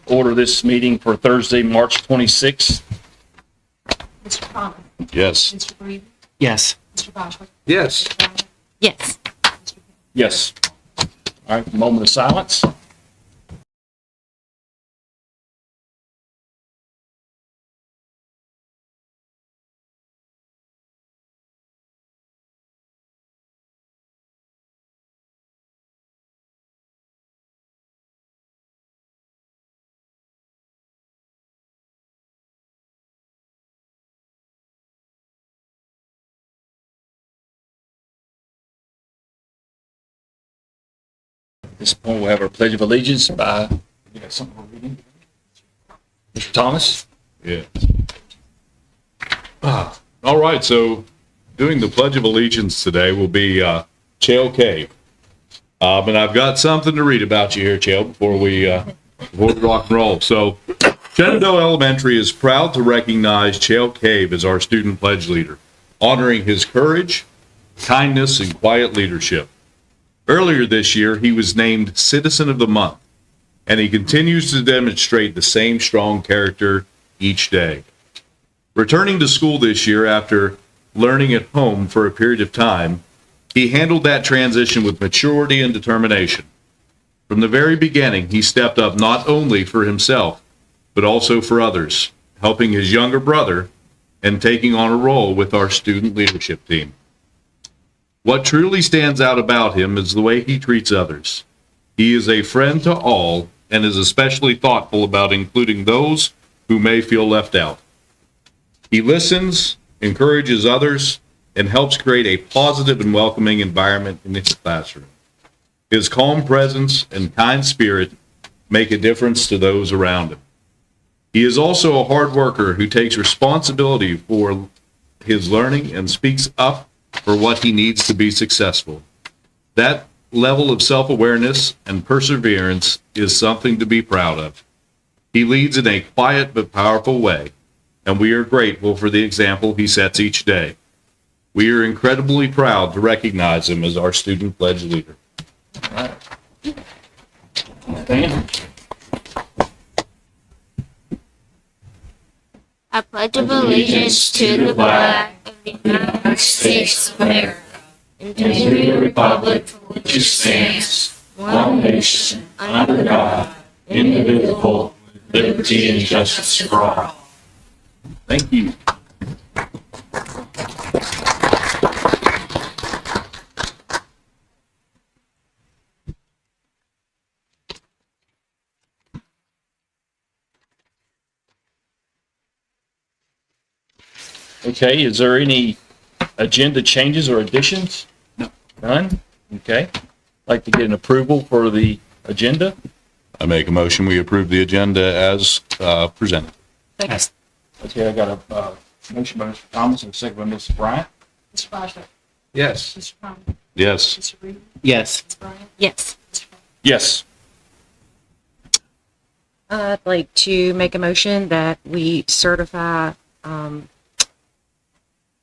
order this meeting for Thursday, March 26th. Mr. Thomas. Yes. Mr. Breeden. Yes. Mr. Boswell. Yes. Mr. Bryant. Yes. Mr. King. Yes. All right, moment of silence. At this point, we'll have our Pledge of Allegiance by, you got something we're reading? Mr. Thomas? Yeah. All right, so doing the Pledge of Allegiance today will be Chael Cave. And I've got something to read about you here, Chael, before we rock and roll. So Shenandoah Elementary is proud to recognize Chael Cave as our student pledge leader, honoring his courage, kindness, and quiet leadership. Earlier this year, he was named Citizen of the Month, and he continues to demonstrate the same strong character each day. Returning to school this year after learning at home for a period of time, he handled that transition with maturity and determination. From the very beginning, he stepped up not only for himself, but also for others, helping his younger brother and taking on a role with our student leadership team. What truly stands out about him is the way he treats others. He is a friend to all and is especially thoughtful about including those who may feel left out. He listens, encourages others, and helps create a positive and welcoming environment in his classroom. His calm presence and kind spirit make a difference to those around him. He is also a hard worker who takes responsibility for his learning and speaks up for what he needs to be successful. That level of self-awareness and perseverance is something to be proud of. He leads in a quiet but powerful way, and we are grateful for the example he sets each day. We are incredibly proud to recognize him as our student pledge leader. All right. Stand. I pledge allegiance to the flag of the United States of America and to the republic for which it stands, one nation, under God, indivisible, with liberty and justice for all. Thank you. Okay, is there any agenda changes or additions? No. None? Okay. Like to get an approval for the agenda? I make a motion we approve the agenda as presented. Yes. Okay, I got a motion by Mr. Thomas and a second by Mrs. Bryant. Mr. Boswell. Yes. Mr. Thomas. Yes. Mr. Breeden. Yes. Mr. Bryant. Yes. Mr. King. Yes. I'd like to make a motion that we certify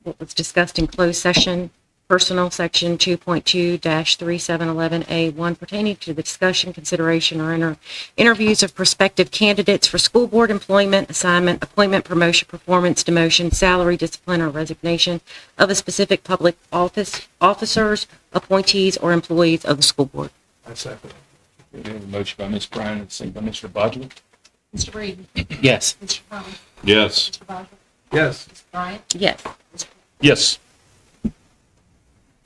what was discussed in closed session, personal section 2.2-3711A1 pertaining to the discussion, consideration, or interviews of prospective candidates for school board employment, assignment, appointment, promotion, performance, demotion, salary, discipline, or resignation of a specific public officers, appointees, or employees of the school board. I second it. We have a motion by Ms. Bryant and a second by Mr. Bodger. Mr. Breeden. Yes. Mr. Thomas. Yes. Mr. Boswell. Yes. Mr. Bryant. Yes. Mr. King. Yes.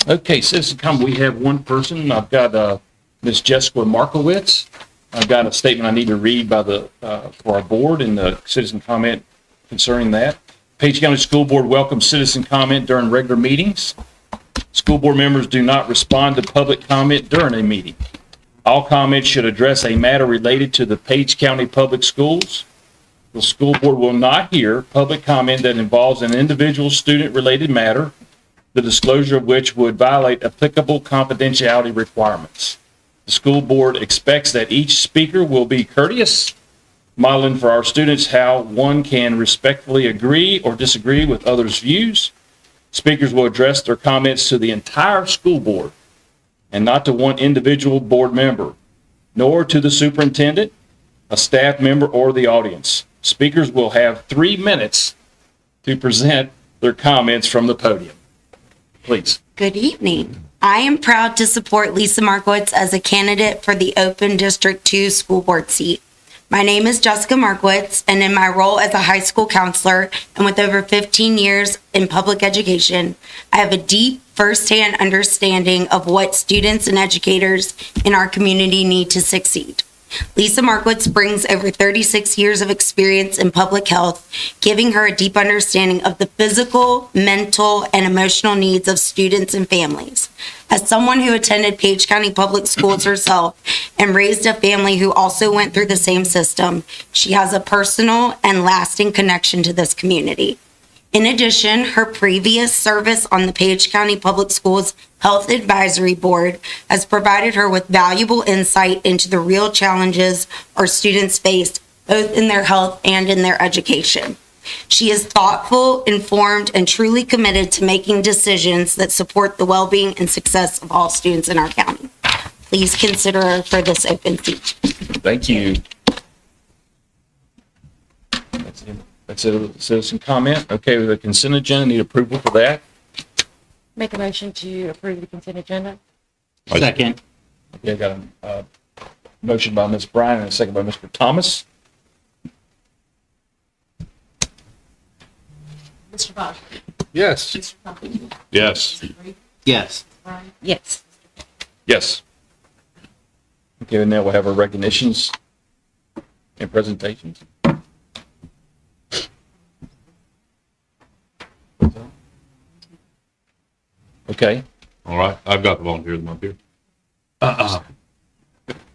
Okay, citizen comment, we have one person. I've got Ms. Jessica Markowitz. I've got a statement I need to read by for our board and the citizen comment concerning that. Page County School Board welcomes citizen comment during regular meetings. School board members do not respond to public comment during a meeting. All comments should address a matter related to the Page County Public Schools. The school board will not hear public comment that involves an individual student-related matter, the disclosure of which would violate applicable confidentiality requirements. The school board expects that each speaker will be courteous, modeling for our students how one can respectfully agree or disagree with others' views. Speakers will address their comments to the entire school board and not to one individual board member, nor to the superintendent, a staff member, or the audience. Speakers will have 3 minutes to present their comments from the podium. Please. Good evening. I am proud to support Lisa Markowitz as a candidate for the open District 2 school board seat. My name is Jessica Markowitz, and in my role as a high school counselor and with over 15 years in public education, I have a deep firsthand understanding of what students and educators in our community need to succeed. Lisa Markowitz brings over 36 years of experience in public health, giving her a deep understanding of the physical, mental, and emotional needs of students and families. As someone who attended Page County Public Schools herself and raised a family who also went through the same system, she has a personal and lasting connection to this community. In addition, her previous service on the Page County Public Schools Health Advisory Board has provided her with valuable insight into the real challenges our students face, both in their health and in their education. She is thoughtful, informed, and truly committed to making decisions that support the well-being and success of all students in our county. Please consider her for this open seat. Thank you. That's a citizen comment. Okay, with the consent agenda, need approval for that. Make a motion to approve the consent agenda. Second. Okay, I got a motion by Ms. Bryan and a second by Mr. Thomas. Mr. Bosch. Yes. Mr. Thomas. Yes. Mr. Reed. Yes. Bryan. Yes. Yes. Okay, and now we'll have our recognitions and presentations. Okay. All right, I've got the volunteer of the month here.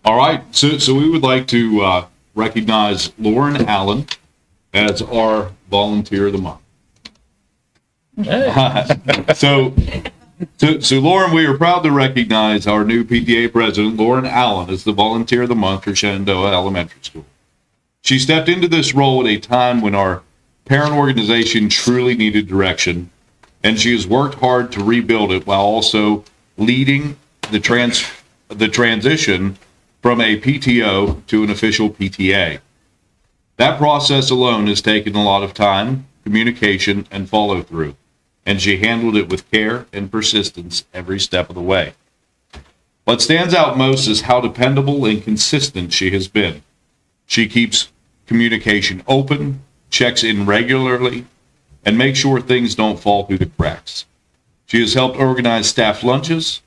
All right, so we would like to recognize Lauren Allen as our volunteer of the month. So Lauren, we are proud to recognize our new PTA president, Lauren Allen, as the volunteer of the month for Shenandoah Elementary School. She stepped into this role at a time when our parent organization truly needed direction, and she has worked hard to rebuild it while also leading the transition from a PTO to an official PTA. That process alone has taken a lot of time, communication, and follow through, and she handled it with care and persistence every step of the way. What stands out most is how dependable and consistent she has been. She keeps communication open, checks in regularly, and makes sure things don't fall through the cracks. She has helped organize staff lunches,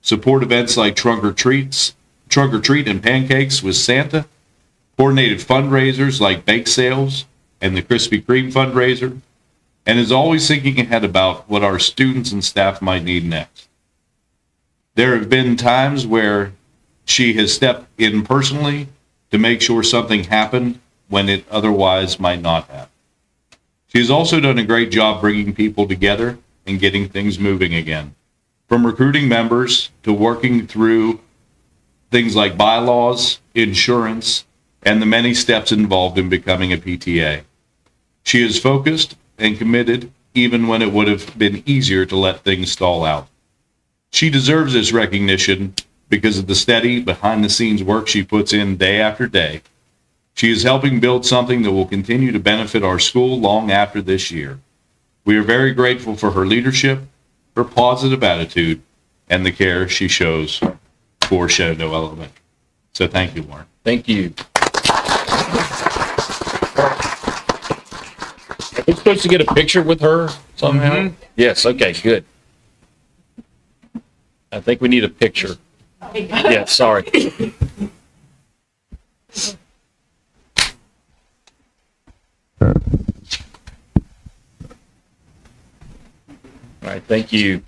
support events like trunk or treat and pancakes with Santa, coordinated fundraisers like bake sales and the Krispy Kreme fundraiser, and is always thinking ahead about what our students and staff might need next. There have been times where she has stepped in personally to make sure something happened when it otherwise might not have. She has also done a great job bringing people together and getting things moving again, from recruiting members to working through things like bylaws, insurance, and the many steps involved in becoming a PTA. She is focused and committed even when it would have been easier to let things stall out. She deserves this recognition because of the steady, behind-the-scenes work she puts in day after day. She is helping build something that will continue to benefit our school long after this year. We are very grateful for her leadership, her positive attitude, and the care she shows for Shenandoah Elementary. So thank you, Lauren. Thank you. Are we supposed to get a picture with her somehow? Yes, okay, good. I think we need a picture. Yeah, sorry. All right, thank you.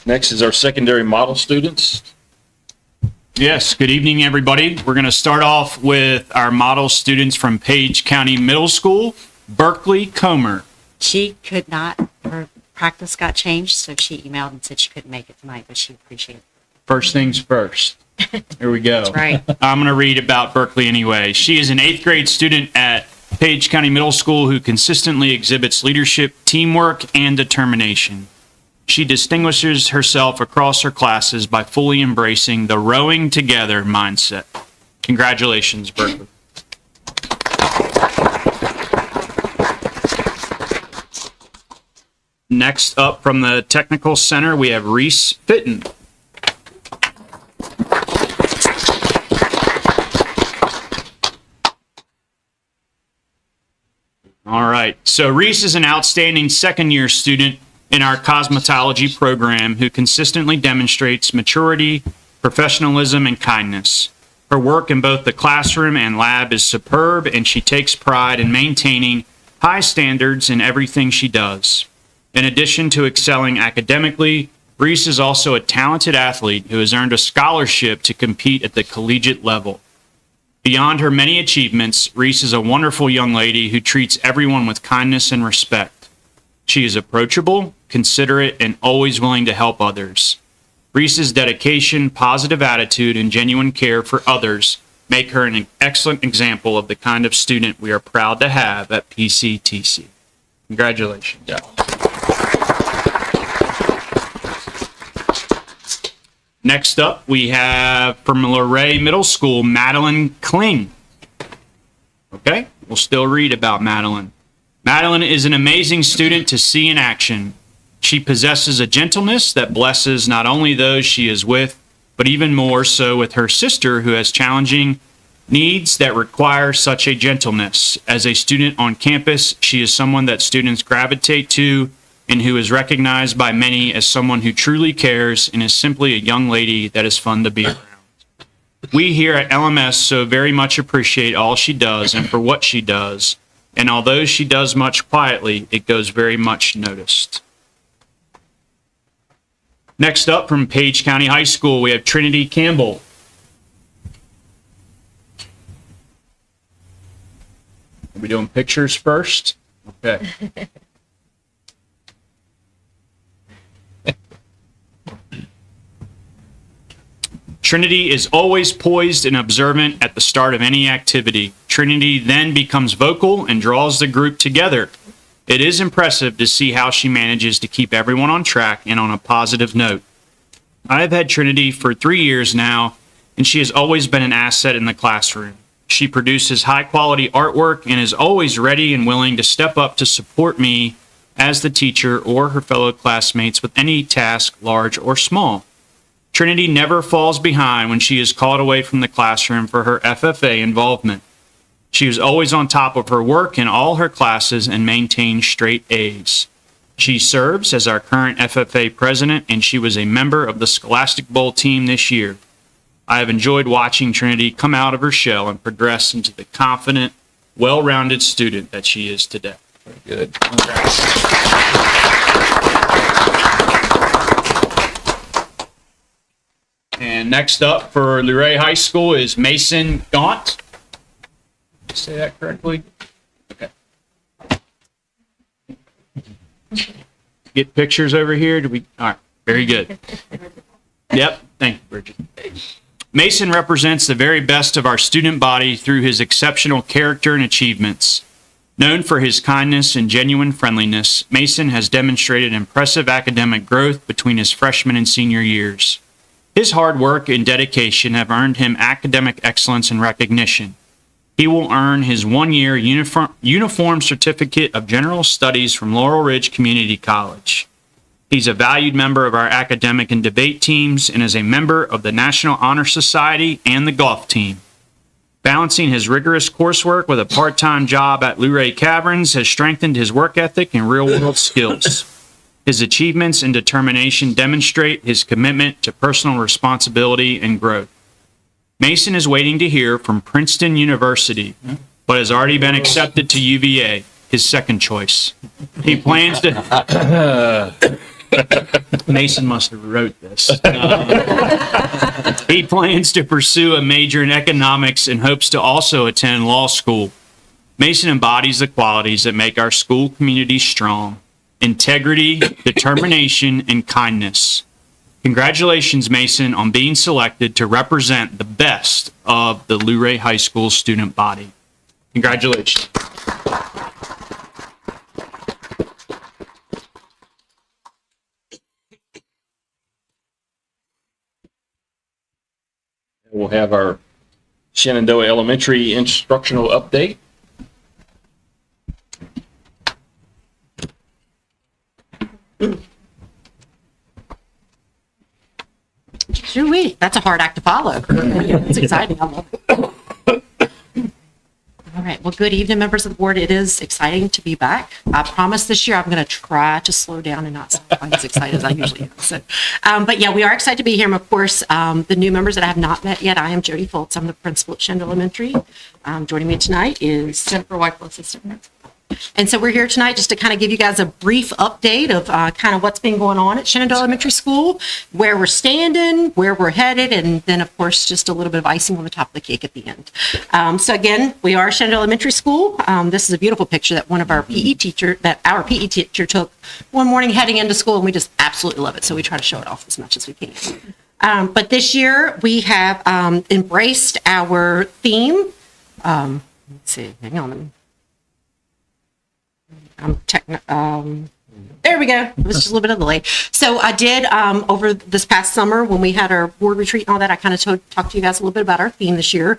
Next is our secondary model students. Yes, good evening, everybody. We're going to start off with our model students from Page County Middle School, Berkeley Comer. She could not, her practice got changed, so she emailed and said she couldn't make it tonight, but she appreciated it. First things first. Here we go. That's right. I'm going to read about Berkeley anyway. She is an 8th grade student at Page County Middle School who consistently exhibits leadership, teamwork, and determination. She distinguishes herself across her classes by fully embracing the rowing together mindset. Congratulations, Berkeley. Next up from the Technical Center, we have Reese Fitton. All right. So Reese is an outstanding second-year student in our cosmetology program who consistently demonstrates maturity, professionalism, and kindness. Her work in both the classroom and lab is superb, and she takes pride in maintaining high standards in everything she does. In addition to excelling academically, Reese is also a talented athlete who has earned a scholarship to compete at the collegiate level. Beyond her many achievements, Reese is a wonderful young lady who treats everyone with kindness and respect. She is approachable, considerate, and always willing to help others. Reese's dedication, positive attitude, and genuine care for others make her an excellent example of the kind of student we are proud to have at PCTC. Congratulations. Yeah. Next up, we have from Luray Middle School, Madeline Kling. Okay, we'll still read about Madeline. Madeline is an amazing student to see in action. She possesses a gentleness that blesses not only those she is with, but even more so with her sister who has challenging needs that require such a gentleness. As a student on campus, she is someone that students gravitate to and who is recognized by many as someone who truly cares and is simply a young lady that is fun to be around. We here at LMS so very much appreciate all she does and for what she does, and although she does much quietly, it goes very much noticed. Next up from Page County High School, we have Trinity Campbell. Are we doing pictures first? Okay. Trinity is always poised and observant at the start of any activity. Trinity then becomes vocal and draws the group together. It is impressive to see how she manages to keep everyone on track and on a positive note. I have had Trinity for 3 years now, and she has always been an asset in the classroom. She produces high-quality artwork and is always ready and willing to step up to support me as the teacher or her fellow classmates with any task, large or small. Trinity never falls behind when she is called away from the classroom for her FFA involvement. She is always on top of her work in all her classes and maintains straight A's. She serves as our current FFA president, and she was a member of the Scholastic Bowl team this year. I have enjoyed watching Trinity come out of her shell and progress into the confident, well-rounded student that she is today. Very good. And next up for Luray High School is Mason Gaunt. Did I say that correctly? Okay. Get pictures over here? All right, very good. Yep, thank you, Bridget. Mason represents the very best of our student body through his exceptional character and achievements. Known for his kindness and genuine friendliness, Mason has demonstrated impressive academic growth between his freshman and senior years. His hard work and dedication have earned him academic excellence and recognition. He will earn his one-year uniform certificate of general studies from Laurel Ridge Community College. He's a valued member of our academic and debate teams and is a member of the National Honor Society and the golf team. Balancing his rigorous coursework with a part-time job at Luray Caverns has strengthened his work ethic and real-world skills. His achievements and determination demonstrate his commitment to personal responsibility and growth. Mason is waiting to hear from Princeton University, but has already been accepted to UVA, his second choice. He plans to... Mason must have wrote this. He plans to pursue a major in economics and hopes to also attend law school. Mason embodies the qualities that make our school community strong: integrity, determination, and kindness. Congratulations, Mason, on being selected to represent the best of the Luray High School student body. Congratulations. We'll have our Shenandoah Elementary instructional update. Shoo-wee, that's a hard act to follow. It's exciting. I love it. All right. Well, good evening, members of the board. It is exciting to be back. I promise this year I'm going to try to slow down and not sound quite as excited as I usually am. So, but yeah, we are excited to be here. And of course, the new members that I have not met yet, I am Jody Foltz. I'm the principal at Shenandoah Elementary. Joining me tonight is Jennifer Whitewell, assistant principal. And so we're here tonight just to kind of give you guys a brief update of kind of what's been going on at Shenandoah Elementary School, where we're standing, where we're headed, and then, of course, just a little bit of icing on the top of the cake at the end. So again, we are Shenandoah Elementary School. This is a beautiful picture that our PE teacher took one morning heading into school, and we just absolutely love it. So we try to show it off as much as we can. But this year we have embraced our theme. Let's see, hang on. There we go. It was just a little bit of delay. So I did, over this past summer when we had our board retreat and all that, I kind of talked to you guys a little bit about our theme this year.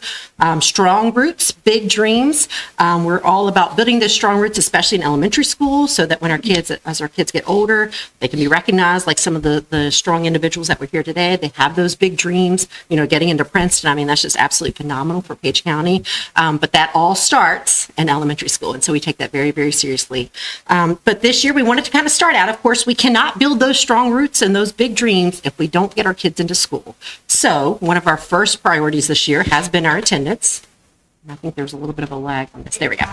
Strong roots, big dreams. We're all about building those strong roots, especially in elementary school, so that when as our kids get older, they can be recognized like some of the strong individuals that were here today. They have those big dreams, getting into Princeton. I mean, that's just absolutely phenomenal for Page County. But that all starts in elementary school. And so we take that very, very seriously. But this year we wanted to kind of start out. Of course, we cannot build those strong roots and those big dreams if we don't get our kids into school. So one of our first priorities this year has been our attendance. And I think there's a little bit of a lag on this. There we go.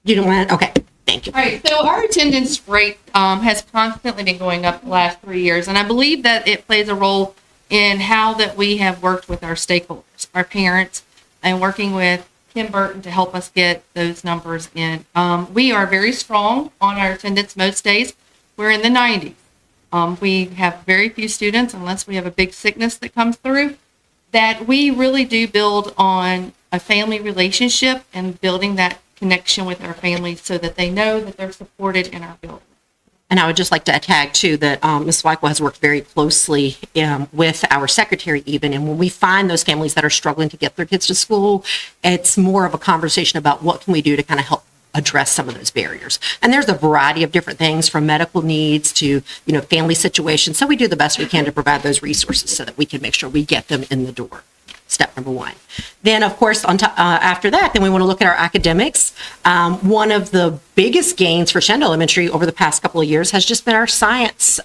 You don't want to? Okay. Thank you. All right, so our attendance rate has constantly been going up the last 3 years, and I believe that it plays a role in how that we have worked with our stakeholders, our parents, and working with Kim Burton to help us get those numbers in. We are very strong on our attendance most days. We're in the 90s. We have very few students, unless we have a big sickness that comes through, that we really do build on a family relationship and building that connection with our families so that they know that they're supported in our building. And I would just like to tag, too, that Ms. Weichel has worked very closely with our secretary even. And when we find those families that are struggling to get their kids to school, it's more of a conversation about what can we do to kind of help address some of those barriers. And there's a variety of different things from medical needs to, family situations. So we do the best we can to provide those resources so that we can make sure we get them in the door. Step number one. Then, of course, after that, then we want to look at our academics. One of the biggest gains for Shenandoah Elementary over the past couple of years has just been our science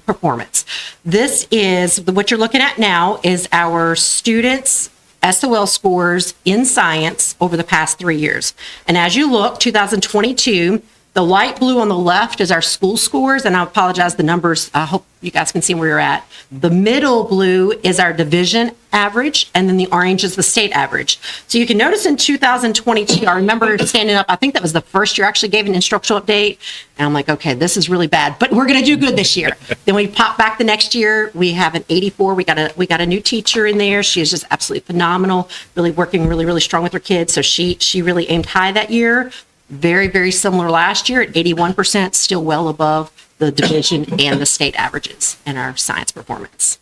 performance. This is what you're looking at now is our students' SOL scores in science over the past 3 years. And as you look, 2022, the light blue on the left is our school scores, and I apologize, the numbers, I hope you guys can see where you're at. The middle blue is our division average, and then the orange is the state average. So you can notice in 2022, I remember standing up, I think that was the first year I actually gave an instructional update, and I'm like, okay, this is really bad, but we're gonna do good this year. Then we pop back the next year, we have an 84, we got a new teacher in there, she is just absolutely phenomenal, really working really, really strong with her kids, so she really aimed high that year. Very, very similar last year at 81%, still well above the division and the state averages in our science performance.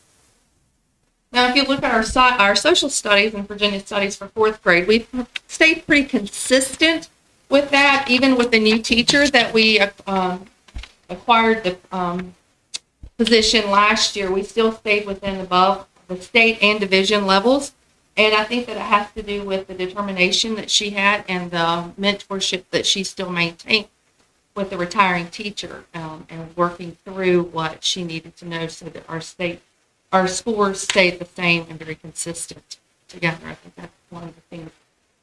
Now, if you look at our social studies and Virginia studies for fourth grade, we've stayed pretty consistent with that, even with the new teacher that we acquired the position last year. We still stayed within above the state and division levels. And I think that it has to do with the determination that she had and the mentorship that she still maintained with the retiring teacher and working through what she needed to know so that our scores stayed the same and very consistent together. I think that's one of the things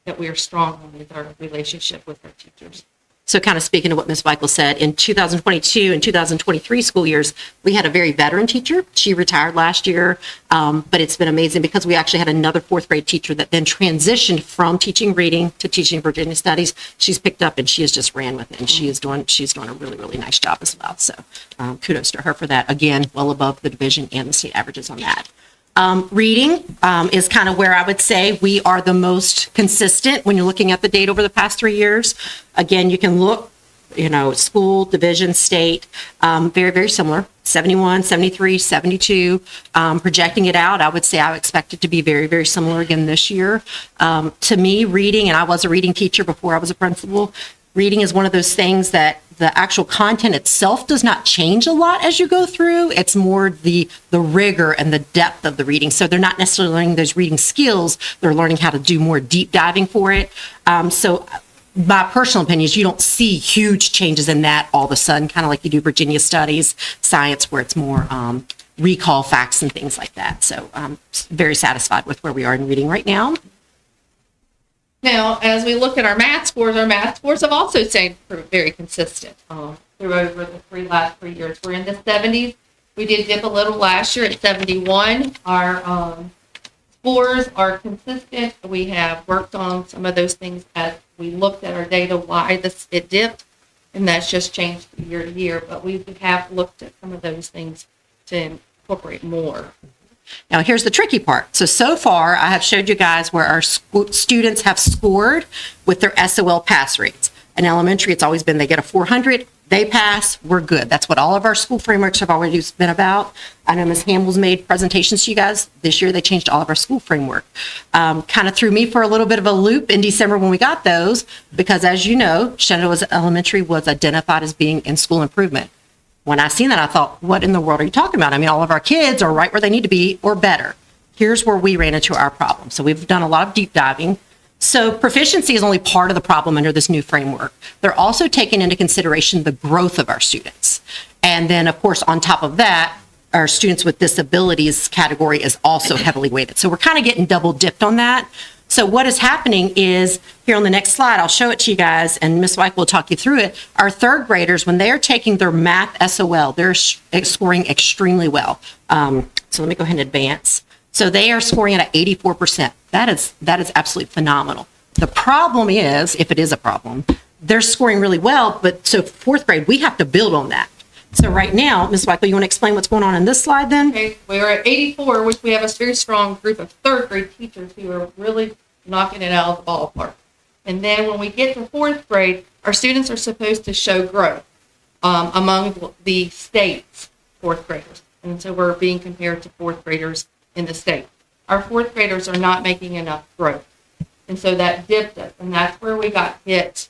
that we are strong on is our relationship with our teachers. So kind of speaking to what Ms. Weichel said, in 2022 and 2023 school years, we had a very veteran teacher. She retired last year, but it's been amazing because we actually had another fourth grade teacher that then transitioned from teaching reading to teaching Virginia studies. She's picked up and she has just ran with it, and she's doing a really, really nice job as well. So kudos to her for that. Again, well above the division and the state averages on that. Reading is kind of where I would say we are the most consistent when you're looking at the data over the past 3 years. Again, you can look school, division, state, very, very similar, 71, 73, 72. Projecting it out, I would say I expect it to be very, very similar again this year. To me, reading, and I was a reading teacher before I was a principal, reading is one of those things that the actual content itself does not change a lot as you go through. It's more the rigor and the depth of the reading. So they're not necessarily learning those reading skills. They're learning how to do more deep diving for it. So my personal opinion is you don't see huge changes in that all of a sudden, kind of like you do Virginia studies, science, where it's more recall facts and things like that. So I'm very satisfied with where we are in reading right now. Now, as we look at our math scores have also stayed very consistent through over the last 3 years. We're in the 70s. We did dip a little last year at 71. Our scores are consistent. We have worked on some of those things as we looked at our data, why it dipped, and that's just changed from year to year. But we have looked at some of those things to incorporate more. Now, here's the tricky part. So far, I have showed you guys where our students have scored with their SOL pass rates. In elementary, it's always been they get a 400, they pass, we're good. That's what all of our school frameworks have always been about. I know Ms. Hamill's made presentations to you guys. This year, they changed all of our school framework. Kind of threw me for a little bit of a loop in December when we got those, because as you know, Shenandoah Elementary was identified as being in school improvement. When I seen that, I thought, what in the world are you talking about? I mean, all of our kids are right where they need to be or better. Here's where we ran into our problem. So we've done a lot of deep diving. So proficiency is only part of the problem under this new framework. They're also taking into consideration the growth of our students. And then, of course, on top of that, our students with disabilities category is also heavily weighted. So we're kind of getting double dipped on that. So what is happening is, here on the next slide, I'll show it to you guys, and Ms. White will talk you through it. Our third graders, when they are taking their math SOL, they're scoring extremely well. So let me go ahead and advance. So they are scoring at 84%. That is absolutely phenomenal. The problem is, if it is a problem, they're scoring really well, but so fourth grade, we have to build on that. So right now, Ms. Weichel, you want to explain what's going on in this slide then? Okay, we are at 84, which we have a very strong group of third grade teachers who are really knocking it out of the ballpark. And then when we get to fourth grade, our students are supposed to show growth among the state's fourth graders. And so we're being compared to fourth graders in the state. Our fourth graders are not making enough growth. And so that dipped us, and that's where we got hit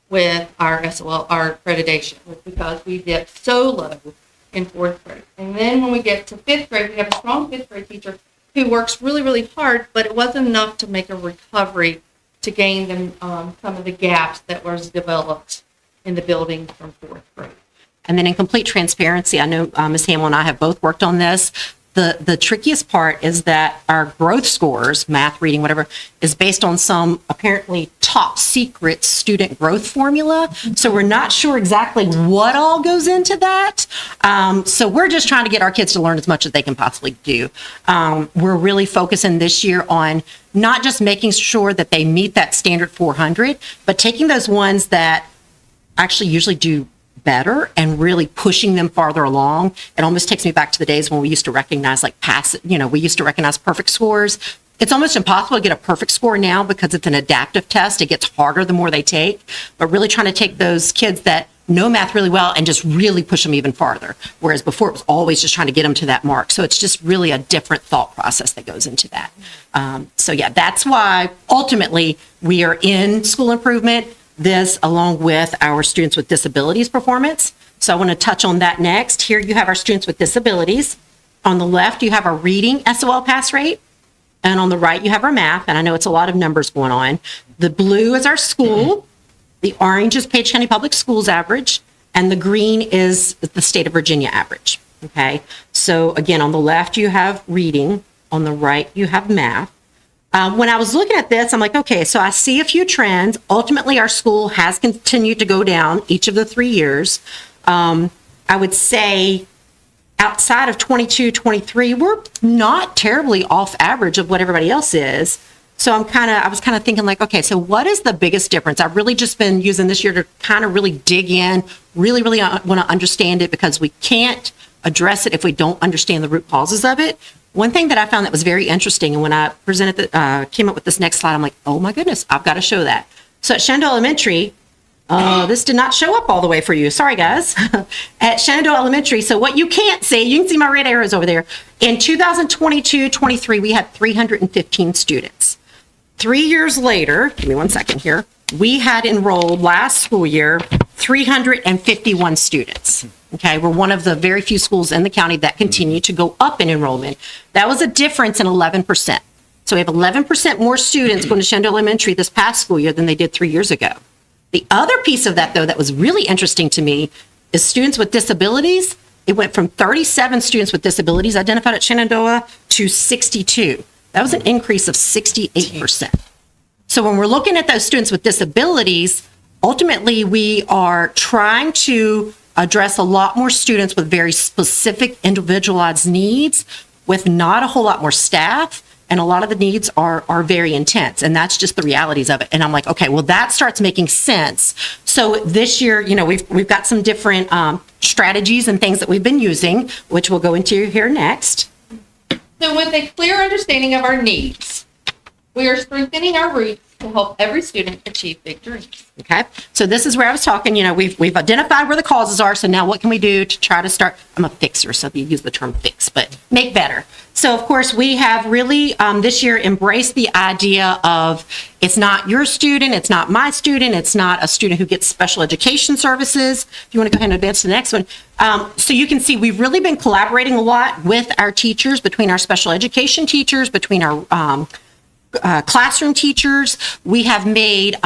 with our SOL, our accreditation, was because we dipped so low in fourth grade. And then when we get to fifth grade, we have a strong fifth grade teacher who works really, really hard, but it wasn't enough to make a recovery to gain them some of the gaps that was developed in the building from fourth grade. And then in complete transparency, I know Ms. Hamill and I have both worked on this. The trickiest part is that our growth scores, math, reading, whatever, is based on some apparently top secret student growth formula. So we're not sure exactly what all goes into that. So we're just trying to get our kids to learn as much as they can possibly do. We're really focusing this year on not just making sure that they meet that standard 400, but taking those ones that actually usually do better and really pushing them farther along. It almost takes me back to the days when we used to recognize we used to recognize perfect scores. It's almost impossible to get a perfect score now because it's an adaptive test. It gets harder the more they take, but really trying to take those kids that know math really well and just really push them even farther. Whereas before it was always just trying to get them to that mark. So it's just really a different thought process that goes into that. So yeah, that's why ultimately we are in school improvement. This along with our students with disabilities performance. So I want to touch on that next. Here you have our students with disabilities. On the left, you have our reading SOL pass rate. And on the right, you have our math. And I know it's a lot of numbers going on. The blue is our school. The orange is Page County Public Schools average. And the green is the state of Virginia average. Okay. So again, on the left, you have reading. On the right, you have math. When I was looking at this, I'm like, okay, so I see a few trends. Ultimately, our school has continued to go down each of the 3 years. I would say outside of 22, 23, we're not terribly off average of what everybody else is. So I was kind of thinking like, okay, so what is the biggest difference? I've really just been using this year to kind of really dig in, really want to understand it because we can't address it if we don't understand the root causes of it. One thing that I found that was very interesting, and when I came up with this next slide, I'm like, oh my goodness, I've got to show that. So at Shenandoah Elementary, This did not show up all the way for you. Sorry, guys. At Shenandoah Elementary. So what you can't see, you can see my red arrows over there. In 2022-23, we had 315 students. 3 years later, give me 1 second here, we had enrolled last school year 351 students. Okay, we're one of the very few schools in the county that continue to go up in enrollment. That was a difference in 11%. So we have 11% more students going to Shenandoah Elementary this past school year than they did 3 years ago. The other piece of that, though, that was really interesting to me is students with disabilities. It went from 37 students with disabilities identified at Shenandoah to 62. That was an increase of 68%. So when we're looking at those students with disabilities, ultimately we are trying to address a lot more students with very specific individualized needs with not a whole lot more staff. And a lot of the needs are very intense, and that's just the realities of it. And I'm like, okay, well, that starts making sense. So this year, you know, we've got some different strategies and things that we've been using, which we'll go into here next. So with a clear understanding of our needs, we are strengthening our roots to help every student achieve big dreams. Okay, so this is where I was talking, you know, we've identified where the causes are, so now what can we do to try to start, I'm a fixer, so you use the term fix, but make better. So of course, we have really this year embraced the idea of it's not your student, it's not my student, it's not a student who gets special education services. If you want to go ahead and advance to the next one. So you can see we've really been collaborating a lot with our teachers, between our special education teachers, between our classroom teachers. We have made,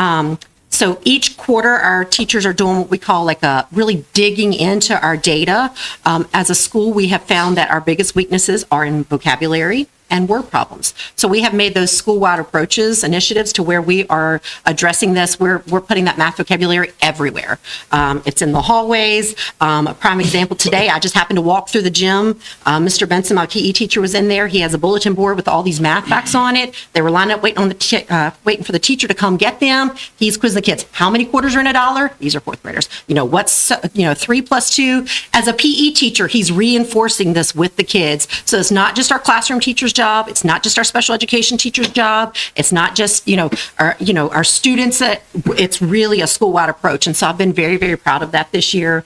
so each quarter our teachers are doing what we call like a really digging into our data. As a school, we have found that our biggest weaknesses are in vocabulary and word problems. So we have made those school-wide approaches, initiatives to where we are addressing this. We're putting that math vocabulary everywhere. It's in the hallways. A prime example today, I just happened to walk through the gym. Mr. Benson, my PE teacher, was in there. He has a bulletin board with all these math facts on it. They were lined up waiting for the teacher to come get them. He's quizzing the kids. How many quarters are in a dollar? These are fourth graders. You know, what's 3 plus 2? As a PE teacher, he's reinforcing this with the kids. So it's not just our classroom teachers' job. It's not just our special education teacher's job. It's not just, our students. It's really a school-wide approach. And so I've been very, very proud of that this year.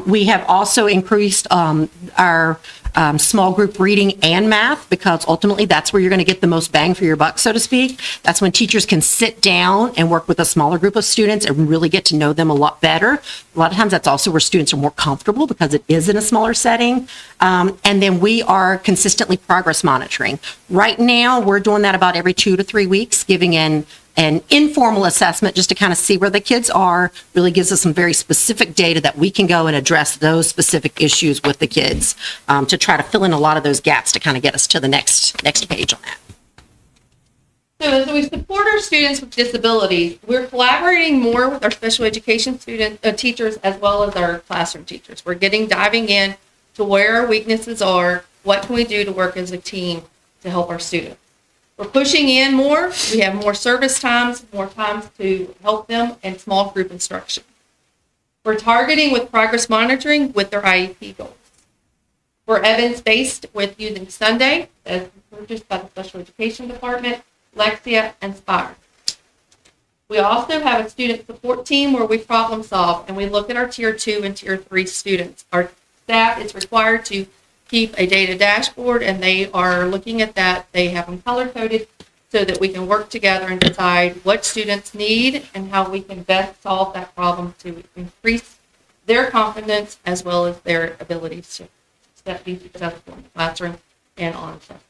We have also increased our small group reading and math, because ultimately that's where you're going to get the most bang for your buck, so to speak. That's when teachers can sit down and work with a smaller group of students and really get to know them a lot better. A lot of times that's also where students are more comfortable because it is in a smaller setting. And then we are consistently progress monitoring. Right now, we're doing that about every 2 to 3 weeks, giving an informal assessment just to kind of see where the kids are. Really gives us some very specific data that we can go and address those specific issues with the kids to try to fill in a lot of those gaps to kind of get us to the next page on that. So as we support our students with disabilities, we're collaborating more with our special education teachers as well as our classroom teachers. We're diving in to where our weaknesses are, what can we do to work as a team to help our students. We're pushing in more. We have more service times, more times to help them, and small group instruction. We're targeting with progress monitoring with their IEP goals. We're evidence-based with using Sunday, as purchased by the Special Education Department, Lexia, and Spire. We also have a student support team where we problem solve, and we look at our Tier 2 and Tier 3 students. Our staff is required to keep a data dashboard, and they are looking at that. They have them color-coded so that we can work together and decide what students need and how we can best solve that problem to increase their confidence as well as their abilities to be successful in the classroom and on assessment.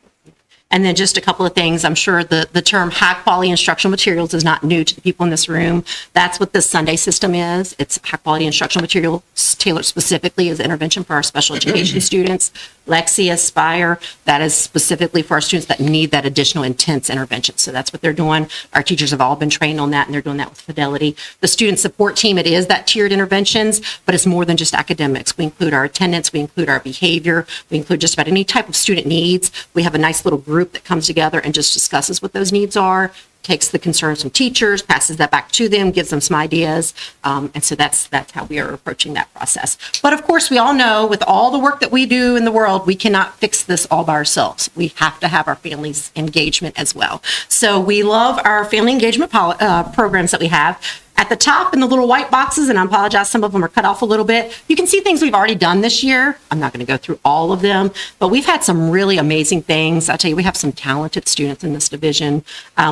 And then just a couple of things. I'm sure the term high-quality instructional materials is not new to the people in this room. That's what this Sunday system is. It's high-quality instructional materials tailored specifically as intervention for our special education students. Lexia, Spire, that is specifically for our students that need that additional intense intervention. So that's what they're doing. Our teachers have all been trained on that, and they're doing that with fidelity. The student support team, it is that tiered interventions, but it's more than just academics. We include our attendance, we include our behavior, we include just about any type of student needs. We have a nice little group that comes together and just discusses what those needs are, takes the concerns from teachers, passes that back to them, gives them some ideas. And so that's how we are approaching that process. But of course, we all know with all the work that we do in the world, we cannot fix this all by ourselves. We have to have our families' engagement as well. So we love our family engagement programs that we have. At the top in the little white boxes, and I apologize, some of them are cut off a little bit, you can see things we've already done this year. I'm not going to go through all of them, but we've had some really amazing things. I tell you, we have some talented students in this division.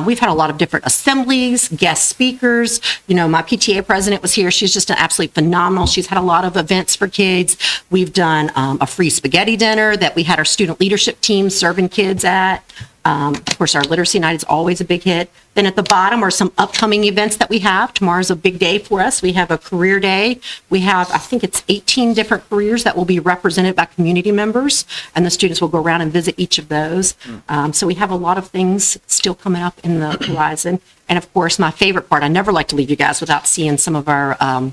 We've had a lot of different assemblies, guest speakers. You know, my PTA president was here. She's just an absolutely phenomenal. She's had a lot of events for kids. We've done a free spaghetti dinner that we had our student leadership team serving kids at. Of course, our literacy night is always a big hit. Then at the bottom are some upcoming events that we have. Tomorrow's a big day for us. We have a career day. We have, I think it's 18 different careers that will be represented by community members, and the students will go around and visit each of those. So we have a lot of things still coming up in the horizon. And of course, my favorite part, I never like to leave you guys without seeing some of our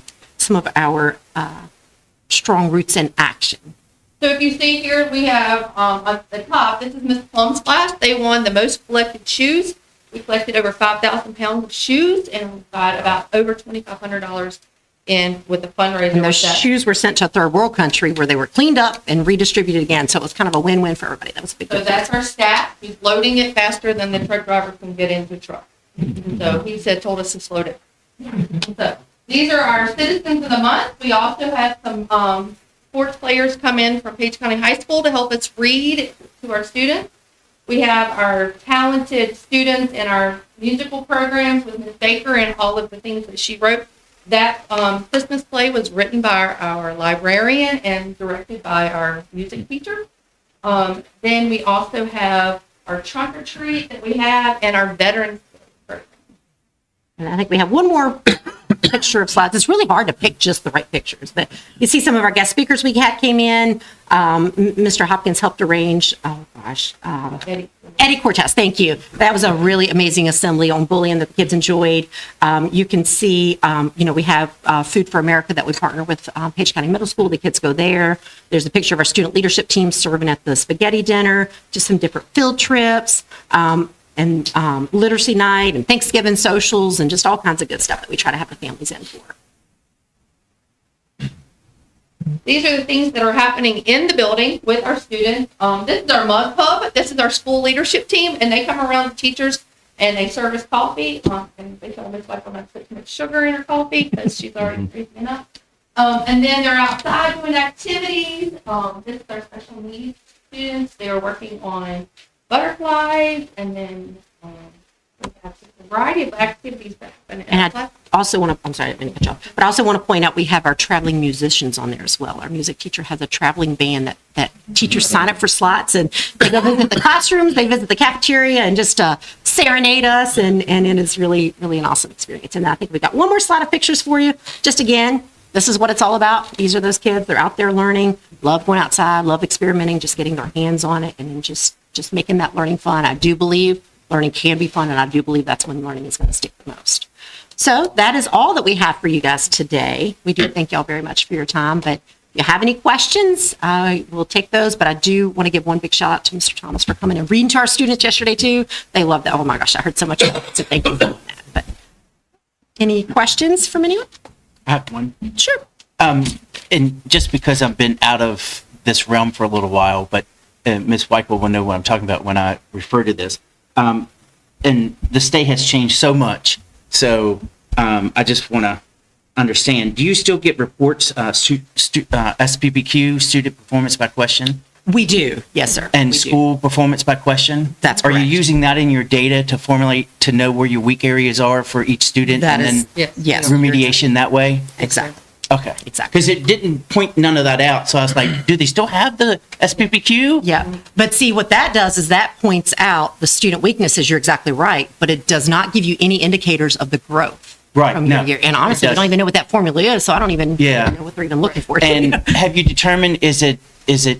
strong roots in action. So if you see here, we have on the top, this is Miss Plum's class. They won the most collected shoes. We collected over 5,000 pounds of shoes, and we got about over $2,500 in with the fundraiser. And those shoes were sent to a third world country where they were cleaned up and redistributed again. So it was kind of a win-win for everybody. That was a big So deal. that's our staff. He's loading it faster than the truck driver can get into the truck. So he told us to slow it. So these are our citizens of the month. We also had some sports players come in from Page County High School to help us read to our students. We have our talented students in our musical programs with Ms. Baker and all of the things that she wrote. That Christmas play was written by our librarian and directed by our music teacher. Then we also have our trunk or treat that we have and our veterans program. And I think we have one more picture of slides. It's really hard to pick just the right pictures, but you see some of our guest speakers we had came in. Mr. Hopkins helped arrange, Eddie Cortez, thank you. That was a really amazing assembly on bullying that the kids enjoyed. You can see, we have Food for America that we partner with Page County Middle School. The kids go there. There's a picture of our student leadership team serving at the spaghetti dinner, just some different field trips. And literacy night and Thanksgiving socials and just all kinds of good stuff that we try to have the families in for. These are the things that are happening in the building with our students. This is our mug pub. This is our school leadership team, and they come around the teachers and they serve us coffee. And they tell Miss Michael not to put too much sugar in her coffee because she's already drinking enough. And then they're outside doing activities. This is our special needs students. They are working on butterflies, and then we have a variety of activities that happen in our And class. I also want to, I'm sorry, I didn't cut you off, but I also want to point out we have our traveling musicians on there as well. Our music teacher has a traveling band that teachers sign up for slots, and they go visit the classrooms, they visit the cafeteria, and just serenade us, and it is really, really an awesome experience. And I think we got one more slide of pictures for you. Just again, this is what it's all about. These are those kids. They're out there learning, love going outside, love experimenting, just getting their hands on it, and then just making that learning fun. I do believe learning can be fun, and I do believe that's when learning is going to stick the most. So that is all that we have for you guys today. We do thank y'all very much for your time, but if you have any questions, we'll take those. But I do want to give one big shout out to Mr. Thomas for coming and reading to our students yesterday too. They loved that. Oh my gosh, I heard so much about it, so thank you for doing that. But any questions from anyone? I have one. Sure. And just because I've been out of this realm for a little while, but Ms. Weichel will know what I'm talking about when I refer to this. And the state has changed so much. So I just want to understand, do you still get reports, SPPQ, student performance by question? We do. Yes, sir. And We do. school performance by question? That's Are you correct. using that in your data to formulate, to know where your weak areas are for each student? That and is, then yes. remediation that way? Exactly. Okay. Exactly. Because it didn't point none of that out. So I was like, do they still have the SPPQ? Yeah, but see, what that does is that points out the student weaknesses, you're exactly right, but it does not give you any indicators of the growth. Right, From year no, to year. And honestly, it we don't doesn't. even know what that formula is, so I don't even Yeah. know what they're even looking for. And have you determined, is it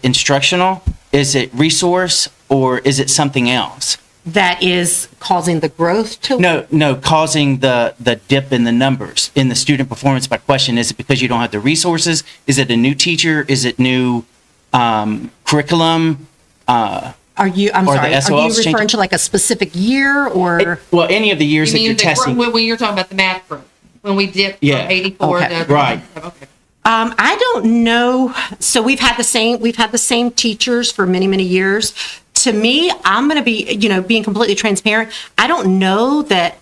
instructional? Is it resource? Or is it something else? That is causing the growth to. No, causing the dip in the numbers in the student performance by question. Is it because you don't have the resources? Is it a new teacher? Is it new curriculum? Are you, I'm Or the sorry, are SOLs you referring changing? to like a specific year or? Well, any of the years that You you're mean testing. when you're talking about the math group, when we dipped from Yeah. 84 Okay. to. Right. Okay. I don't know. So we've had the same teachers for many, many years. To me, I'm going to be, being completely transparent. I don't know that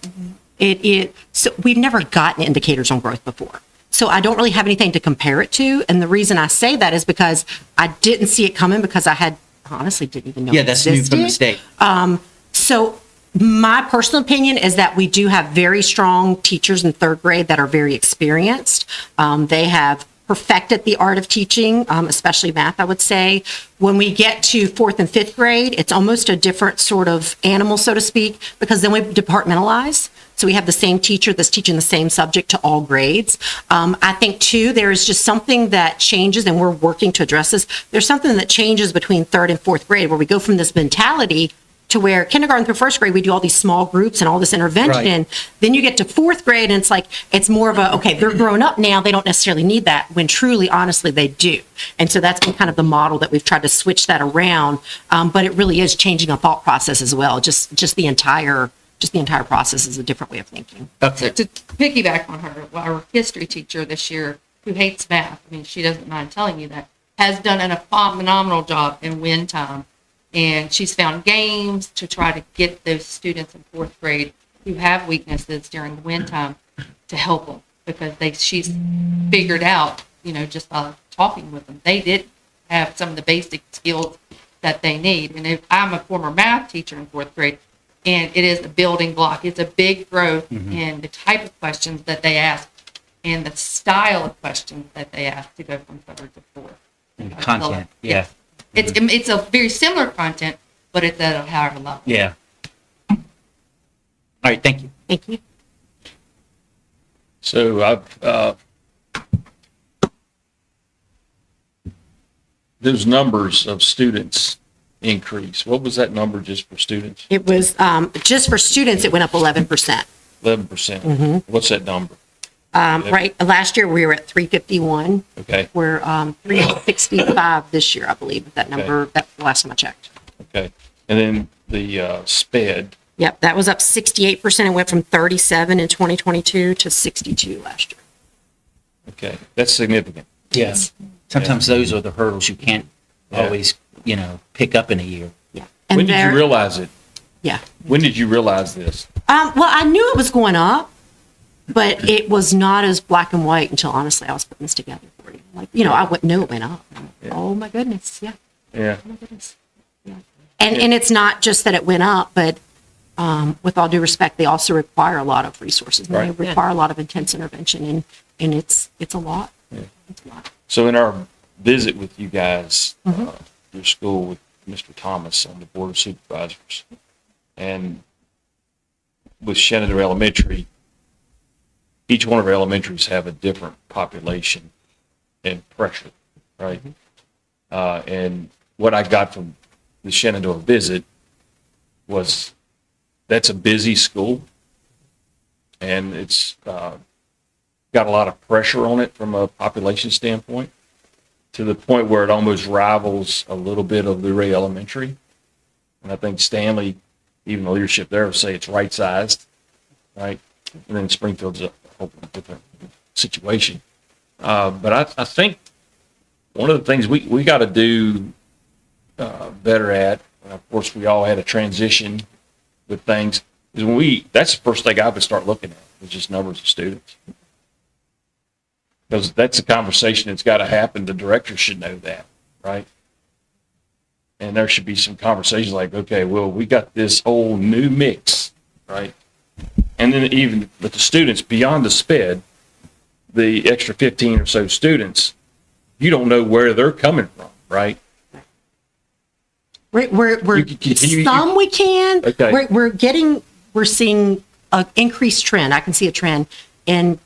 So we've never gotten indicators on growth before. So I don't really have anything to compare it to. And the reason I say that is because I didn't see it coming because I honestly didn't even know Yeah, it that's new from the existed. state. So my personal opinion is that we do have very strong teachers in third grade that are very experienced. They have perfected the art of teaching, especially math, I would say. When we get to fourth and fifth grade, it's almost a different sort of animal, so to speak, because then we departmentalize. So we have the same teacher that's teaching the same subject to all grades. I think, too, there is just something that changes, and we're working to address this. There's something that changes between third and fourth grade where we go from this mentality to where kindergarten through first grade, we do all these small groups and all this intervention. Right. Then you get to fourth grade and it's more of a, okay, they're grown up now. They don't necessarily need that when truly, honestly, they do. And so that's been kind of the model that we've tried to switch that around. But it really is changing a thought process as well. Just the entire process is a different way of thinking. Okay. To piggyback on her, our history teacher this year, who hates math, I mean, she doesn't mind telling you that, has done a phenomenal job in win time. And she's found games to try to get those students in fourth grade who have weaknesses during win time to help them, because she's figured out, just by talking with them, they did have some of the basic skills that they need. And if I'm a former math teacher in fourth grade, and it is a building block. It's a big growth in the type of questions that they ask and the style of questions that they ask to go from third to fourth. And content, yeah. It's a very similar content, but it's at a higher level. Yeah. All right, thank you. Thank you. So I've, those numbers of students increase. What was that number just for students? It was, just for students, it went up 11%. 11%. What's that number? Right, last year we were at 351. Okay, We're 365 this year, I believe, that number, that last time I checked. okay. And then the SPED, Yep, that was up 68%. It went from 37 in 2022 to 62 last year. okay, that's significant. Yes. Sometimes those are the hurdles you can't Yeah. always, pick up in a year. Yeah. And When did there- you realize it? Yeah. When did you realize this? Well, I knew it was going up, but it was not as black and white until honestly I was putting this together for you. I wouldn't know it went up. Oh my goodness, yeah. Yeah, Oh my goodness. Yeah. And it's not just that it went up, but with all due respect, they also require a lot of resources. And Right. They require a lot of intense intervention, and it's a lot. It's a lot. so in our visit with you guys, your school with Mr. Thomas on the Board of Supervisors, and with Shenandoah Elementary, each one of our elementaries have a different population and pressure, right? And what I got from the Shenandoah visit was that's a busy school, and it's got a lot of pressure on it from a population standpoint, to the point where it almost rivals a little bit of Luray Elementary. And I think Stanley, even the leadership there, would say it's right-sized, right? And then Springfield's a whole different situation. But I think one of the things we got to do better at, and of course we all had a transition with things, is that's the first thing I would start looking at, is just numbers of students. Because that's a conversation that's got to happen. The director should know that, right? And there should be some conversations like, okay, well, we got this whole new mix, right? And then even with the students beyond the SPED, the extra 15 or so students, you don't know where they're coming from, right? We're some we can. Okay. We're seeing an increased trend. I can see a trend in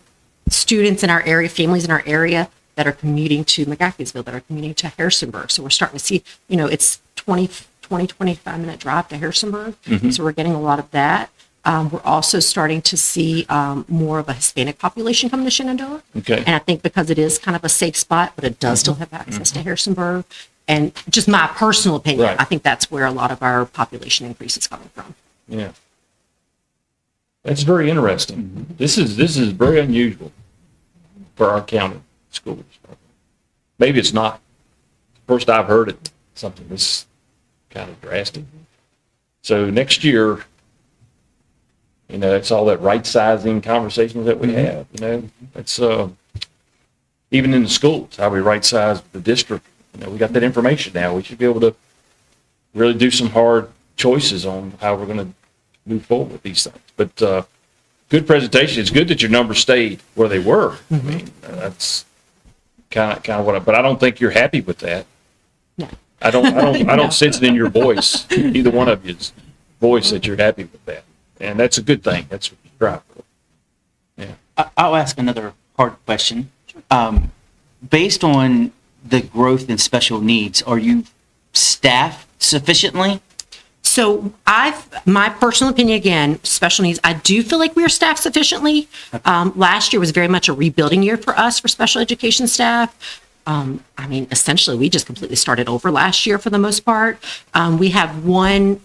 students in our area, families in our area that are commuting to McGaffeysville, that are commuting to Harrisonburg. So we're starting to see, it's 25-minute drive to Harrisonburg. So we're getting a lot of that. We're also starting to see more of a Hispanic population coming to Shenandoah. Okay. And I think because it is kind of a safe spot, but it does still have access to Harrisonburg. And just my personal opinion, Right. I think that's where a lot of our population increase is coming from. Yeah. That's very interesting. This is very unusual for our county schools. Maybe it's not. First I've heard it, something this kind of drastic. So next year, You know, it's all that right sizing conversations that we have, you know, it's, even in the schools, how we right size the district. You know, we got that information now. We should be able to really do some hard choices on how we're going to move forward with these things. But, good presentation. It's good that your numbers stayed where they were. I mean, that's kind of what but I don't think you're happy with that. No. I don't sense it in your voice, either one of you's voice, that you're happy with that. And that's a good thing. That's what you strive for. Yeah. I'll ask another hard question. Based on the growth in special needs, are you staffed sufficiently? So my personal opinion, again, special needs, I do feel like we are staffed sufficiently. Last year was very much a rebuilding year for us for special education staff. I mean, essentially, we just completely started over last year for the most part. We have one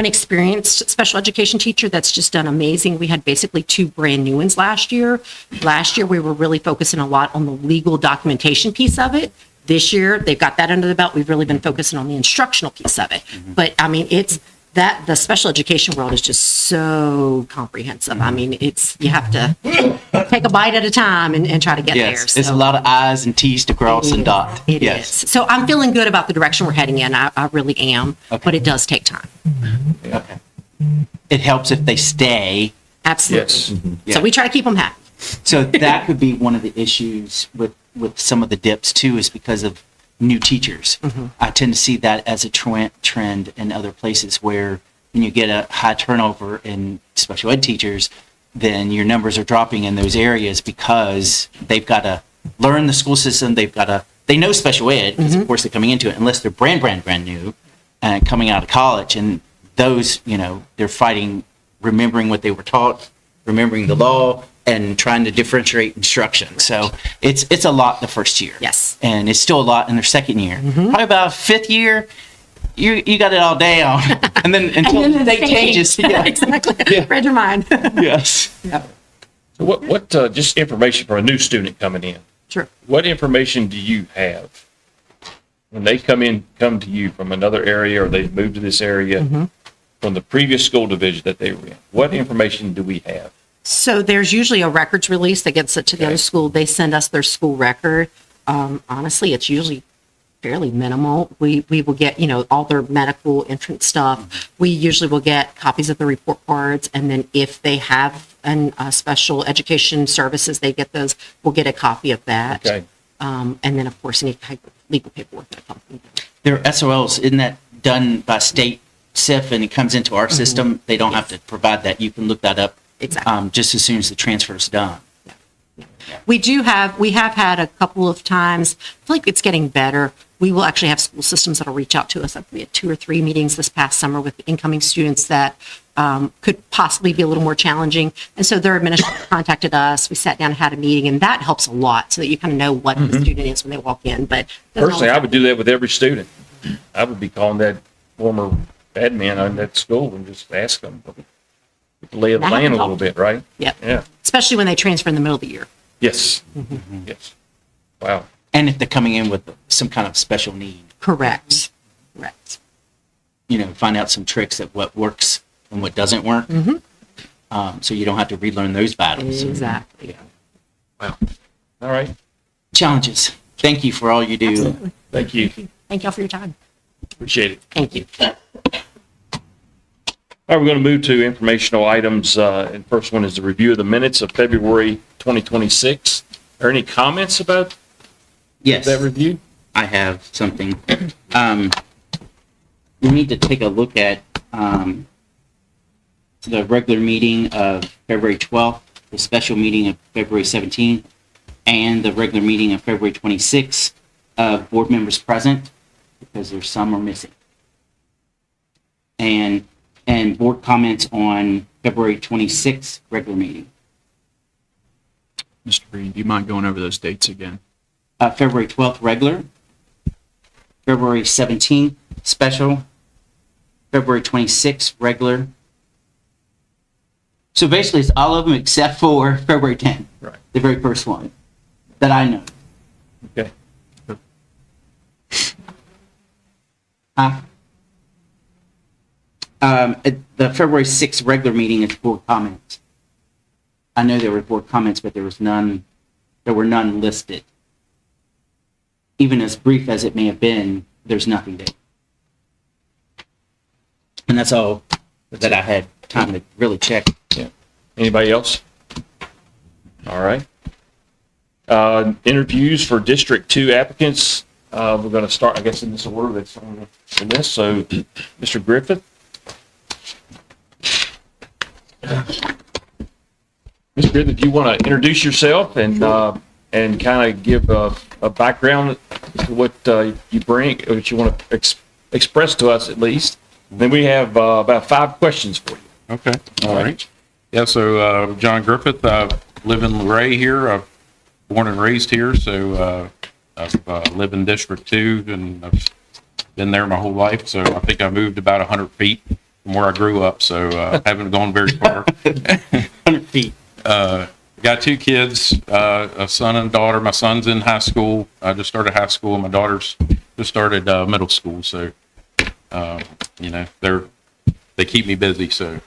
experienced special education teacher that's just done amazing. We had basically 2 brand new ones last year. Last year, we were really focusing a lot on the legal documentation piece of it. This year, they've got that under the belt. We've really been focusing on the instructional piece of it. But I mean, it's that the special education world is just so comprehensive. I mean, you have to take a bite at a time and try to get there. Yes, it's a lot of I's and T's to cross and dot. It Yes. is. So I'm feeling good about the direction we're heading in. I really am. Okay. But it does take time. Okay. It helps if they stay. Absolutely. Yes. Yeah. So we try to keep them happy. So that could be one of the issues with some of the dips too, is because of new teachers. I tend to see that as a trend in other places, where when you get a high turnover in special ed teachers, then your numbers are dropping in those areas because they've got to learn the school system. They know special ed because of course they're coming into it, unless they're brand new and coming out of college. And those, you know, they're fighting, remembering what they were taught, remembering the law, and trying to differentiate instruction. So it's a lot the first year. Yes. And it's still a lot in their second year. Probably about 5th year, you got it all down. And then until the state changes. Yeah. Exactly. Yeah. Read your mind. Yes. So what just information for a new student coming in? Sure. What information do you have when they come to you from another area, or they've moved to this area from the previous school division that they were in? What information do we have? So there's usually a records release that gets sent to the other school. They send us their school record. Honestly, it's usually fairly minimal. We will get, you know, all their medical entrance stuff. We usually will get copies of the report cards. And then if they have special education services, they get those. We'll get a copy of that. Okay. And then, of course, any type of legal paperwork that comes. Their SOLs, isn't that done by state SIF and it comes into our system? They don't have to provide that. You can look that up. Exactly. Just as soon as the transfer is done. We have had a couple of times, I feel like it's getting better. We will actually have school systems that'll reach out to us. We had 2 or 3 meetings this past summer with incoming students that could possibly be a little more challenging. And so their administrator contacted us. We sat down and had a meeting, and that helps a lot so that you kind of know what the student is when they walk in. But Personally, I would do that with every student. I would be calling that former admin on that school and just ask them, get the lay of the That land a happens little bit, right? Yep. Yeah. Especially when they transfer in the middle of the year. Yes. Yes. Wow. And if they're coming in with some kind of special need, Correct. Correct. you know, find out some tricks at what works and what doesn't work. So you don't have to relearn those battles. Exactly. Wow. All right. Challenges. Thank you for all you do. Absolutely. Thank you. Thank y'all for your time. Appreciate it. Thank you. All right, we're going to move to informational items. And first one is the review of the minutes of February 2026. Are there any comments about Yes, that review? I have something. We need to take a look at the regular meeting of February 12th, the special meeting of February 17th, and the regular meeting of February 26th of board members present, because there's some are missing. And board comments on February 26th regular meeting. Mr. Reed, do you mind going over those dates again? February 12th regular, February 17th special, February 26th regular. So basically it's all of them except for February 10th, Right. the very first one that I know. Okay. At the February 6th regular meeting, it's board comments. I know there were board comments, but there were none listed. Even as brief as it may have been, there's nothing there. And that's all that I had time to really check. Yeah. Anybody else? All right. Interviews for District 2 applicants. We're going to start, I guess, in this order that's on this. So, Mr. Griffith. Mr. Griffith, if you want to introduce yourself and kind of give a background to what you bring, or what you want to express to us at least. Then we have about 5 questions for you. Okay, all right. Yeah, so John Griffith, I live in Luray here. I'm born and raised here, so I've lived in District 2, and I've been there my whole life. So I think I moved about 100 feet from where I grew up, so haven't gone very far. 100 feet. Got 2 kids, a son and a daughter. My son's in high school. I just started high school, and my daughter's just started middle school. So, you know, they keep me busy. So,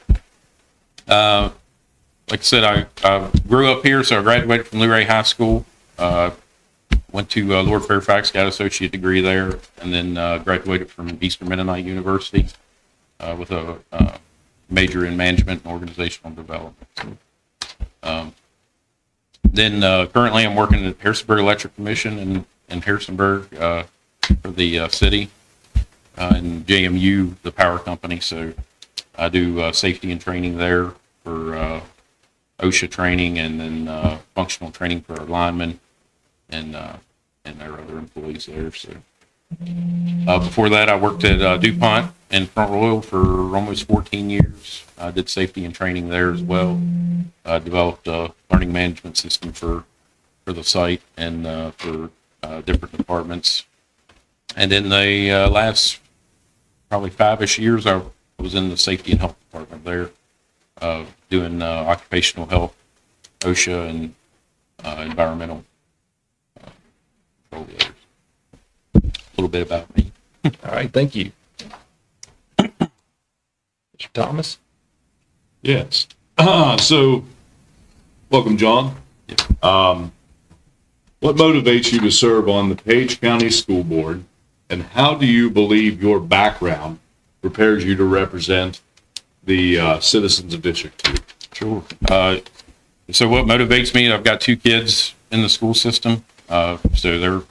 like I said, I grew up here, so I graduated from Luray High School. Went to Lord Fairfax, got an associate degree there, and then graduated from Eastern Mennonite University with a major in management and organizational development. So, then currently I'm working at Harrisonburg Electric Commission in Harrisonburg for the city, and JMU, the power company. So I do safety and training there for OSHA training, and then functional training for our linemen and our other employees there. So before that, I worked at DuPont in Front Royal for almost 14 years. I did safety and training there as well. I developed a learning management system for the site and for different departments. And in the last probably 5-ish years, I was in the safety and health department there, doing occupational health, OSHA, and environmental control the others. A little bit about me. All right, thank you. Mr. Thomas? Yes. So, welcome, John. What motivates you to serve on the Page County School Board, and how do you believe your background prepares you to represent the citizens of District 2? Sure. So what motivates me? I've got 2 kids in the school system, so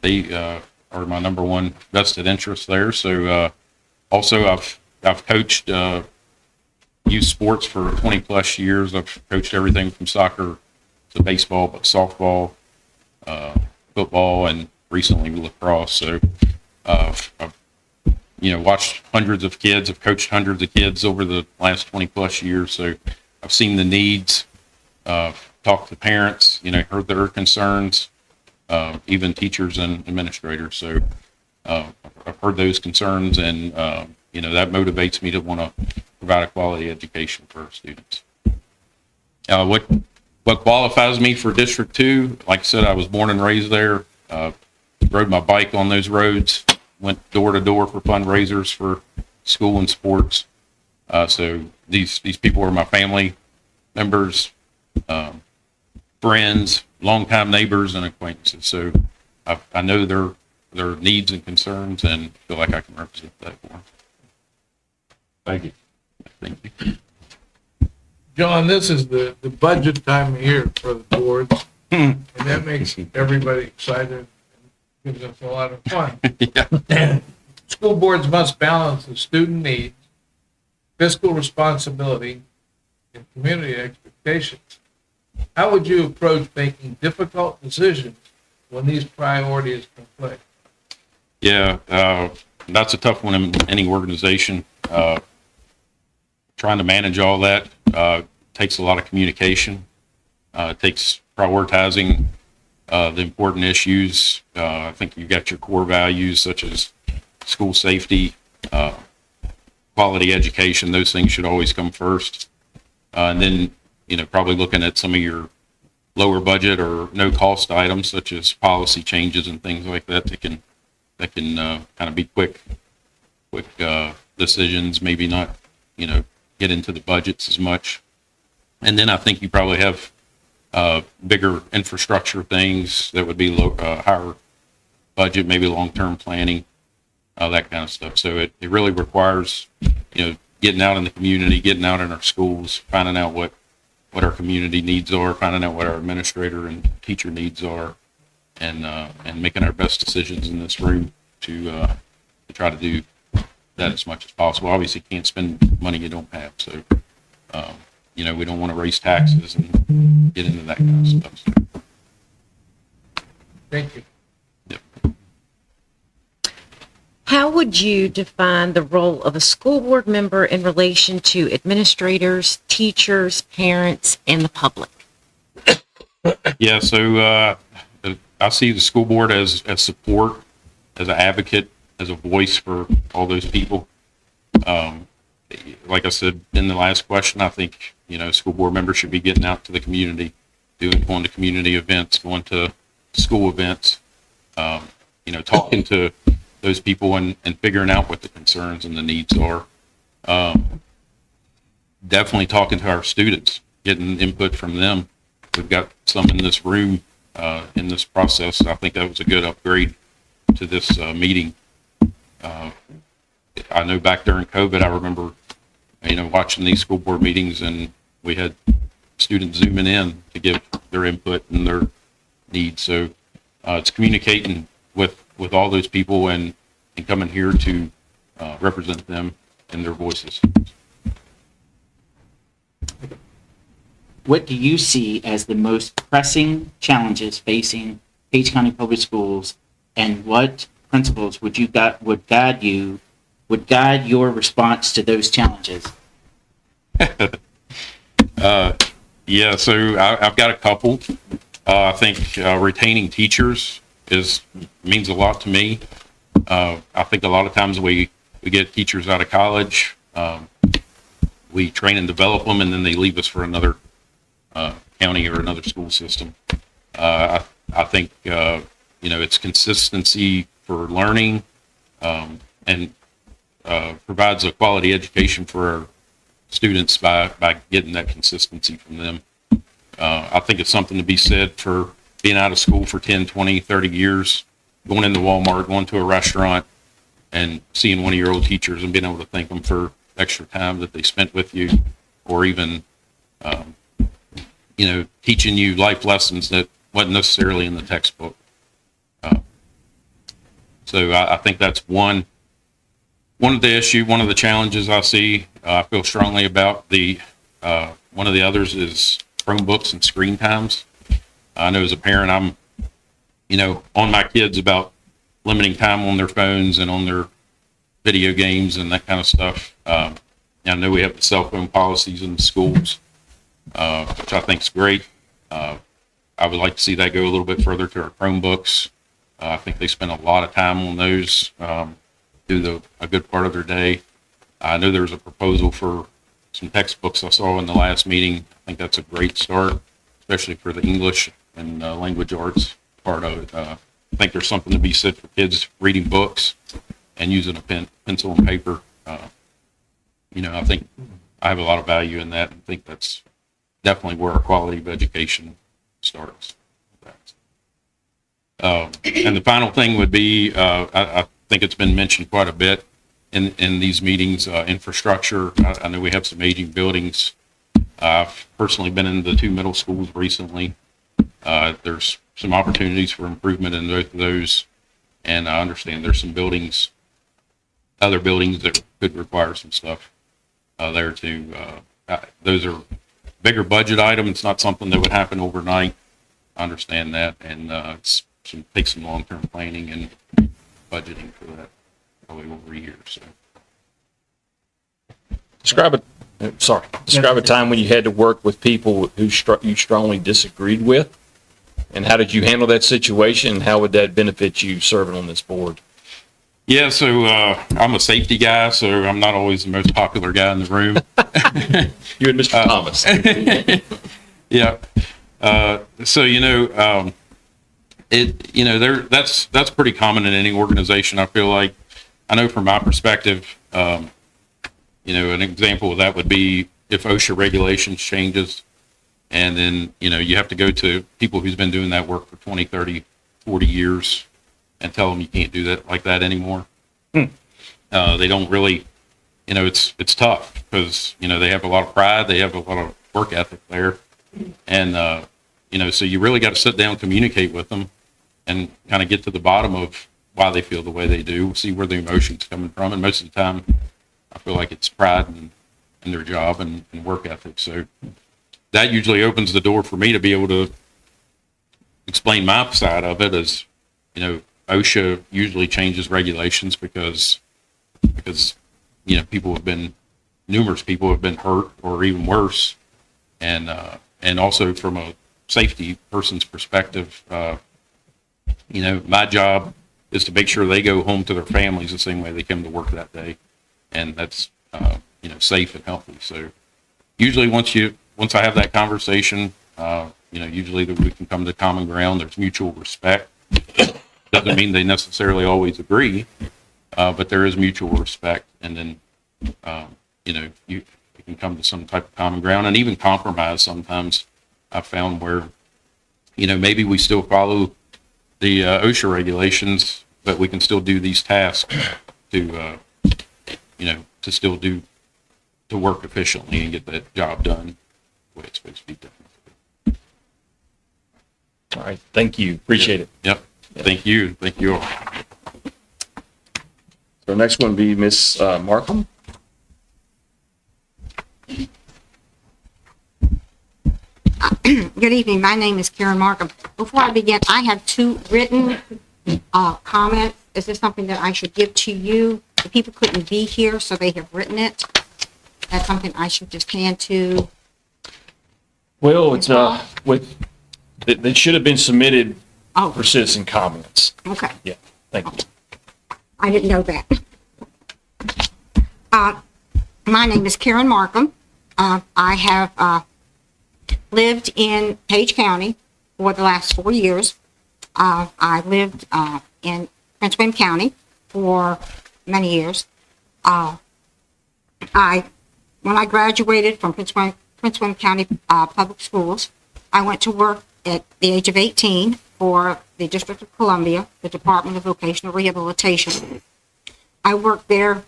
they are my number one vested interest there. So also I've coached youth sports for 20 plus years. I've coached everything from soccer to baseball, but softball, football, and recently lacrosse. So I've watched hundreds of kids. I've coached hundreds of kids over the last 20 plus years. So I've seen the needs, talked to parents, heard their concerns, even teachers and administrators. So I've heard those concerns, and that motivates me to want to provide a quality education for our students. What qualifies me for District 2? Like I said, I was born and raised there. Rode my bike on those roads. Went door to door for fundraisers for school and sports. So these people are my family members, friends, longtime neighbors, and acquaintances. So I know their needs and concerns, and feel like I can represent that for them. Thank you. Thank you. John, this is the budget time of year for the boards, and that makes everybody excited and gives us a lot of fun. Yeah. School boards must balance the student needs, fiscal responsibility, and community expectations. How would you approach making difficult decisions when these priorities conflict? Yeah, that's a tough one in any organization. Trying to manage all that takes a lot of communication. It takes prioritizing the important issues. I think you've got your core values such as school safety, quality education. Those things should always come first. And then, probably looking at some of your lower budget or no cost items such as policy changes and things like that that can kind of be quick decisions, maybe not, get into the budgets as much. And then I think you probably have bigger infrastructure things that would be higher budget, maybe long-term planning, that kind of stuff. So it really requires, getting out in the community, getting out in our schools, finding out what our community needs are, finding out what our administrator and teacher needs are, and making our best decisions in this room to try to do that as much as possible. Obviously, you can't spend money you don't have. So, we don't want to raise taxes and get into that kind of stuff. So, Thank you. yep. How would you define the role of a school board member in relation to administrators, teachers, parents, and the public? Yeah, so I see the school board as support, as an advocate, as a voice for all those people. Like I said in the last question, I think, school board members should be getting out to the community, going to community events, going to school events, talking to those people and figuring out what the concerns and the needs are. Definitely talking to our students, getting input from them. We've got some in this room in this process. I think that was a good upgrade to this meeting. I know back during COVID, I remember, watching these school board meetings, and we had students zooming in to give their input and their needs. So it's communicating with all those people and coming here to represent them and their voices. What do you see as the most pressing challenges facing Page County Public Schools, and what principles would guide your response to those challenges? Yeah, so I've got a couple. I think retaining teachers means a lot to me. I think a lot of times we get teachers out of college, we train and develop them, and then they leave us for another county or another school system. I think it's consistency for learning, and provides a quality education for our students by getting that consistency from them. I think it's something to be said for being out of school for 10, 20, 30 years, going into Walmart, going to a restaurant, and seeing one of your old teachers and being able to thank them for extra time that they spent with you, or even, teaching you life lessons that wasn't necessarily in the textbook. So I think that's one of the challenges I see. I feel strongly about. One of the others is Chromebooks and screen times. I know as a parent, I'm, on my kids about limiting time on their phones and on their video games and that kind of stuff. I know we have the cell phone policies in the schools, which I think is great. I would like to see that go a little bit further to our Chromebooks. I think they spend a lot of time on those, do a good part of their day. I know there was a proposal for some textbooks I saw in the last meeting. I think that's a great start, especially for the English and language arts part of it. I think there's something to be said for kids reading books and using a pencil and paper. I think I have a lot of value in that, and think that's definitely where our quality of education starts. And the final thing would be, I think it's been mentioned quite a bit in these meetings, infrastructure. I know we have some aging buildings. I've personally been in the 2 middle schools recently. There's some opportunities for improvement in both of those, and I understand there's some other buildings that could require some stuff there too. Those are bigger budget items. It's not something that would happen overnight. I understand that, and takes some long-term planning and budgeting for that, probably over a year. So, Describe a time when you had to work with people who you strongly disagreed with, and how did you handle that situation, and how would that benefit you serving on this board? yeah, so I'm a safety guy, so I'm not always the most popular guy in the room. You and Mr. Thomas. Yeah. So that's pretty common in any organization. I feel like, I know from my perspective, an example of that would be if OSHA regulations changes, and then, you have to go to people who's been doing that work for 20, 30, 40 years and tell them you can't do that like that anymore. They don't really, it's tough because, they have a lot of pride. They have a lot of work ethic there. And, so you really got to sit down, communicate with them and kind of get to the bottom of why they feel the way they do, see where the emotion's coming from. And most of the time, I feel like it's pride in their job and work ethic. So that usually opens the door for me to be able to explain my side of it as, OSHA usually changes regulations because, numerous people have been hurt or even worse. And also from a safety person's perspective, my job is to make sure they go home to their families the same way they come to work that day. And that's, safe and healthy. So usually once I have that conversation, usually we can come to common ground. There's mutual respect. Doesn't mean they necessarily always agree, but there is mutual respect. And then, you can come to some type of common ground and even compromise. Sometimes I've found where, maybe we still follow the OSHA regulations, but we can still do these tasks to still to work efficiently and get that job done the way it's supposed to be done. All right. Thank you. Appreciate it. Yep. Thank you. Thank you all. So next one would be Miss Markham. Good evening. My name is Karen Markham. Before I begin, I have two written comments. Is this something that I should give to you? The people couldn't be here, so they have written it. That's something I should just hand to. Well, it's they should have been submitted Oh, for citizen comments. okay. Yeah. Thank you. I didn't know that. My name is Karen Markham. I have lived in Page County for the last 4 years. I lived in Prince William County for many years. When I graduated from Prince William County Public Schools, I went to work at the age of 18 for the District of Columbia, the Department of Vocational Rehabilitation. I worked there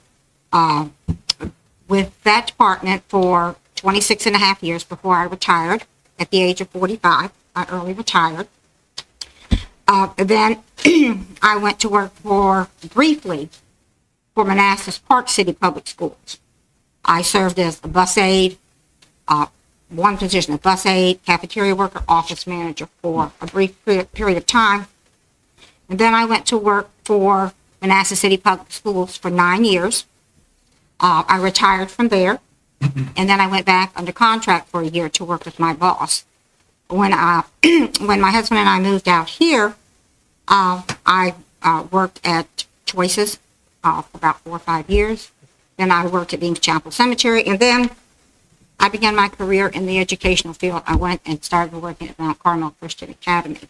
with that department for 26 and a half years before I retired at the age of 45. I early retired. Then I went to work briefly for Manassas Park City Public Schools. I served as a bus aide, one position of bus aide, cafeteria worker, office manager for a brief period of time. And then I went to work for Manassas City Public Schools for 9 years. I retired from there, and then I went back under contract for a year to work with my boss. When when my husband and I moved out here, I worked at Choices for about 4 or 5 years. Then I worked at Dean's Chapel Cemetery, and then I began my career in the educational field. I went and started working at Mount Carmel Christian Academy.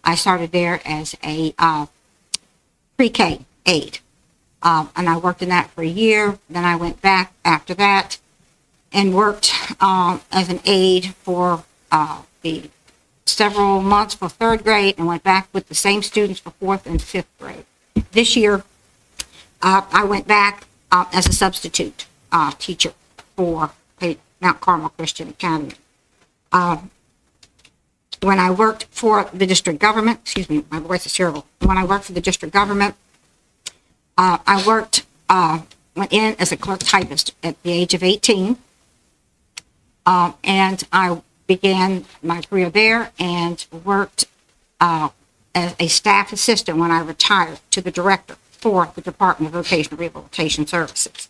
I started there as a pre-K aide, and I worked in that for a year. Then I went back after that and worked as an aide for the several months for 3rd grade, and went back with the same students for 4th and 5th grade. This year, I went back as a substitute teacher for Mount Carmel Christian Academy. When I worked for the district government, excuse me, my voice is terrible. When I worked for the district government, I went in as a clerk typist at the age of 18. And I began my career there and worked as a staff assistant when I retired to the director for the Department of Vocational Rehabilitation Services.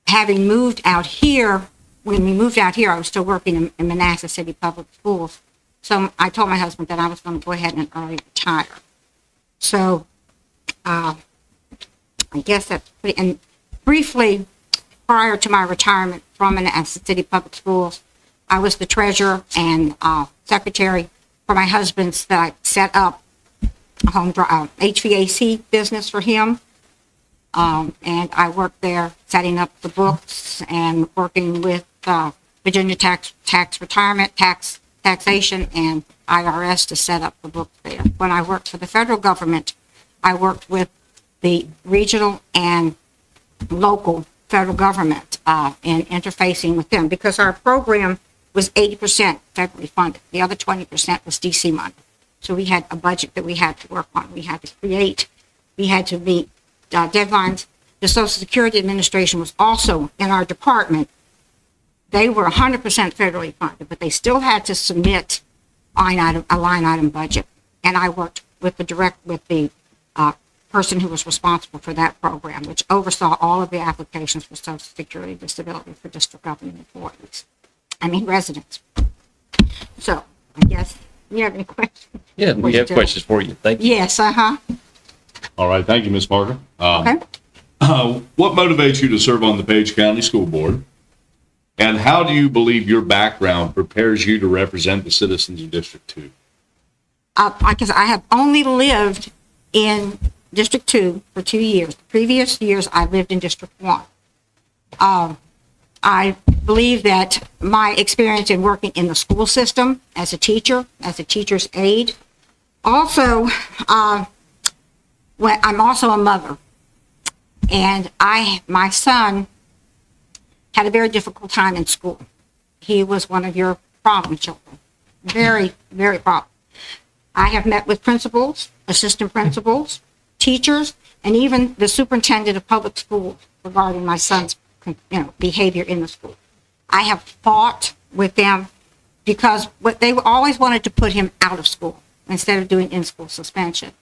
Having moved out here, when we moved out here, I was still working in Manassas City Public Schools. So I told my husband that I was going to go ahead and early retire. So I guess that's pretty, and briefly, prior to my retirement from Manassas City Public Schools, I was the treasurer and secretary for my husband's that I set up a home HVAC business for him. And I worked there setting up the books and working with Virginia tax retirement, taxation, and IRS to set up the books there. When I worked for the federal government, I worked with the regional and local federal government in interfacing with them because our program was 80% federally funded. The other 20% was DC money. So we had a budget that we had to work on. We had to create. We had to meet deadlines. The Social Security Administration was also in our department. They were 100% federally funded, but they still had to submit a line item budget. And I worked with the person who was responsible for that program, which oversaw all of the applications for Social Security disability for district government employees. Residents. So I guess you have any questions? Yeah, we have questions for you. Thank you. Yes, All right, thank you, Ms. Parker. Okay. What motivates you to serve on the Page County School Board? And how do you believe your background prepares you to represent the citizens of District 2? Because I have only lived in District 2 for 2 years. The previous years, I lived in District 1. I believe that my experience in working in the school system as a teacher, as a teacher's aide, also, I'm also a mother. And my son had a very difficult time in school. He was one of your problem children. Very, very problem. I have met with principals, assistant principals, teachers, and even the superintendent of public schools regarding my son's behavior in the school. I have fought with them because they always wanted to put him out of school instead of doing in-school suspension.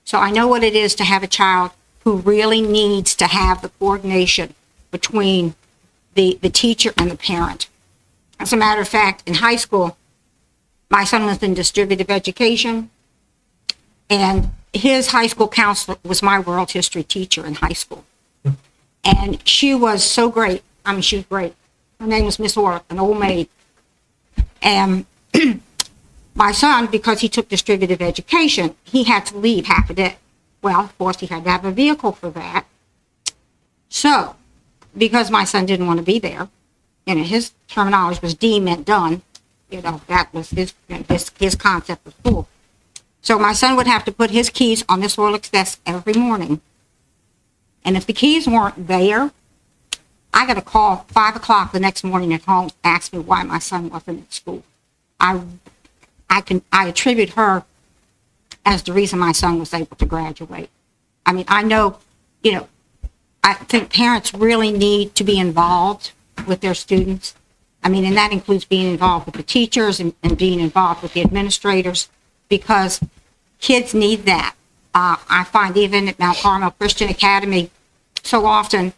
So I know what it is to have a child who really needs to have the coordination between the teacher and the parent. As a matter of fact, in high school, my son was in distributive education, and his high school counselor was my world history teacher in high school. And she was so great. She was great. Her name was Miss Orr, an old maid. And my son, because he took distributive education, he had to leave half a day. Well, of course, he had to have a vehicle for that. So, because my son didn't want to be there, his terminology was D meant done. That was his concept of school. So my son would have to put his keys on Miss Orlick's desk every morning. And if the keys weren't there, I got a call 5 o'clock the next morning at home, ask me why my son wasn't at school. I attribute her as the reason my son was able to graduate. I know, I think parents really need to be involved with their students. And that includes being involved with the teachers and being involved with the administrators, because kids need that. I find even at Mount Carmel Christian Academy, so often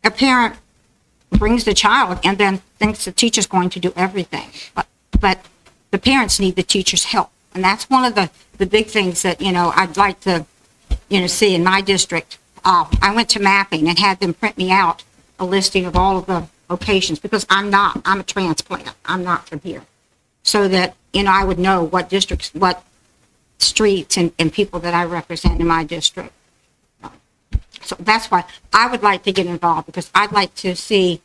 a parent brings the child and then thinks the teacher's going to do everything. But the parents need the teacher's help. And that's one of the big things that, I'd like to, see in my district. I went to mapping and had them print me out a listing of all of the locations, because I'm a transplant. I'm not from here. So that, I would know what districts, what streets and people that I represent in my district. So that's why I would like to get involved, because I'd like to see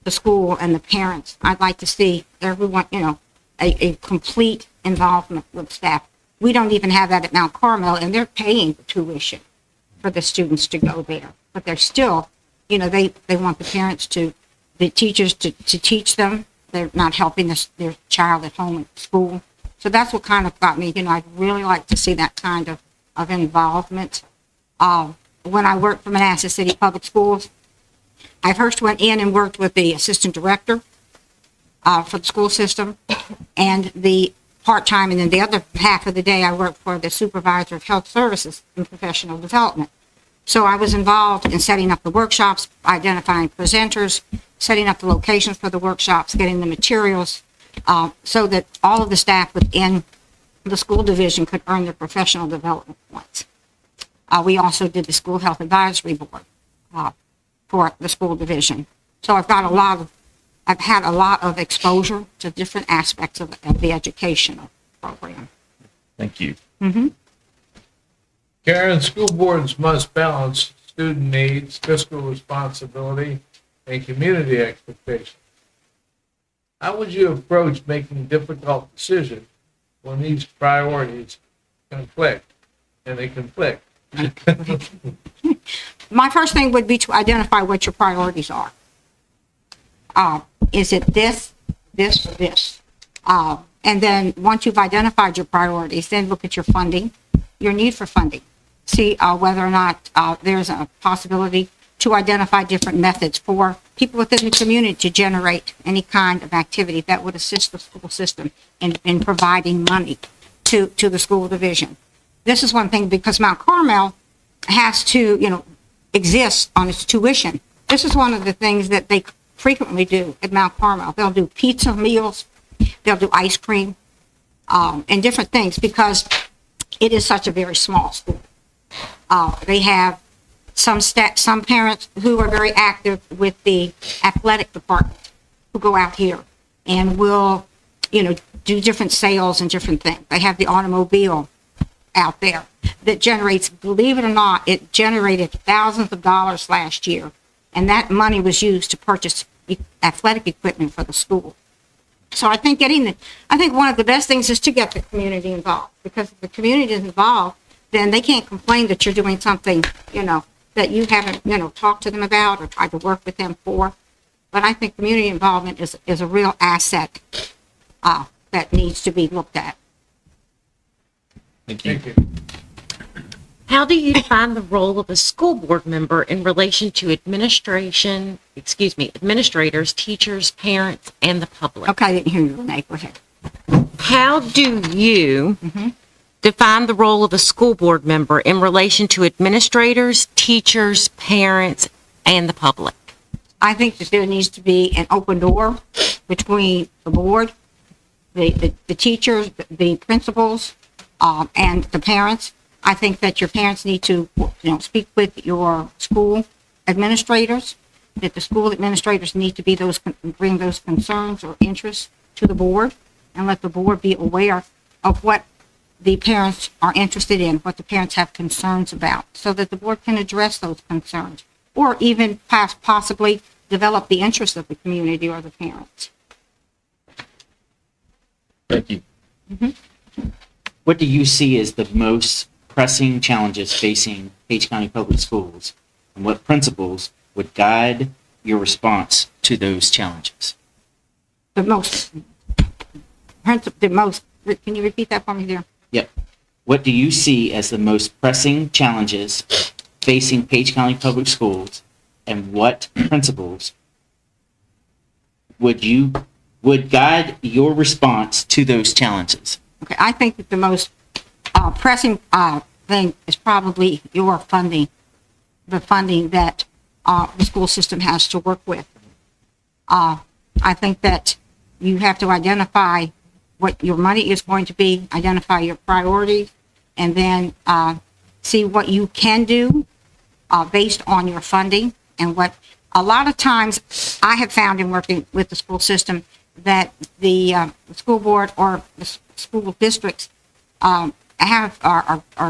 the school and the parents. I'd like to see everyone, a complete involvement with staff. We don't even have that at Mount Carmel, and they're paying the tuition for the students to go there. But they're still, they want the teachers to teach them. They're not helping their child at home at school. So that's what kind of got me, I'd really like to see that kind of involvement. When I worked for Manassas City Public Schools, I first went in and worked with the assistant director for the school system, and the part-time, and then the other half of the day I worked for the supervisor of health services and professional development. So I was involved in setting up the workshops, identifying presenters, setting up the locations for the workshops, getting the materials, so that all of the staff within the school division could earn their professional development points. We also did the school health advisory board for the school division. So I've had a lot of exposure to different aspects of the educational program. Thank you. Karen, school boards must balance student needs, fiscal responsibility, and community expectations. How would you approach making difficult decisions when these priorities conflict? And they conflict. My first thing would be to identify what your priorities are. Is it this, this, or this? And then once you've identified your priorities, then look at your funding, your need for funding. See whether or not there's a possibility to identify different methods for people within the community to generate any kind of activity that would assist the school system in providing money to the school division. This is one thing because Mount Carmel has to, exist on its tuition. This is one of the things that they frequently do at Mount Carmel. They'll do pizza meals, they'll do ice cream, and different things because it is such a very small school. They have some parents who are very active with the athletic department who go out here and will, do different sales and different things. They have the automobile out there that generates, believe it or not, it generated thousands of dollars last year. And that money was used to purchase athletic equipment for the school. So I think one of the best things is to get the community involved, because if the community is involved, then they can't complain that you're doing something, that you haven't, talked to them about or tried to work with them for. But I think community involvement is a real asset that needs to be looked at. Thank you. Thank you. How do you define the role of a school board member in relation to administrators, teachers, parents, and the public? Okay, I didn't hear you, Renee. Go ahead. How do you define the role of a school board member in relation to administrators, teachers, parents, and the public? I think that there needs to be an open door between the board, the teachers, the principals, and the parents. I think that your parents need to, speak with your school administrators, that the school administrators need to be bring those concerns or interests to the board and let the board be aware of what the parents are interested in, what the parents have concerns about, so that the board can address those concerns or even possibly develop the interests of the community or the parents. Thank you. What do you see as the most pressing challenges facing Page County Public Schools, and what principles would guide your response to those challenges? Can you repeat that for me there? Yep. What do you see as the most pressing challenges facing Page County Public Schools, and what principles would guide your response to those challenges? Okay, I think that the most pressing thing is probably your funding, the funding that the school system has to work with. I think that you have to identify what your money is going to be, identify your priorities, and then see what you can do based on your funding. And what a lot of times I have found in working with the school system that the school board or the school districts are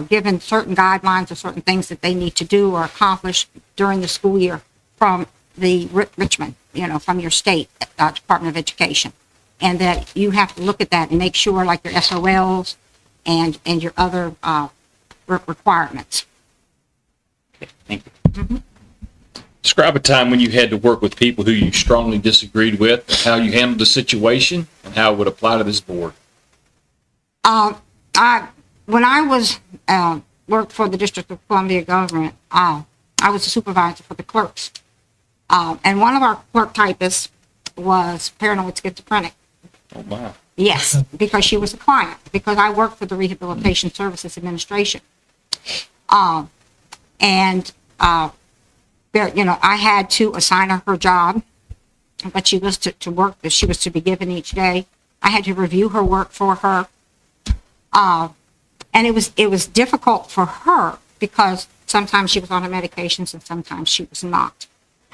given certain guidelines or certain things that they need to do or accomplish during the school year from the Richmond, from your state Department of Education. And that you have to look at that and make sure, like your SOLs and your other requirements. Thank you. Describe a time when you had to work with people who you strongly disagreed with, how you handled the situation, and how it would apply to this board. When I was worked for the District of Columbia government, I was a supervisor for the clerks. And one of our clerk typists was paranoid schizophrenic. Oh, wow. Yes, because she was a client, because I worked for the Rehabilitation Services Administration. I had to assign her job, but she was to work that she was to be given each day. I had to review her work for her. And it was difficult for her because sometimes she was on her medications and sometimes she was not.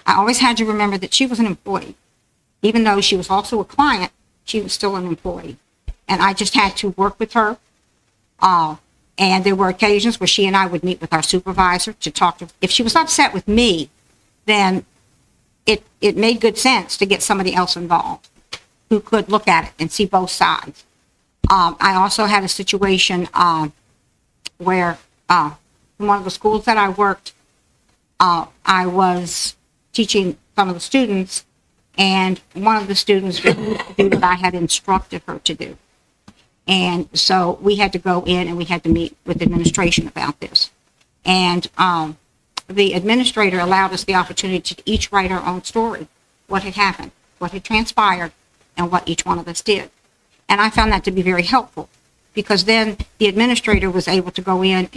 I always had to remember that she was an employee. Even though she was also a client, she was still an employee. And I just had to work with her And there were occasions where she and I would meet with our supervisor to talk to, if she was upset with me, then it made good sense to get somebody else involved who could look at it and see both sides. I also had a situation where in one of the schools that I worked, I was teaching some of the students, and one of the students refused to do what I had instructed her to do. And so we had to go in and we had to meet with administration about this. And the administrator allowed us the opportunity to each write our own story, what had happened, what had transpired, and what each one of us did. And I found that to be very helpful, because then the administrator was able to go in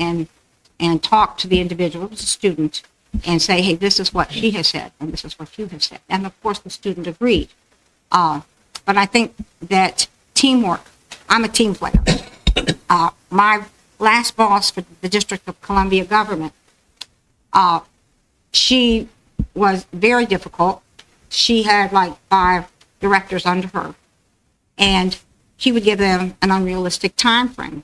and talk to the individual, the student, and say, hey, this is what she has said, and this is what you have said. And of course, the student agreed. But I think that teamwork, I'm a team player. My last boss for the District of Columbia government, she was very difficult. She had like 5 directors under her, and she would give them an unrealistic time frame.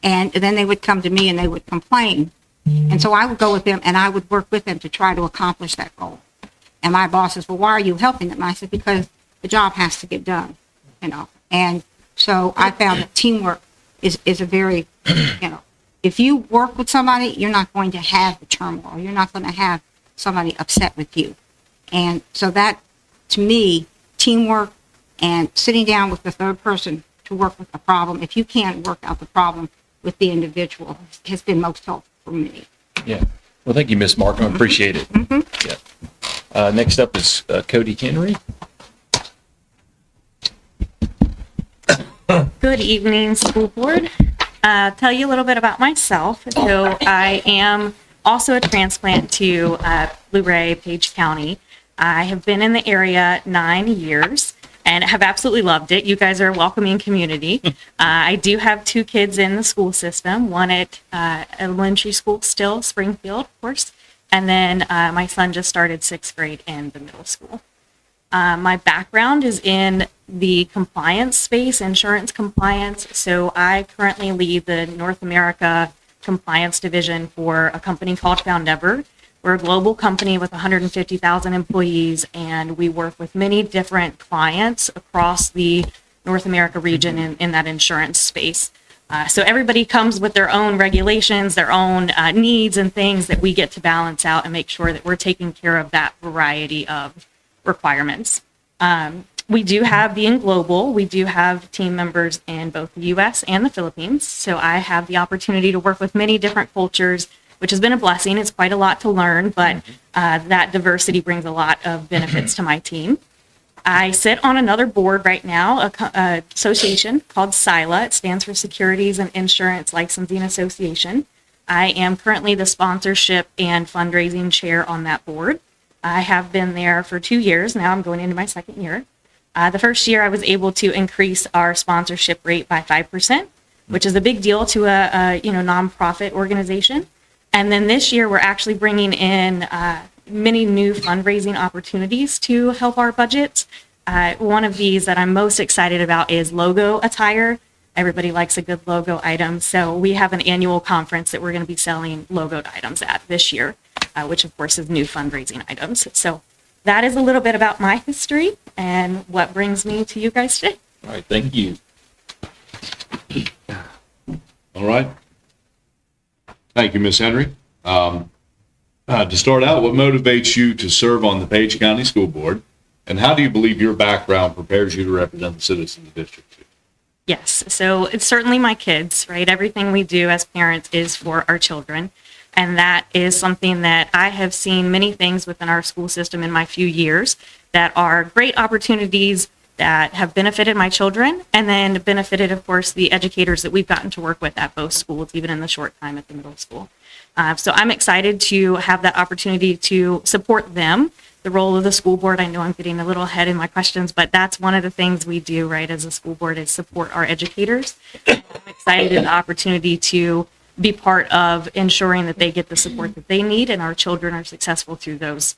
And then they would come to me and they would complain. And so I would go with them and I would work with them to try to accomplish that goal. And my boss says, well, why are you helping them? And I said, because the job has to get done, you know. And so I found that teamwork is a very, you know, if you work with somebody, you're not going to have the turmoil. You're not going to have somebody upset with you. And so that, to me, teamwork and sitting down with the third person to work with a problem, if you can't work out the problem with the individual, has been most helpful for me. Yeah. Well, thank you, Ms. Markham. I appreciate it. Yeah. Next up is Cody Henry. Good evening, school board. Tell you a little bit about myself. So I am also a transplant to Luray, Page County. I have been in the area 9 years and have absolutely loved it. You guys are a welcoming community. I do have 2 kids in the school system, one at elementary school still, Springfield, of course, and then my son just started 6th grade in the middle school. My background is in the compliance space, insurance compliance. So I currently lead the North America compliance division for a company called Foundever. We're a global company with 150,000 employees, and we work with many different clients across the North America region in that insurance space. So everybody comes with their own regulations, their own needs and things that we get to balance out and make sure that we're taking care of that variety of requirements. We do have, being global, we do have team members in both the U.S. and the Philippines. So I have the opportunity to work with many different cultures, which has been a blessing. It's quite a lot to learn, but that diversity brings a lot of benefits to my team. I sit on another board right now, a association called SILA. It stands for Securities and Insurance Licensing Association. I am currently the sponsorship and fundraising chair on that board. I have been there for 2 years. Now I'm going into my 2nd year. The first year I was able to increase our sponsorship rate by 5%, which is a big deal to a nonprofit organization. And then this year we're actually bringing in many new fundraising opportunities to help our budgets. One of these that I'm most excited about is logo attire. Everybody likes a good logo item. So we have an annual conference that we're going to be selling logoed items at this year, which of course is new fundraising items. So that is a little bit about my history and what brings me to you guys today. All right. Thank you. All right. Thank you, Ms. Henry. To start out, what motivates you to serve on the Page County School Board, and how do you believe your background prepares you to represent the citizens of the district? Yes, so it's certainly my kids, right? Everything we do as parents is for our children. And that is something that I have seen many things within our school system in my few years that are great opportunities that have benefited my children and then benefited, of course, the educators that we've gotten to work with at both schools, even in the short time at the middle school. So I'm excited to have that opportunity to support them. The role of the school board, I know I'm getting a little ahead in my questions, but that's one of the things we do, right, as a school board is support our educators. I'm excited at the opportunity to be part of ensuring that they get the support that they need and our children are successful through those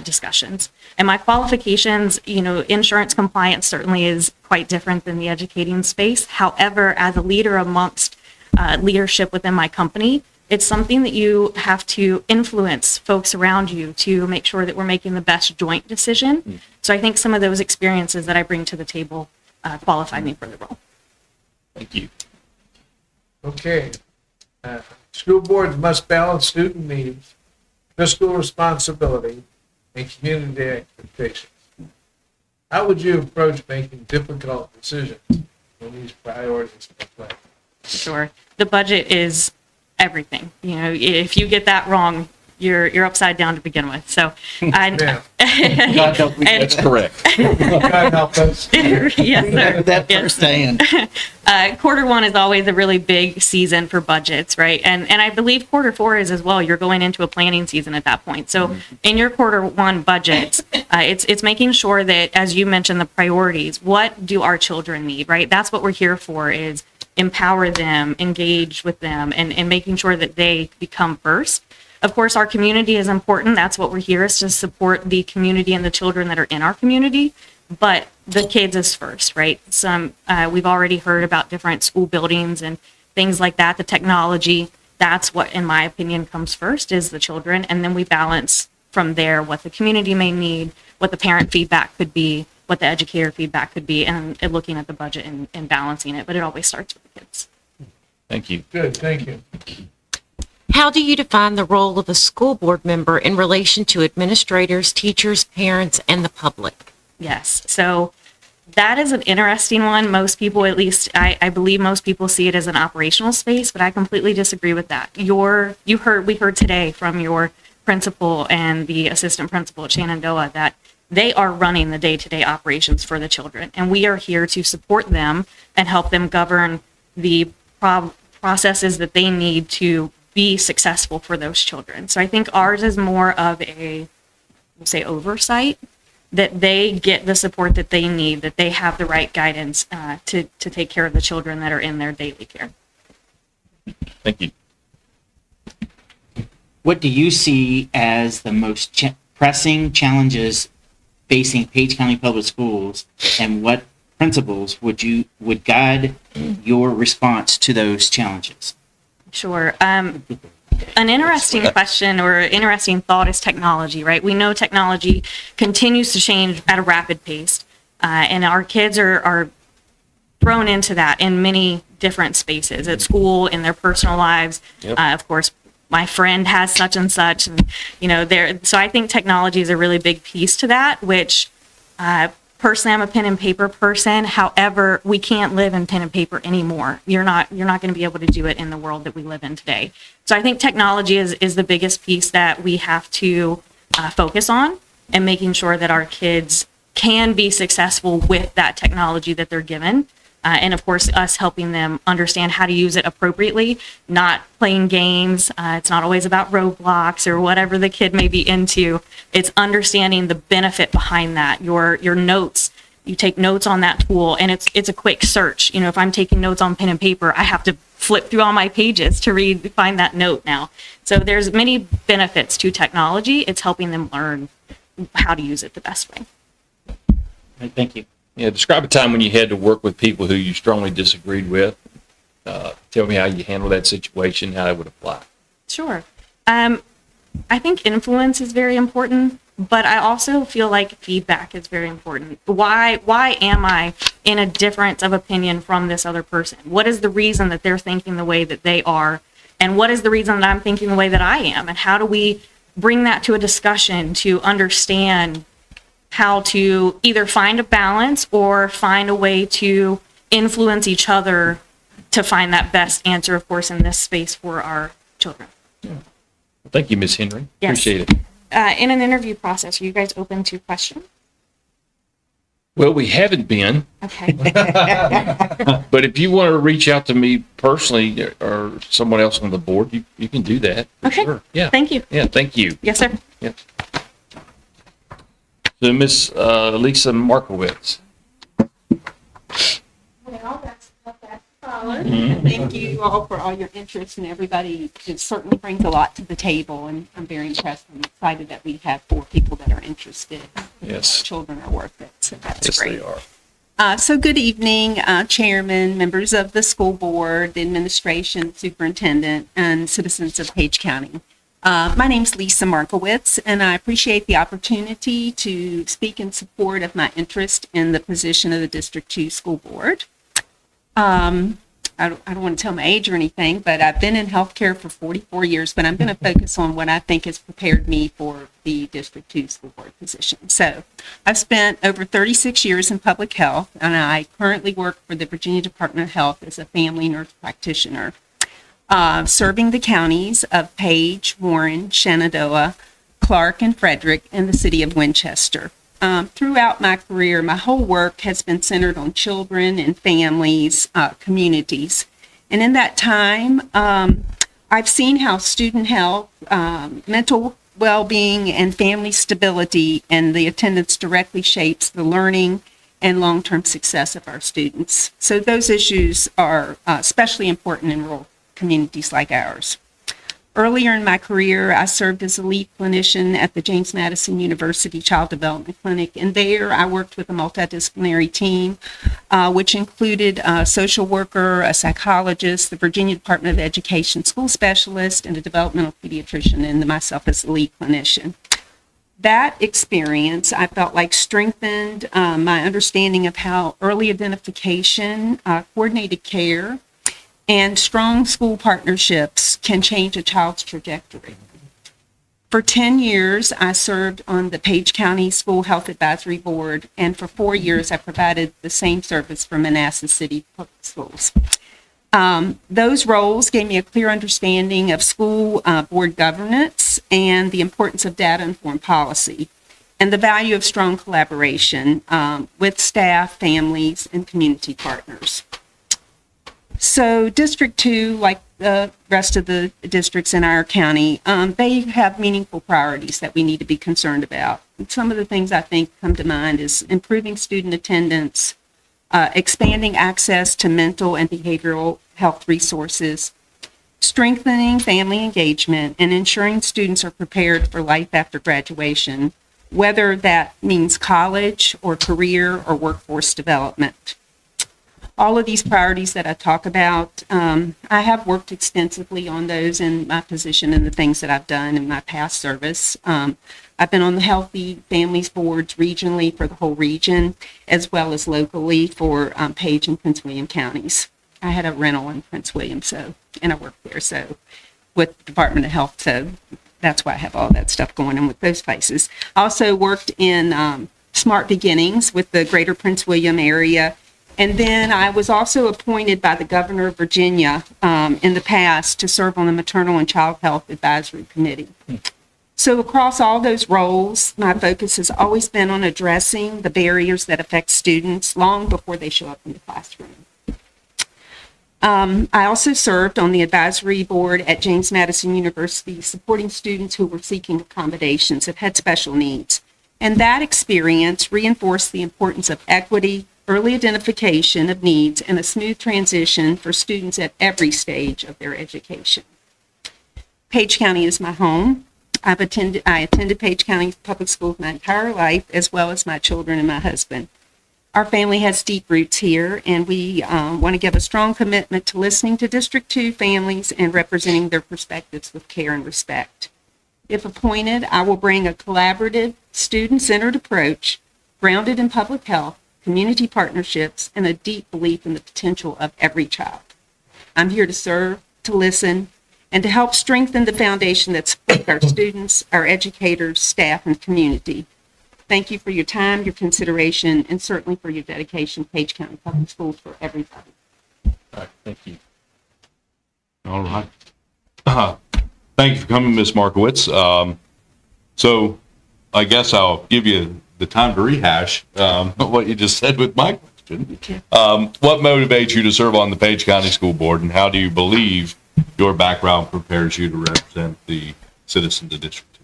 discussions. And my qualifications, insurance compliance certainly is quite different than the educating space. However, as a leader amongst leadership within my company. It's something that you have to influence folks around you to make sure that we're making the best joint decision. So I think some of those experiences that I bring to the table qualified me for the role. Thank you. Okay. School boards must balance student needs, fiscal responsibility, and community expectations. How would you approach making difficult decisions when these priorities are play? Sure. The budget is everything. You know, if you get that wrong, you're upside down to begin with. So, Yeah. That's correct. God help us. yes, sir. That Yes. firsthand. Quarter one is always a really big season for budgets, right? And I believe quarter four is as well. You're going into a planning season at that point. So in your quarter one budgets, it's making sure that, as you mentioned, the priorities, what do our children need, right? That's what we're here for, is empower them, engage with them, and making sure that they become first. Of course, our community is important. That's what we're here, is to support the community and the children that are in our community. But the kids is first, right? We've already heard about different school buildings and things like that. The technology, that's what, in my opinion, comes first, is the children. And then we balance from there what the community may need, what the parent feedback could be, what the educator feedback could be, and looking at the budget and balancing it. But it always starts with the kids. Thank you. Good, thank you. How do you define the role of a school board member in relation to administrators, teachers, parents, and the public? Yes. So that is an interesting one. Most people, at least I believe most people, see it as an operational space, but I completely disagree with that. We heard today from your principal and the assistant principal at Shenandoah that they are running the day-to-day operations for the children, and we are here to support them and help them govern the processes that they need to be successful for those children. So I think ours is more of a, we'll say, oversight, that they get the support that they need, that they have the right guidance to take care of the children that are in their daily care. Thank you. What do you see as the most pressing challenges facing Page County Public Schools, and what principles would guide your response to those challenges? Sure. An interesting question or interesting thought is technology, right? We know technology continues to change at a rapid pace, and our kids are thrown into that in many different spaces, at school, in their personal lives. Yep. Of course, my friend has such and such, and so I think technology is a really big piece to that, which personally, I'm a pen and paper person. However, we can't live in pen and paper anymore. You're not going to be able to do it in the world that we live in today. So I think technology is the biggest piece that we have to focus on, and making sure that our kids can be successful with that technology that they're given. And of course, us helping them understand how to use it appropriately, not playing games. It's not always about Roblox or whatever the kid may be into. It's understanding the benefit behind that. Your notes, you take notes on that tool, and it's a quick search. If I'm taking notes on pen and paper, I have to flip through all my pages to find that note now. So there's many benefits to technology. It's helping them learn how to use it the best way. Thank you. Yeah, describe a time when you had to work with people who you strongly disagreed with. Tell me how you handled that situation, how that would apply. Sure. I think influence is very important, but I also feel like feedback is very important. Why am I in a difference of opinion from this other person? What is the reason that they're thinking the way that they are? And what is the reason that I'm thinking the way that I am? And how do we bring that to a discussion to understand how to either find a balance or find a way to influence each other to find that best answer, of course, in this space for our children. Thank you, Ms. Henry. Yes. Appreciate it. In an interview process, are you guys open to questions? Well, we haven't been, Okay. but if you want to reach out to me personally or someone else on the board, you can do that. For Okay. Sure. Yeah. Thank you. Yeah, thank you. Yes, sir. Yep. So, Miss Lisa Markowitz. Well, that's Thank you all for all your interest, and everybody, it certainly brings a lot to the table, and I'm very impressed and excited that we have 4 people that are interested. Yes. Children are worth it, so that's Yes, great. they are. So good evening, Chairman, members of the school board, the administration, superintendent, and citizens of Page County. My name's Lisa Markowitz, and I appreciate the opportunity to speak in support of my interest in the position of the District 2 School Board. I don't want to tell my age or anything, but I've been in healthcare for 44 years, but I'm going to focus on what I think has prepared me for the District 2 School Board position. So I've spent over 36 years in public health, and I currently work for the Virginia Department of Health as a family nurse practitioner, serving the counties of Page, Warren, Shenandoah, Clark, and Frederick, and the city of Winchester. Throughout my career, my whole work has been centered on children and families, communities. And in that time, I've seen how student health, mental well-being, and family stability and the attendance directly shapes the learning and long-term success of our students. So those issues are especially important in rural communities like ours. Earlier in my career, I served as a lead clinician at the James Madison University Child Development Clinic, and there I worked with a multidisciplinary team, which included a social worker, a psychologist, the Virginia Department of Education school specialist, and a developmental pediatrician, and myself as the lead clinician. That experience, I felt like, strengthened my understanding of how early identification, coordinated care, and strong school partnerships can change a child's trajectory. For 10 years, I served on the Page County School Health Advisory Board, and for 4 years, I provided the same service for Manassas City Public Schools. Those roles gave me a clear understanding of school board governance and the importance of data-informed policy, and the value of strong collaboration with staff, families, and community partners. So District 2, like the rest of the districts in our county, they have meaningful priorities that we need to be concerned about. And some of the things I think come to mind is improving student attendance, expanding access to mental and behavioral health resources, strengthening family engagement, and ensuring students are prepared for life after graduation, whether that means college or career or workforce development. All of these priorities that I talk about, I have worked extensively on those in my position and the things that I've done in my past service. I've been on the Healthy Families Boards regionally for the whole region, as well as locally for Page and Prince William counties. I had a rental in Prince William, and I worked there, so with the Department of Health, so that's why I have all that stuff going on with those places. I also worked in Smart Beginnings with the Greater Prince William area. And then I was also appointed by the governor of Virginia in the past to serve on the Maternal and Child Health Advisory Committee. So across all those roles, my focus has always been on addressing the barriers that affect students long before they show up in the classroom. I also served on the advisory board at James Madison University, supporting students who were seeking accommodations that had special needs. And that experience reinforced the importance of equity, early identification of needs, and a smooth transition for students at every stage of their education. Page County is my home. I attended Page County Public Schools my entire life, as well as my children and my husband. Our family has deep roots here, and we want to give a strong commitment to listening to District 2 families and representing their perspectives with care and respect. If appointed, I will bring a collaborative, student-centered approach grounded in public health, community partnerships, and a deep belief in the potential of every child. I'm here to serve, to listen, and to help strengthen the foundation that supports our students, our educators, staff, and community. Thank you for your time, your consideration, and certainly for your dedication to Page County Public Schools for everybody. All right, thank you. All right. Thank you for coming, Ms. Markowitz. So I guess I'll give you the time to rehash what you just said with my question. What motivates you to serve on the Page County School Board, and how do you believe your background prepares you to represent the citizens of District 2?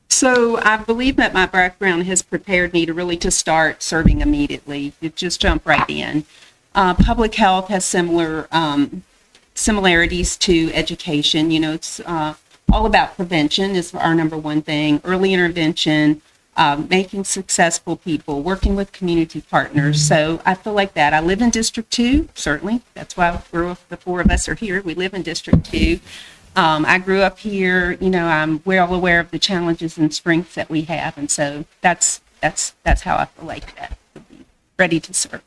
So I believe that my background has prepared me to start serving immediately. You just jump right in. Public health has similarities to education. You know, it's all about prevention is our number one thing. Early intervention, making successful people, working with community partners. So I feel like that. I live in District 2, certainly. That's why the four of us are here. We live in District 2. I grew up here. You know, I'm well aware of the challenges and strengths that we have. And so that's how I feel like that would be ready to serve.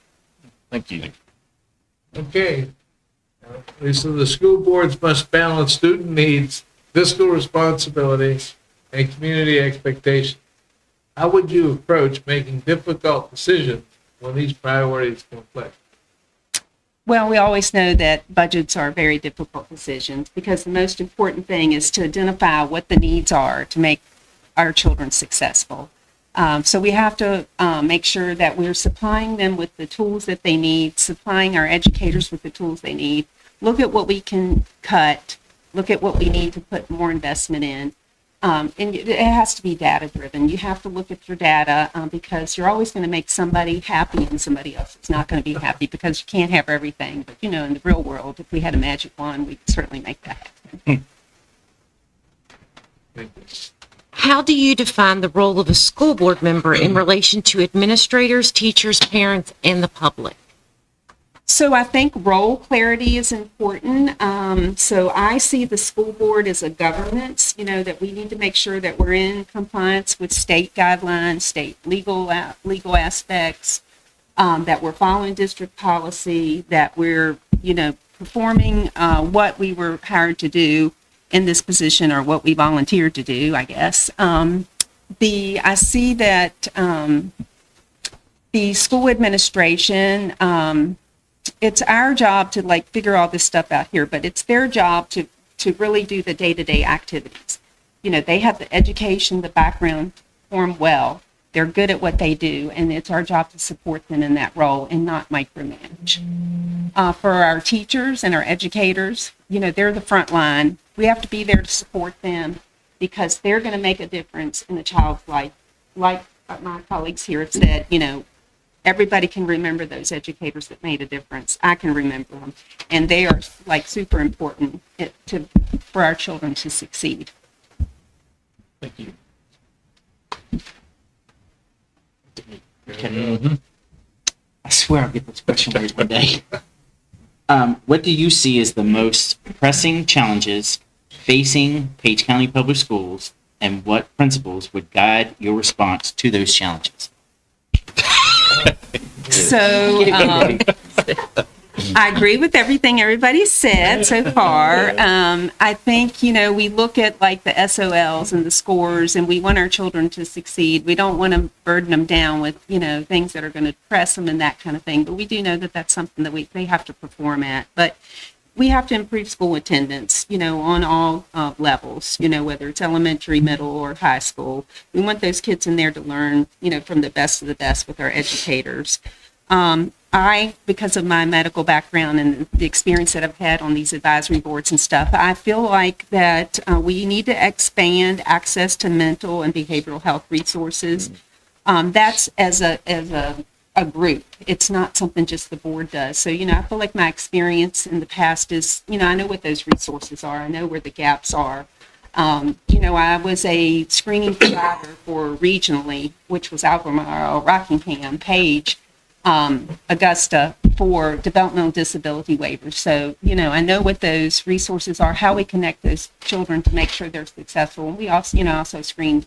Thank you. Okay. Lisa, the school boards must balance student needs, fiscal responsibility, and community expectations. How would you approach making difficult decisions when these priorities conflict? Well, we always know that budgets are very difficult decisions because the most important thing is to identify what the needs are to make our children successful. So we have to make sure that we're supplying them with the tools that they need, supplying our educators with the tools they need. Look at what we can cut, look at what we need to put more investment in. And it has to be data driven. You have to look at your data because you're always going to make somebody happy and somebody else is not going to be happy because you can't have everything. But you know, in the real world, if we had a magic wand, we could certainly make that happen. How do you define the role of a school board member in relation to administrators, teachers, parents, and the public? So I think role clarity is important. So I see the school board as a governance, you know, that we need to make sure that we're in compliance with state guidelines, state legal aspects, that we're following district policy, that we're, you know, performing what we were hired to do in this position or what we volunteered to do, I guess. I see that the school administration, it's our job to like figure all this stuff out here, but it's their job to really do the day-to-day activities. You know, they have the education, the background, perform well. They're good at what they do, and it's our job to support them in that role and not micromanage. For our teachers and our educators, you know, they're the front line. We have to be there to support them because they're going to make a difference in a child's life. Like my colleagues here have said, you know, everybody can remember those educators that made a difference. I can remember them. And they are like super important for our children to succeed. Thank you. I swear I'll get this question right one day. What do you see as the most pressing challenges facing Page County Public Schools, and what principles would guide your response to those challenges? So I agree with everything everybody said so far. I think, you know, we look at like the SOLs and the scores and we want our children to succeed. We don't want to burden them down with, you know, things that are going to depress them and that kind of thing. But we do know that that's something that they have to perform at. But we have to improve school attendance, you know, on all levels, you know, whether it's elementary, middle, or high school. We want those kids in there to learn, you know, from the best of the best with our educators. Because of my medical background and the experience that I've had on these advisory boards and stuff, I feel like that we need to expand access to mental and behavioral health resources. That's as a group. It's not something just the board does. So, you know, I feel like my experience in the past is, you know, I know what those resources are. I know where the gaps are. You know, I was a screening provider for regionally, which was Albemarle, Rockingham, Page, Augusta, for developmental disability waivers. So, you know, I know what those resources are, how we connect those children to make sure they're successful. And we also, you know, also screened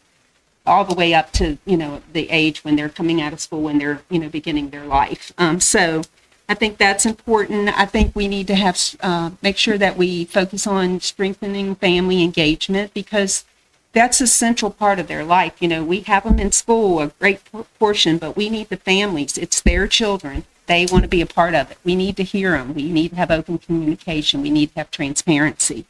all the way up to, you know, the age when they're coming out of school, when they're, you know, beginning their life. So I think that's important. I think we need to have, make sure that we focus on strengthening family engagement because that's a central part of their life. You know, we have them in school, a great portion, but we need the families. It's their children. They want to be a part of it. We need to hear them. We need to have open communication. We need to have transparency.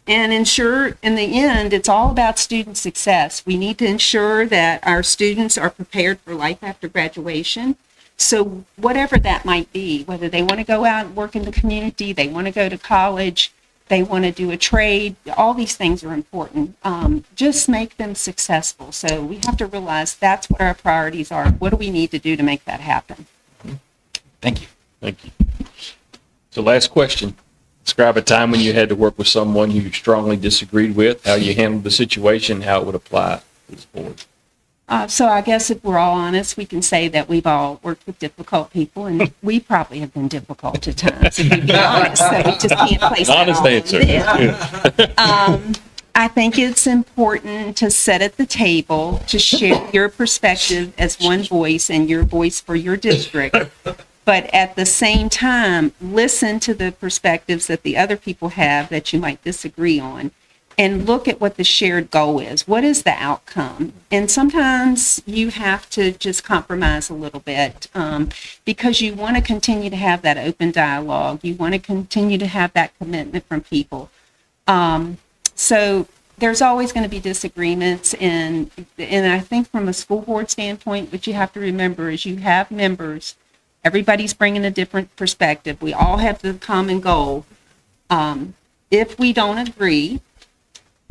And ensure, in the end, it's all about student success. We need to ensure that our students are prepared for life after graduation. So whatever that might be, whether they want to go out and work in the community, they want to go to college, they want to do a trade, all these things are important. Just make them successful. So we have to realize that's what our priorities are. What do we need to do to make that happen? Thank you. Thank you. So last question. Describe a time when you had to work with someone you strongly disagreed with, how you handled the situation, how it would apply this board? So I guess if we're all honest, we can say that we've all worked with difficult people, and we probably have been difficult at times, if we be honest. So we just can't place that Honest all on answer. them. I think it's important to sit at the table, to share your perspective as one voice and your voice for your district. But at the same time, listen to the perspectives that the other people have that you might disagree on, and look at what the shared goal is. What is the outcome? And sometimes you have to just compromise a little bit because you want to continue to have that open dialogue. You want to continue to have that commitment from people. So there's always going to be disagreements. And I think from a school board standpoint, what you have to remember is you have members. Everybody's bringing a different perspective. We all have the common goal. If we don't agree,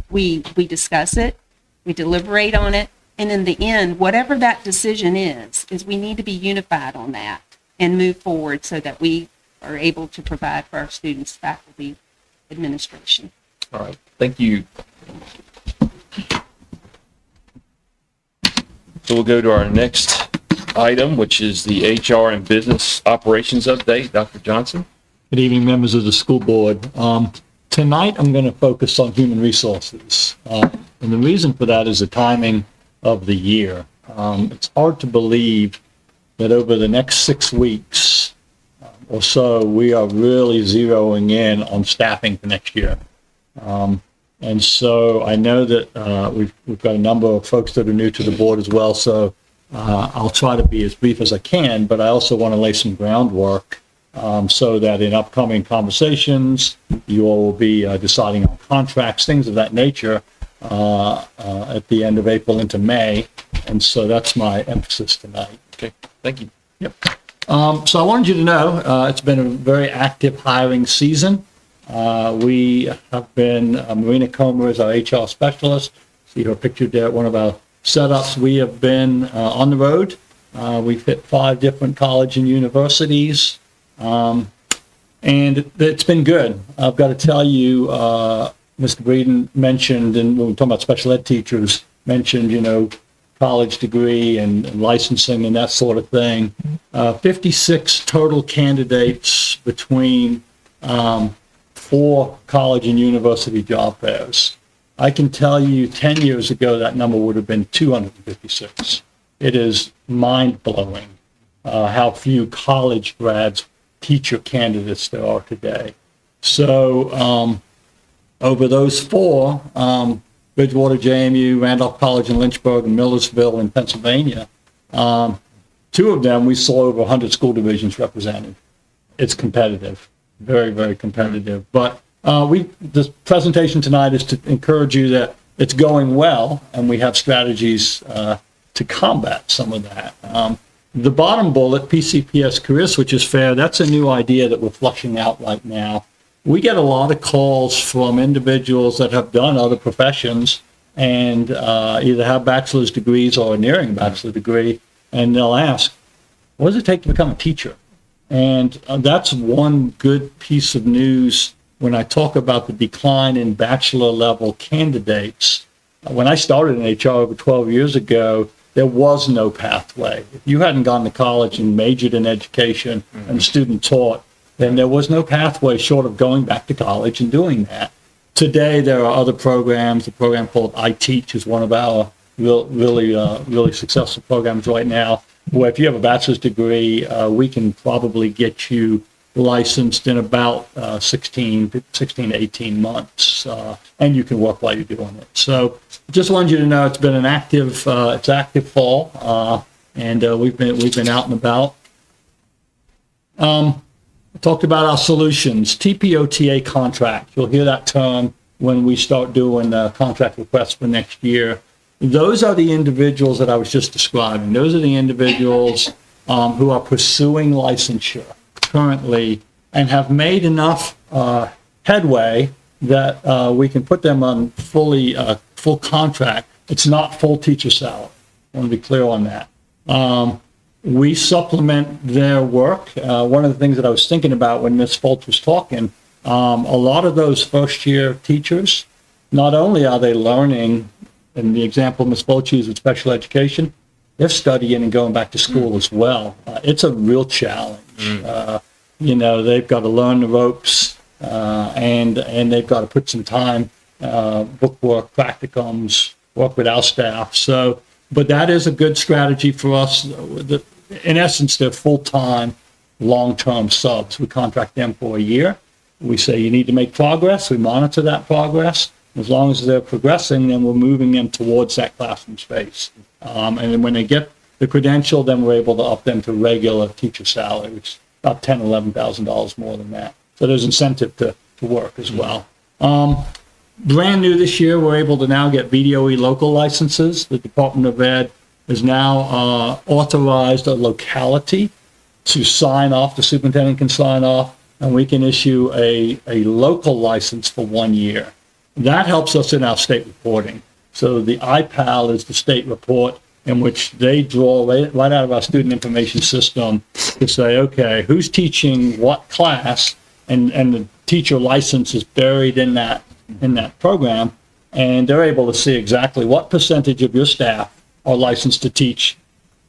we discuss it, we deliberate on it, and in the end, whatever that decision is we need to be unified on that and move forward so that we are able to provide for our students, faculty, administration. All right, thank you. So we'll go to our next item, which is the HR and business operations update. Dr. Johnson? Good evening, members of the school board. Tonight, I'm going to focus on human resources. And the reason for that is the timing of the year. It's hard to believe that over the next 6 weeks or so, we are really zeroing in on staffing for next year. And so I know that we've got a number of folks that are new to the board as well, so I'll try to be as brief as I can, but I also want to lay some groundwork so that in upcoming conversations, you all will be deciding on contracts, things of that nature at the end of April into May. And so that's my emphasis tonight. Okay, thank you. Yep. So I wanted you to know it's been a very active hiring season. We have been, Marina Comer is our HR specialist. See her pictured there at one of our setups. We have been on the road. We've hit 5 different colleges and universities. And it's been good. I've got to tell you, Mr. Breeden mentioned, and when we're talking about special ed teachers, mentioned, college degree and licensing and that sort of thing. 56 total candidates between 4 college and university job fairs. I can tell you 10 years ago, that number would have been 256. It is mind-blowing how few college grads, teacher candidates there are today. So over those 4, Bridgewater, JMU, Randolph College in Lynchburg, and Millersville in Pennsylvania, 2 of them, we saw over 100 school divisions represented. It's competitive, very, very competitive. But this presentation tonight is to encourage you that it's going well, and we have strategies to combat some of that. The bottom bullet, PCPS Career Switch is fair. That's a new idea that we're flushing out right now. We get a lot of calls from individuals that have done other professions and either have bachelor's degrees or are nearing a bachelor's degree, and they'll ask, what does it take to become a teacher? And that's one good piece of news when I talk about the decline in bachelor level candidates. When I started in HR over 12 years ago, there was no pathway. If you hadn't gone to college and majored in education and student taught, then there was no pathway short of going back to college and doing that. Today, there are other programs. A program called I Teach is one of our really successful programs right now, where if you have a bachelor's degree, we can probably get you licensed in about 16 to 18 months, and you can work while you're doing it. So just wanted you to know it's been an active fall, and we've been out and about. I talked about our solutions, TPOTA contract. You'll hear that term when we start doing contract requests for next year. Those are the individuals that I was just describing. Those are the individuals who are pursuing licensure currently and have made enough headway that we can put them on full contract. It's not full teacher salary. I want to be clear on that. We supplement their work. One of the things that I was thinking about when Ms. Foltz was talking, a lot of those first-year teachers, not only are they learning and the example Ms. Fulci is with special education, they're studying and going back to school as well. It's a real challenge. They've got to learn the ropes, and they've got to put some time, book work, practicums, work with our staff. So, but that is a good strategy for us. In essence, they're full-time, long-term subs. We contract them for a year. We say you need to make progress. We monitor that progress. As long as they're progressing, then we're moving them towards that classroom space. And then when they get the credential, then we're able to up them to regular teacher salary, which is about $10,000, $11,000 more than that. So there's incentive to work as well. Brand new this year, we're able to now get VDOE local licenses. The Department of Ed has now authorized a locality to sign off. The superintendent can sign off, and we can issue a local license for 1 year. That helps us in our state reporting. So the IPAL is the state report in which they draw right out of our student information system to say, okay, who's teaching what class, and the teacher license is buried in that program, and they're able to see exactly what percentage of your staff are licensed to teach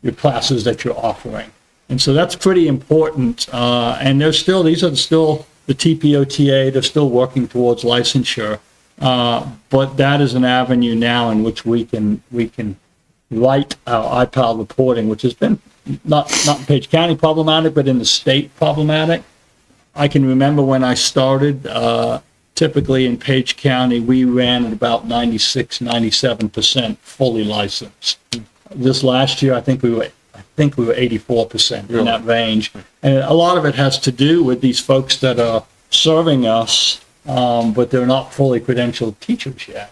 your classes that you're offering. And so that's pretty important. And these are still the TPOTA, they're still working towards licensure. But that is an avenue now in which we can write our IPAL reporting, which has been not in Page County problematic, but in the state problematic. I can remember when I started, typically in Page County, we ran at about 96, 97% fully licensed. This last year, I think we were 84% in that range. And a lot of it has to do with these folks that are serving us, but they're not fully credentialed teachers yet.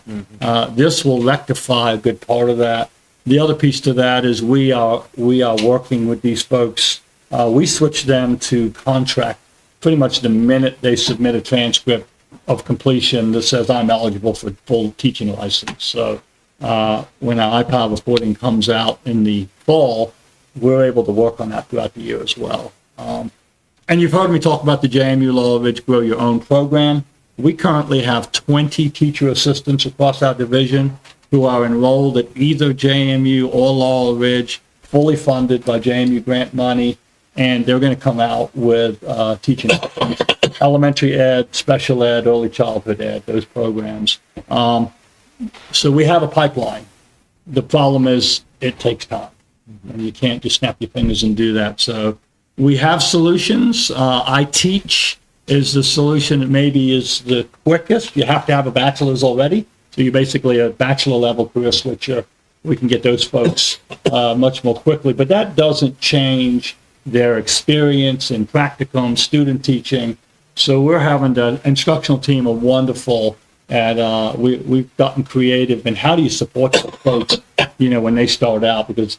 This will rectify a good part of that. The other piece to that is we are working with these folks. We switch them to contract pretty much the minute they submit a transcript of completion that says I'm eligible for full teaching license. So when our IPAL reporting comes out in the fall, we're able to work on that throughout the year as well. And you've heard me talk about the JMU Laurel Ridge Grow Your Own program. We currently have 20 teacher assistants across our division who are enrolled at either JMU or Laurel Ridge, fully funded by JMU grant money, and they're going to come out with teaching options, elementary ed, special ed, early childhood ed, those programs. So we have a pipeline. The problem is it takes time, and you can't just snap your fingers and do that. So we have solutions. I Teach is the solution that maybe is the quickest. You have to have a bachelor's already. So you're basically a bachelor level career switcher. We can get those folks much more quickly, but that doesn't change their experience in practicum, student teaching. So we're having the instructional team are wonderful at, we've gotten creative in how do you support those folks, when they start out, because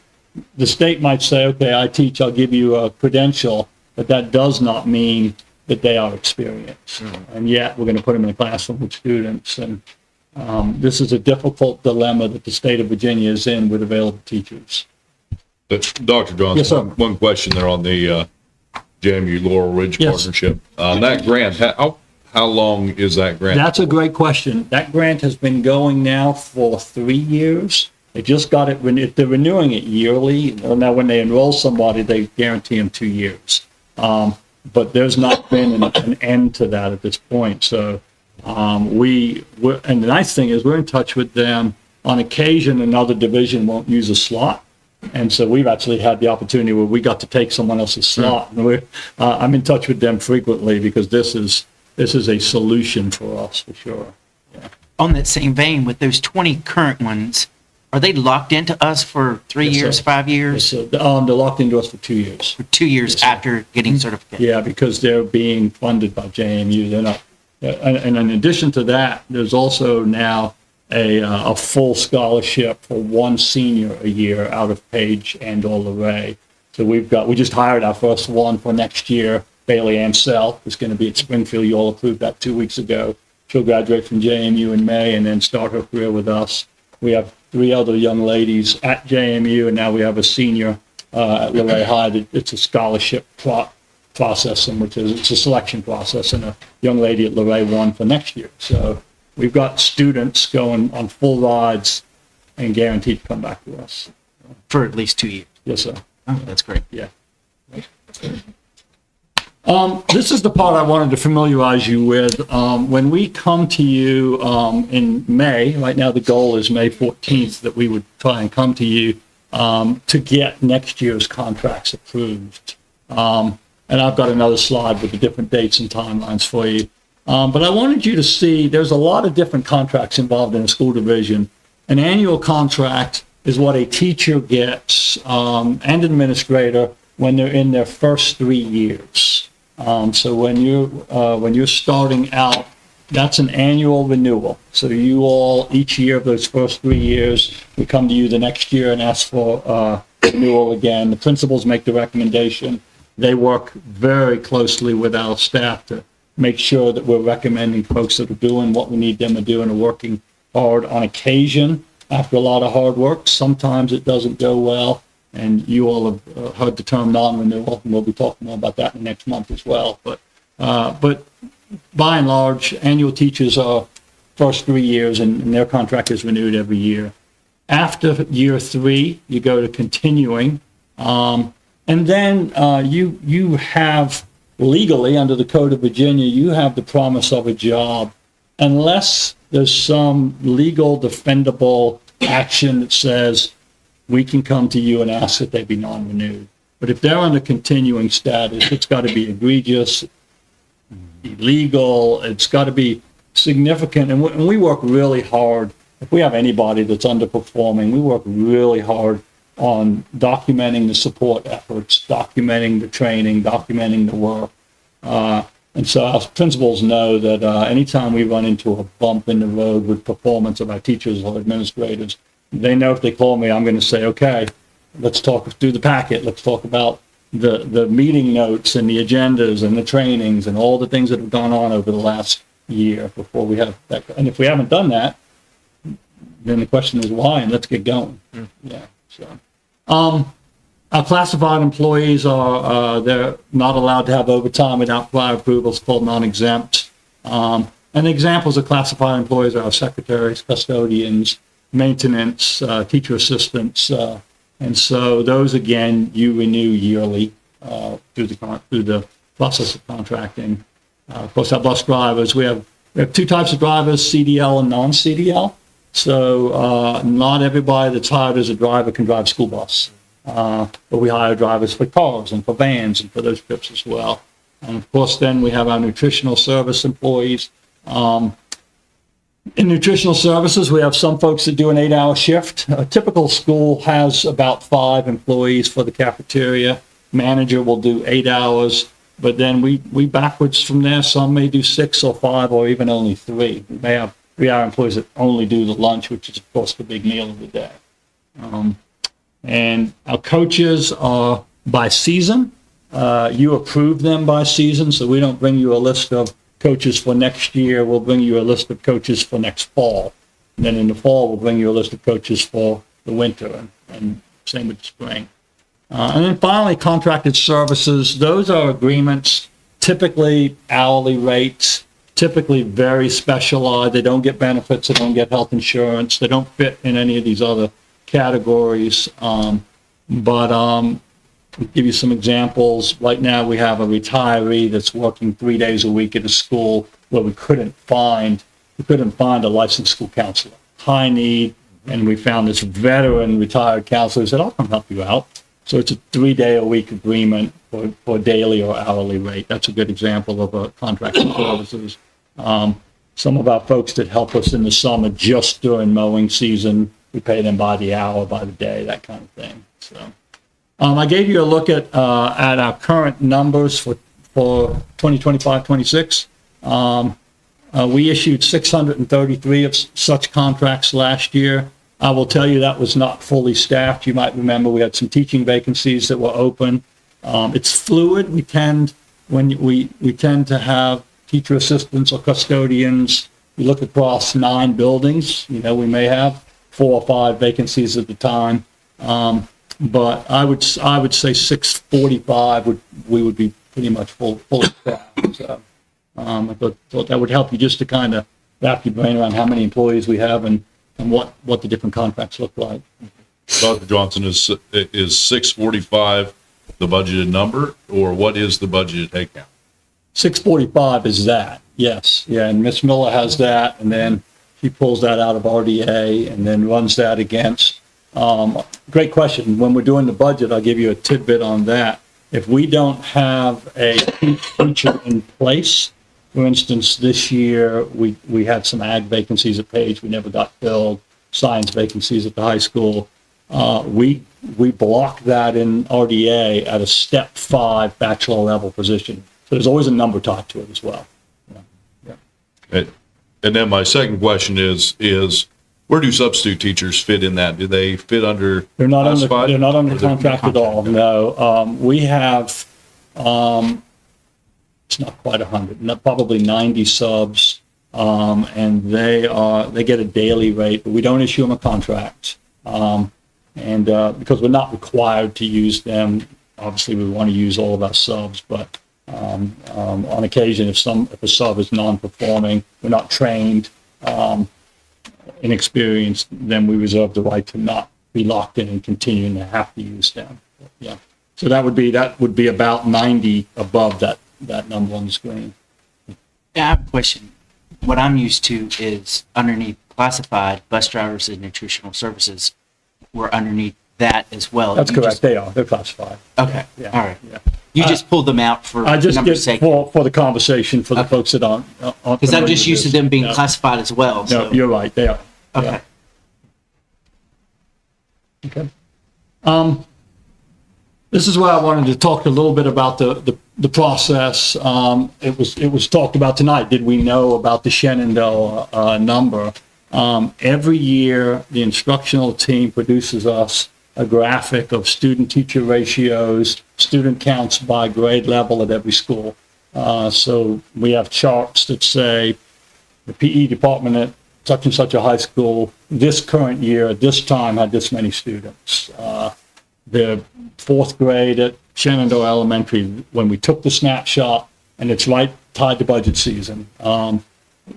the state might say, okay, I teach, I'll give you a credential, but that does not mean that they are experienced. And yet we're going to put them in a classroom with students. And this is a difficult dilemma that the state of Virginia is in with available teachers. But Dr. Johnson, Yes, sir. one question there on the JMU Laurel Ridge Yes. partnership. That grant, how long is that grant? That's a great question. That grant has been going now for 3 years. They just got it, they're renewing it yearly. Now, when they enroll somebody, they guarantee them 2 years. But there's not been an end to that at this point. So and the nice thing is we're in touch with them. On occasion, another division won't use a slot. And so we've actually had the opportunity where we got to take someone else's slot. And I'm in touch with them frequently because this is a solution for us for sure. Yeah. On that same vein, with those 20 current ones, are they locked into us for 3 Yes, years, sir. 5 years? Yes, sir. They're locked into us for 2 years. For 2 years Yes, sir. after getting certification? Yeah, because they're being funded by JMU. They're not. And in addition to that, there's also now a full scholarship for one senior a year out of Page and or Luray. So we just hired our first one for next year. Bailey Ansell is going to be at Springfield. You all approved that 2 weeks ago. She'll graduate from JMU in May and then start her career with us. We have 3 other young ladies at JMU, and now we have a senior at Luray High. It's a scholarship process, it's a selection process, and a young lady at Luray won for next year. So we've got students going on full rides and guaranteed to come back to us. For at least 2 years. Yes, sir. Oh, that's great. Yeah. This is the part I wanted to familiarize you with. When we come to you in May, right now the goal is May 14th that we would try and come to you to get next year's contracts approved. And I've got another slide with the different dates and timelines for you. But I wanted you to see there's a lot of different contracts involved in a school division. An annual contract is what a teacher gets and administrator when they're in their first 3 years. So when you're starting out, that's an annual renewal. So you all, each year of those first 3 years, we come to you the next year and ask for renewal again. The principals make the recommendation. They work very closely with our staff to make sure that we're recommending folks that are doing what we need them to do and are working hard. On occasion, after a lot of hard work, sometimes it doesn't go well. And you all have heard the term non-renewal, and we'll be talking more about that in the next month as well. But by and large, annual teachers are first 3 years, and their contract is renewed every year. After year 3, you go to continuing, and then you have legally under the Code of Virginia, you have the promise of a job, unless there's some legal defendable action that says we can come to you and ask that they be non-renewed. But if they're under continuing status, it's got to be egregious, illegal, it's got to be significant. And we work really hard. If we have anybody that's underperforming, we work really hard on documenting the support efforts, documenting the training, documenting the work. And so our principals know that anytime we run into a bump in the road with performance of our teachers or administrators, they know if they call me, I'm going to say, okay, let's talk through the packet. Let's talk about the meeting notes and the agendas and the trainings and all the things that have gone on over the last year before we have that. And if we haven't done that, then the question is why, and let's get going. Yeah. So, our classified employees they're not allowed to have overtime without prior approval. It's called non-exempt. And examples of classified employees are our secretaries, custodians, maintenance, teacher assistants, and so those again you renew yearly through the process of contracting. Of course, our bus drivers, we have 2 types of drivers, CDL and non-CDL. So not everybody that's hired as a driver can drive a school bus, but we hire drivers for cars and for vans and for those trips as well. And of course, then we have our nutritional service employees. In nutritional services, we have some folks that do an 8-hour shift. A typical school has about 5 employees for the cafeteria. Manager will do 8 hours, but then we backwards from there. Some may do 6 or 5 or even only 3. We may have 3-hour employees that only do the lunch, which is, of course, the big meal of the day. And our coaches are by season. You approve them by season, so we don't bring you a list of coaches for next year. We'll bring you a list of coaches for next fall. And then in the fall, we'll bring you a list of coaches for the winter, and same with the spring. And then finally, contracted services. Those are agreements, typically hourly rates, typically very specialized. They don't get benefits. They don't get health insurance. They don't fit in any of these other categories. I'll give you some examples. Right now, we have a retiree that's working 3 days a week at a school where we couldn't find a licensed school counselor. High need, and we found this veteran retired counselor who said, I'll come help you out. So it's a 3-day-a-week agreement for daily or hourly rate. That's a good example of a contract for services. Some of our folks that help us in the summer just during mowing season, we pay them by the hour, by the day, that kind of thing. So. I gave you a look at our current numbers for 2025-26. We issued 633 of such contracts last year. I will tell you that was not fully staffed. You might remember we had some teaching vacancies that were open. It's fluid. We tend to have teacher assistants or custodians. We look across 9 buildings. We may have 4 or 5 vacancies at the time. But I would say 645 we would be pretty much fully staffed. So I thought that would help you just to kind of wrap your brain around how many employees we have and what the different contracts look like. Dr. Johnson, is 645 the budgeted number, or what is the budgeted headcount? 645 is that, yes. Yeah, and Ms. Miller has that, and then she pulls that out of RDA and then runs that against. Great question. When we're doing the budget, I'll give you a tidbit on that. If we don't have a teacher in place, for instance, this year, we had some ag vacancies at Page, we never got filled, science vacancies at the high school. We block that in RDA at a step 5 bachelor level position. So there's always a number tied to it as well. Yeah. And then my second question is where do substitute teachers fit in that? Do they fit under They're not under, classified? they're not under contract at all, no. We have, it's not quite 100, probably 90 subs, and they get a daily rate, but we don't issue them a contract. And because we're not required to use them, obviously we want to use all of our subs, but on occasion, if a sub is non-performing, we're not trained, inexperienced, then we reserve the right to not be locked in and continuing to have to use them. Yeah. So that would be about 90 above that number on the screen. Yeah, I have a question. What I'm used to is underneath classified, bus drivers and nutritional services were underneath that as well. That's correct. They're classified. Okay. Yeah. All right. Yeah. You just pulled them out for I just number's did sake. for the conversation for the folks that aren't. Because I'm just used to them being classified as well. So. No, you're right. They are. Okay. Yeah. Okay. This is where I wanted to talk a little bit about the process. It was talked about tonight. Did we know about the Shenandoah number? Every year, the instructional team produces us a graphic of student-teacher ratios, student counts by grade level at every school. So we have charts that say the PE department at such and such a high school this current year at this time had this many students. The fourth grade at Shenandoah Elementary, when we took the snapshot, and it's right tied to budget season,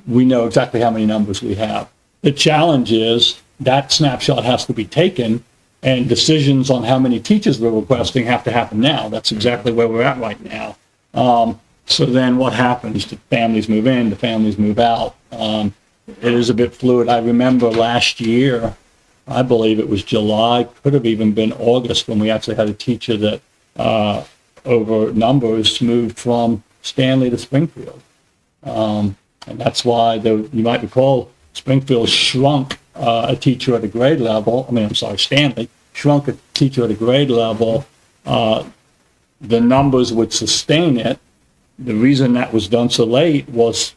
we know exactly how many numbers we have. The challenge is that snapshot has to be taken, and decisions on how many teachers we're requesting have to happen now. That's exactly where we're at right now. So then what happens? The families move in, the families move out. It is a bit fluid. I remember last year, I believe it was July, could have even been August, when we actually had a teacher that over numbers moved from Stanley to Springfield. And that's why you might recall Springfield shrunk a teacher at a grade level. Stanley shrunk a teacher at a grade level. The numbers would sustain it. The reason that was done so late was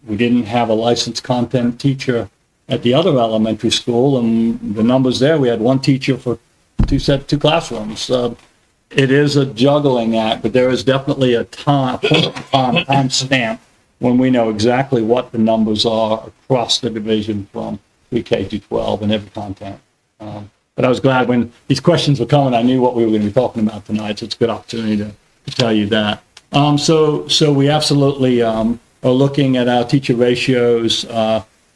we didn't have a licensed content teacher at the other elementary school, and the numbers there, we had one teacher for two classrooms. It is a juggling act, but there is definitely a time stamp when we know exactly what the numbers are across the division from pre-K to 12 and every content. But I was glad when these questions were coming, I knew what we were going to be talking about tonight, so it's a good opportunity to tell you that. So we absolutely are looking at our teacher ratios.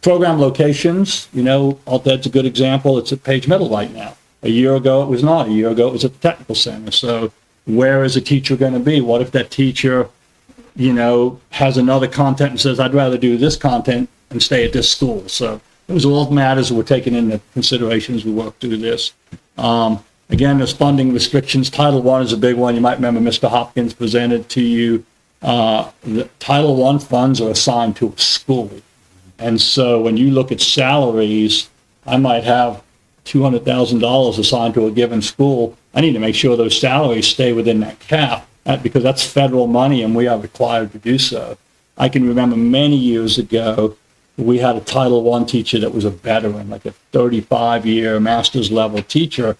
Program locations, that's a good example. It's at Page Middle right now. A year ago, it was not. A year ago, it was at the Technical Center. So where is a teacher going to be? What if that teacher, has another content and says, I'd rather do this content and stay at this school? So those are all matters that we're taking into consideration as we work through this. Again, there's funding restrictions. Title I is a big one. You might remember Mr. Hopkins presented to you. The Title I funds are assigned to a school. And so when you look at salaries, I might have $200,000 assigned to a given school. I need to make sure those salaries stay within that cap because that's federal money and we are required to do so. I can remember many years ago, we had a Title I teacher that was a veteran, like a 35-year master's level teacher.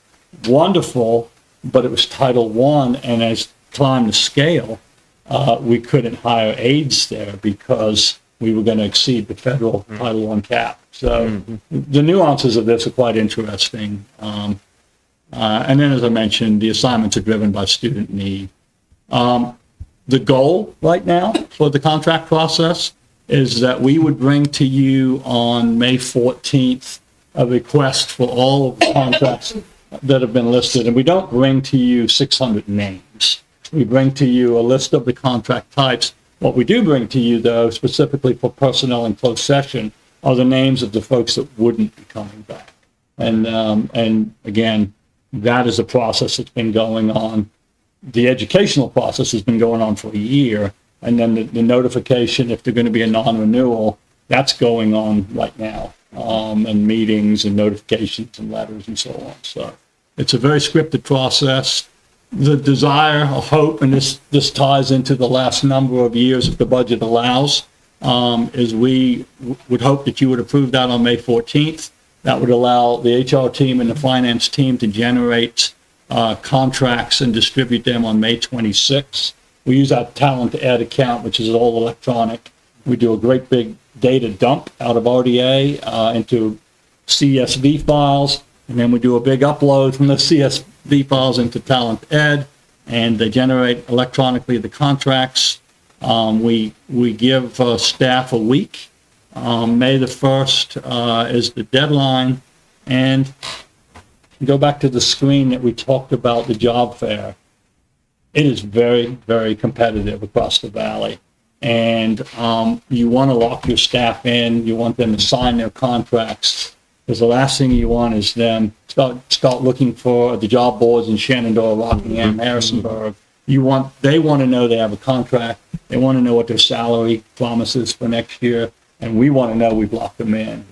Wonderful, but it was Title I, and as climbed the scale, we couldn't hire aides there because we were going to exceed the federal Title I cap. So the nuances of this are quite interesting. And then, as I mentioned, the assignments are driven by student need. The goal right now for the contract process is that we would bring to you on May 14th a request for all of the contracts that have been listed, and we don't bring to you 600 names. We bring to you a list of the contract types. What we do bring to you, though, specifically for personnel in closed session, are the names of the folks that wouldn't be coming back. And again, that is a process that's been going on. The educational process has been going on for a year, and then the notification, if they're going to be a non-renewal, that's going on right now, and meetings and notifications and letters and so on. So it's a very scripted process. The desire or hope, and this ties into the last number of years if the budget allows, is we would hope that you would approve that on May 14th. That would allow the HR team and the finance team to generate contracts and distribute them on May 26th. We use our Talent Ed account, which is all electronic. We do a great big data dump out of RDA into CSV files, and then we do a big upload from the CSV files into Talent Ed, and they generate electronically the contracts. We give staff a week. May the 1st is the deadline, and go back to the screen that we talked about, the job fair. It is very, very competitive across the valley. And you want to lock your staff in. You want them to sign their contracts. Because the last thing you want is them start looking for the job boards in Shenandoah, Rockingham, Harrisonburg. They want to know they have a contract. They want to know what their salary promises for next year. And we want to know we've locked them in.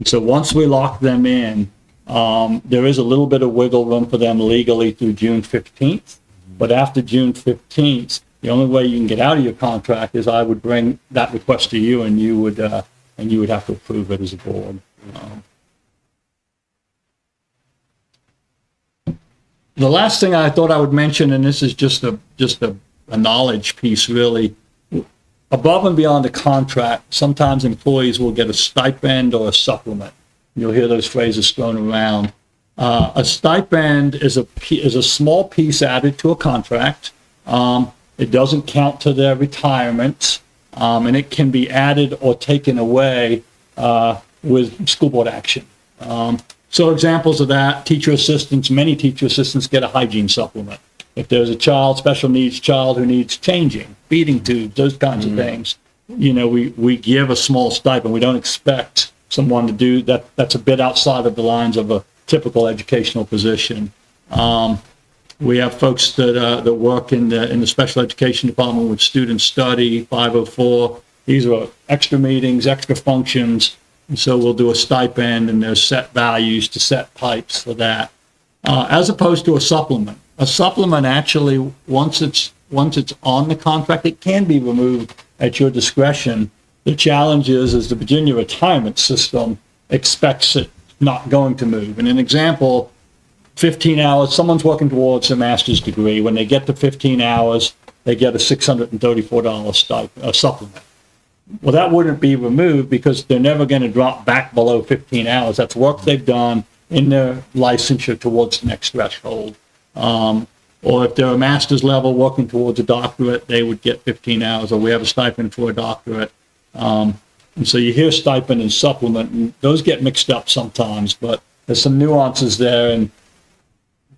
So once we lock them in, there is a little bit of wiggle room for them legally through June 15th. But after June 15th, the only way you can get out of your contract is I would bring that request to you, and you would have to approve it as a board. The last thing I thought I would mention, and this is just a knowledge piece, really. Above and beyond the contract, sometimes employees will get a stipend or a supplement. You'll hear those phrases thrown around. A stipend is a small piece added to a contract. It doesn't count to their retirement, and it can be added or taken away with school board action. So examples of that, many teacher assistants get a hygiene supplement. If there's a special needs child who needs changing, feeding tubes, those kinds of things, we give a small stipend. We don't expect someone to do that. That's a bit outside of the lines of a typical educational position. We have folks that work in the special education department with student study, 504. These are extra meetings, extra functions, and so we'll do a stipend, and there's set values to set types for that. As opposed to a supplement. A supplement actually, once it's on the contract, it can be removed at your discretion. The challenge is the Virginia retirement system expects it not going to move. And an example, 15 hours, someone's working towards a master's degree. When they get to 15 hours, they get a $634 supplement. Well, that wouldn't be removed because they're never going to drop back below 15 hours. That's work they've done in their licensure towards the next threshold. Or if they're a master's level working towards a doctorate, they would get 15 hours, or we have a stipend for a doctorate. And so you hear stipend and supplement, and those get mixed up sometimes, but there's some nuances there, and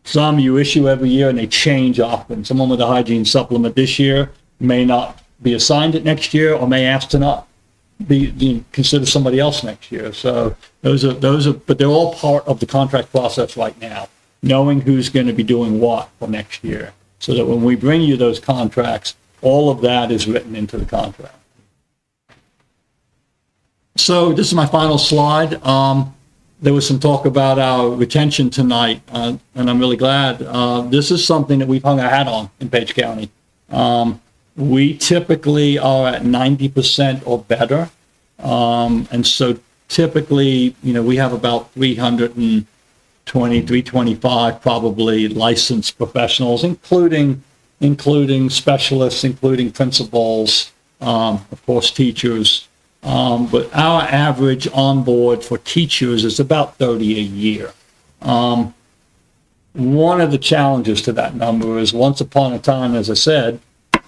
some you issue every year and they change often. Someone with a hygiene supplement this year may not be assigned it next year, or may ask to not be consider somebody else next year. So those are, but they're all part of the contract process right now, knowing who's going to be doing what for next year, so that when we bring you those contracts, all of that is written into the contract. So this is my final slide. There was some talk about our retention tonight, and I'm really glad. This is something that we've hung our hat on in Page County. We typically are at 90% or better. And so typically, we have about 325 probably licensed professionals, including specialists, including principals, of course, teachers. But our average on board for teachers is about 30 a year. One of the challenges to that number is once upon a time, as I said,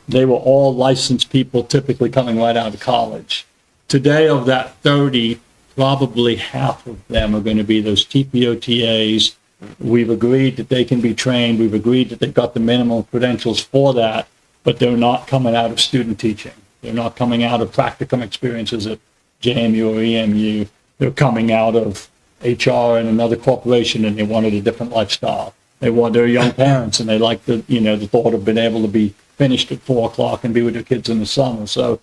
they were all licensed people typically coming right out of college. Today, of that 30, probably half of them are going to be those TPOTAs. We've agreed that they can be trained. We've agreed that they've got the minimum credentials for that, but they're not coming out of student teaching. They're not coming out of practicum experiences at JMU or EMU. They're coming out of HR in another corporation, and they wanted a different lifestyle. They're young parents, and they like the thought of being able to be finished at 4 o'clock and be with their kids in the summer. So,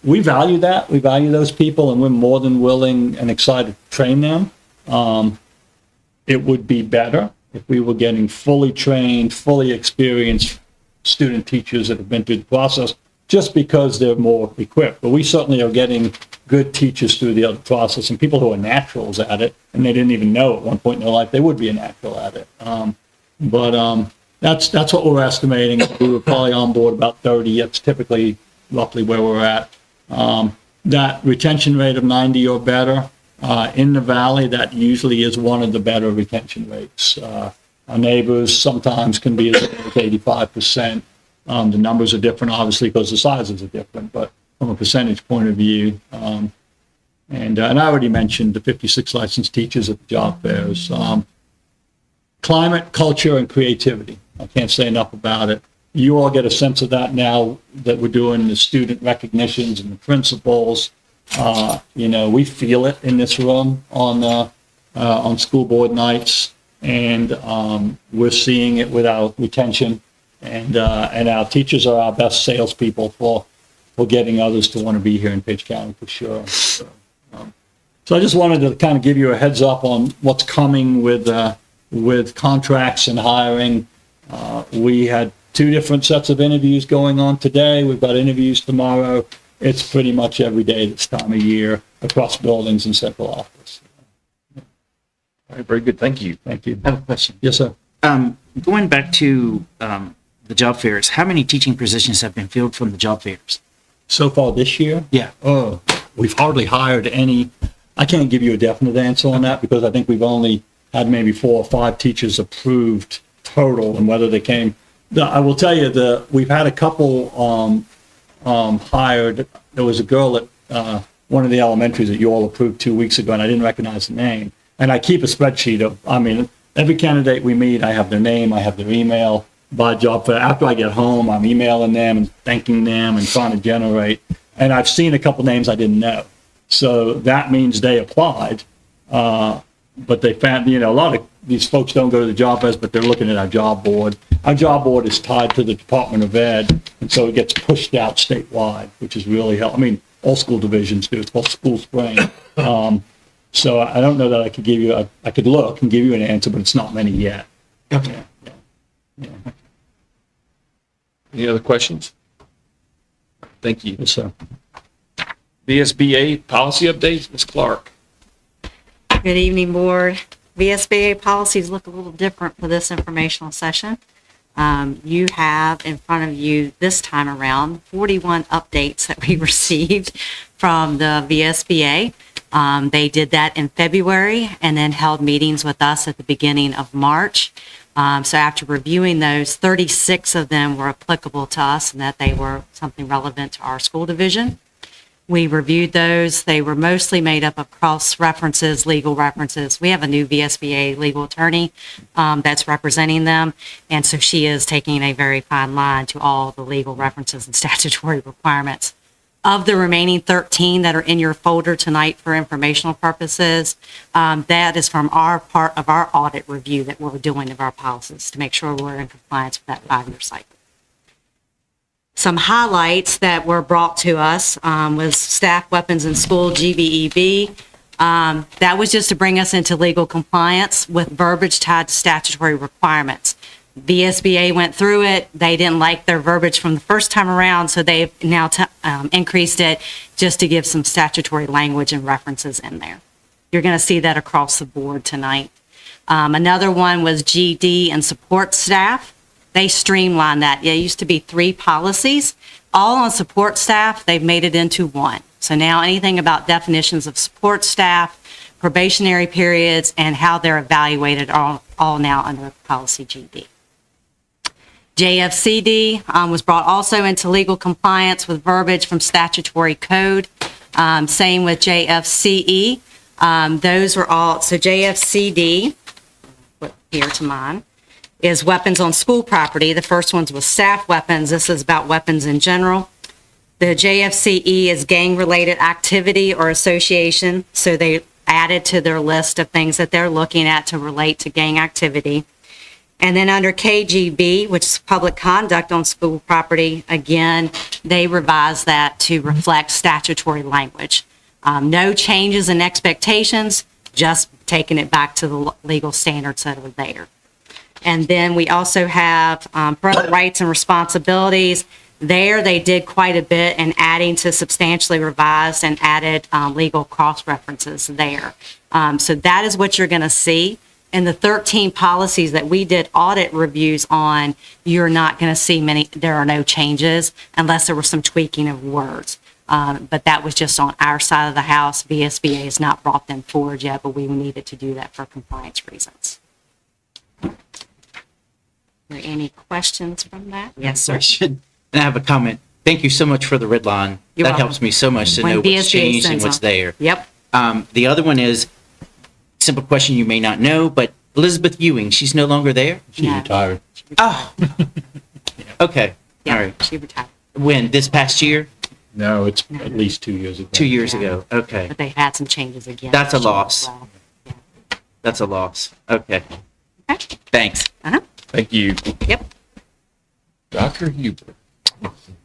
we value that. We value those people, and we're more than willing and excited to train them. It would be better if we were getting fully trained, fully experienced student teachers that have been through the process, just because they're more equipped. But we certainly are getting good teachers through the other process, and people who are naturals at it, and they didn't even know at one point in their life they would be a natural at it. That's what we're estimating. We were probably on board about 30. That's typically roughly where we're at. That retention rate of 90 or better in the valley, that usually is one of the better retention rates. Our neighbors sometimes can be as low as 85%. The numbers are different, obviously, because the sizes are different, but from a percentage point of view. And I already mentioned the 56 licensed teachers at the job fairs. Climate, culture, and creativity. I can't say enough about it. You all get a sense of that now that we're doing the student recognitions and the principals. We feel it in this room on school board nights, and we're seeing it with our retention, and our teachers are our best salespeople for getting others to want to be here in Page County for sure. So I just wanted to kind of give you a heads up on what's coming with contracts and hiring. We had 2 different sets of interviews going on today. We've got interviews tomorrow. It's pretty much every day this time of year across buildings and central office. All right, very good. Thank you. Thank you. I have a question. Yes, sir. Going back to the job fairs, how many teaching positions have been filled from the job fairs? So far this year? Yeah. Oh, we've hardly hired any. I can't give you a definite answer on that because I think we've only had maybe 4 or 5 teachers approved total, and whether they came. I will tell you that we've had a couple hired. There was a girl at one of the elementaries that you all approved 2 weeks ago, and I didn't recognize the name. And I keep a spreadsheet of, every candidate we meet, I have their name, I have their email by job fair. After I get home, I'm emailing them and thanking them and trying to generate. And I've seen a couple names I didn't know. So that means they applied, but they found, a lot of these folks don't go to the job fairs, but they're looking at our job board. Our job board is tied to the Department of Ed, and so it gets pushed out statewide, which is really helpful. All school divisions do. It's called School Spring. So I don't know that I could give you, I could look and give you an answer, but it's not many yet. Okay. Yeah. Any other questions? Thank you. Yes, sir. VSBA policy updates, Ms. Clark. Good evening, Board. VSBA policies look a little different for this informational session. You have in front of you this time around 41 updates that we received from the VSBA. They did that in February and then held meetings with us at the beginning of March. So after reviewing those, 36 of them were applicable to us and that they were something relevant to our school division. We reviewed those. They were mostly made up of cross references, legal references. We have a new VSBA legal attorney that's representing them, and so she is taking a very fine line to all the legal references and statutory requirements. Of the remaining 13 that are in your folder tonight for informational purposes, that is from our part of our audit review that we're doing of our policies to make sure we're in compliance with that 5-year cycle. Some highlights that were brought to us was staff weapons in school, GBEB. That was just to bring us into legal compliance with verbiage tied to statutory requirements. VSBA went through it. They didn't like their verbiage from the first time around, so they've now increased it just to give some statutory language and references in there. You're going to see that across the board tonight. Another one was GD and support staff. They streamlined that. It used to be 3 policies, all on support staff. They've made it into 1. So now anything about definitions of support staff, probationary periods, and how they're evaluated are all now under policy GD. JFCD was brought also into legal compliance with verbiage from statutory code. Same with JFCE. Those were all, so JFCD, flip here to mine, is weapons on school property. The first one's with staff weapons. This is about weapons in general. The JFCE is gang-related activity or association, so they added to their list of things that they're looking at to relate to gang activity. And then under KGB, which is public conduct on school property, again, they revised that to reflect statutory language. No changes in expectations, just taking it back to the legal standards that are there. And then we also have parental rights and responsibilities. There, they did quite a bit in adding to substantially revised and added legal cross-references there. So that is what you're going to see. In the 13 policies that we did audit reviews on, you're not going to see many, there are no changes unless there was some tweaking of words. But that was just on our side of the house. VSBA has not brought them forward yet, but we needed to do that for compliance reasons. Are there any questions from that? Yes, sir. Question. And I have a comment. Thank you so much for the red line. You're That welcome. helps me so much to When know what's VSBA changed and sends what's them. there. Yep. The other one is, simple question you may not know, but Elizabeth Ewing, she's no longer there? She retired. Oh. Okay. All right. She retired. When? This past year? No, it's at least 2 years ago. 2 years ago. Okay. But they've had some changes again. That's a this year as loss. well. That's a loss. Okay. Okay. Thanks. Thank you. Yep. Dr. Huber.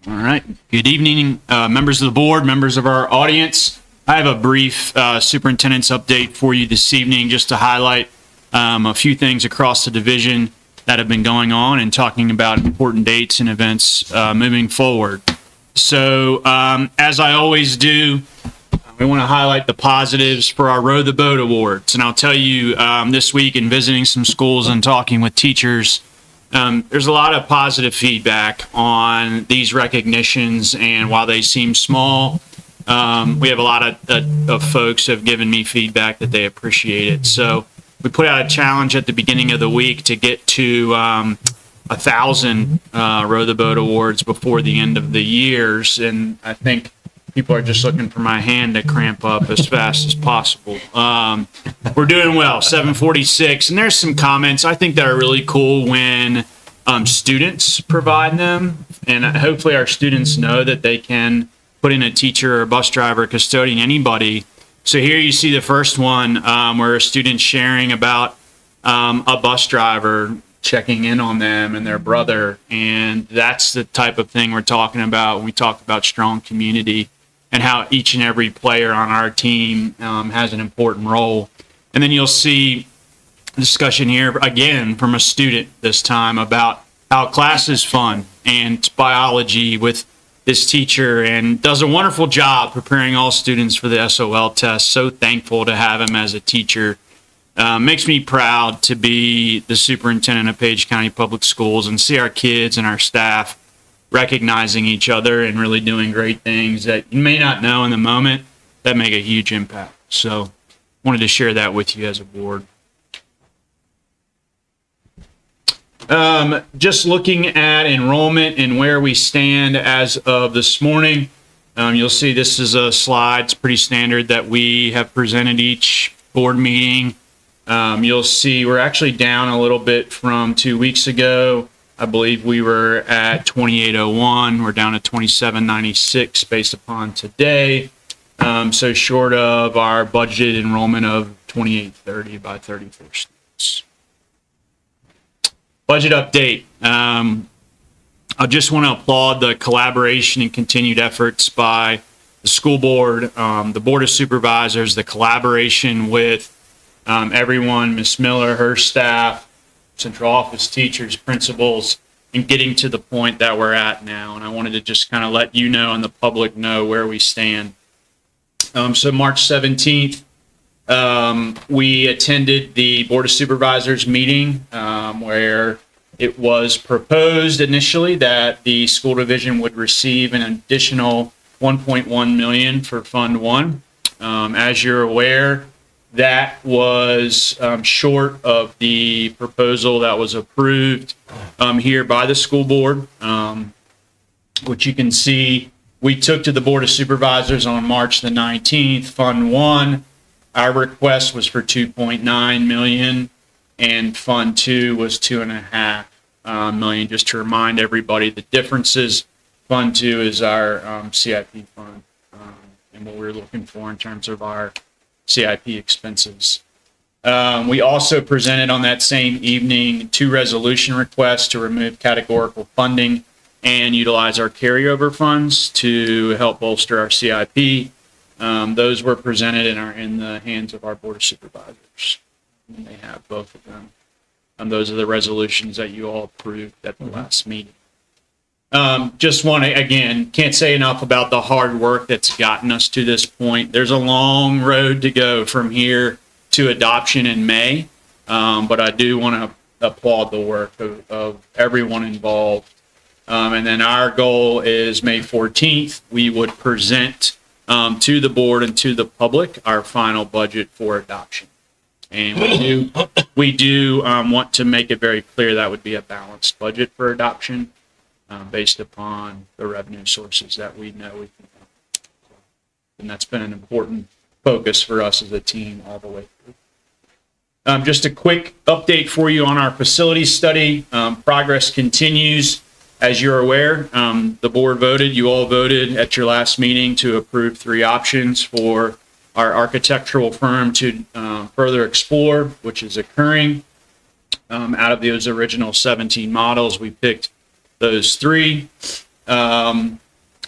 All right. Good evening, members of the board, members of our audience. I have a brief superintendent's update for you this evening, just to highlight a few things across the division that have been going on and talking about important dates and events moving forward. So, as I always do, we want to highlight the positives for our Row the Boat Awards. And I'll tell you, this week in visiting some schools and talking with teachers, there's a lot of positive feedback on these recognitions, and while they seem small, we have a lot of folks who have given me feedback that they appreciate it. So we put out a challenge at the beginning of the week to get to 1,000 Row the Boat Awards before the end of the years, and I think people are just looking for my hand to cramp up as fast as possible. We're doing well, 746, and there's some comments I think that are really cool when students provide them, and hopefully our students know that they can put in a teacher or a bus driver, custodian, anybody. So here you see the first one where a student's sharing about a bus driver checking in on them and their brother, and that's the type of thing we're talking about when we talk about strong community and how each and every player on our team has an important role. And then you'll see a discussion here again from a student this time about how class is fun and biology with this teacher, and does a wonderful job preparing all students for the SOL test. So thankful to have him as a teacher. Makes me proud to be the superintendent of Page County Public Schools and see our kids and our staff recognizing each other and really doing great things that you may not know in the moment that make a huge impact. So wanted to share that with you as a board. Just looking at enrollment and where we stand as of this morning, you'll see this is a slide. It's pretty standard that we have presented each board meeting. You'll see we're actually down a little bit from 2 weeks ago. I believe we were at 2801. We're down to 2796 based upon today. So short of our budgeted enrollment of 2830 by 34 students. Budget update. I just want to applaud the collaboration and continued efforts by the school board, the board of supervisors, the collaboration with everyone, Ms. Miller, her staff, central office teachers, principals, and getting to the point that we're at now. And I wanted to just kind of let you know and the public know where we stand. So March 17th, we attended the Board of Supervisors meeting where it was proposed initially that the school division would receive an additional $1.1 million for Fund 1. As you're aware, that was short of the proposal that was approved here by the school board, which you can see we took to the Board of Supervisors on March the 19th. Fund 1, our request was for 2.9 million, and Fund 2 was 2.5 million. Just to remind everybody the differences, Fund 2 is our CIP fund, and what we're looking for in terms of our CIP expenses. We also presented on that same evening 2 resolution requests to remove categorical funding and utilize our carryover funds to help bolster our CIP. Those were presented and are in the hands of our Board of Supervisors. And they have both of them. Those are the resolutions that you all approved at the last meeting. Just want to, again, can't say enough about the hard work that's gotten us to this point. There's a long road to go from here to adoption in May, but I do want to applaud the work of everyone involved. And then our goal is May 14th, we would present to the board and to the public our final budget for adoption. And we do want to make it very clear that would be a balanced budget for adoption based upon the revenue sources that we know we can. And that's been an important focus for us as a team all the way through. Just a quick update for you on our facility study. Progress continues. As you're aware, the board voted, you all voted at your last meeting to approve 3 options for our architectural firm to further explore, which is occurring. Out of those original 17 models, we picked those 3.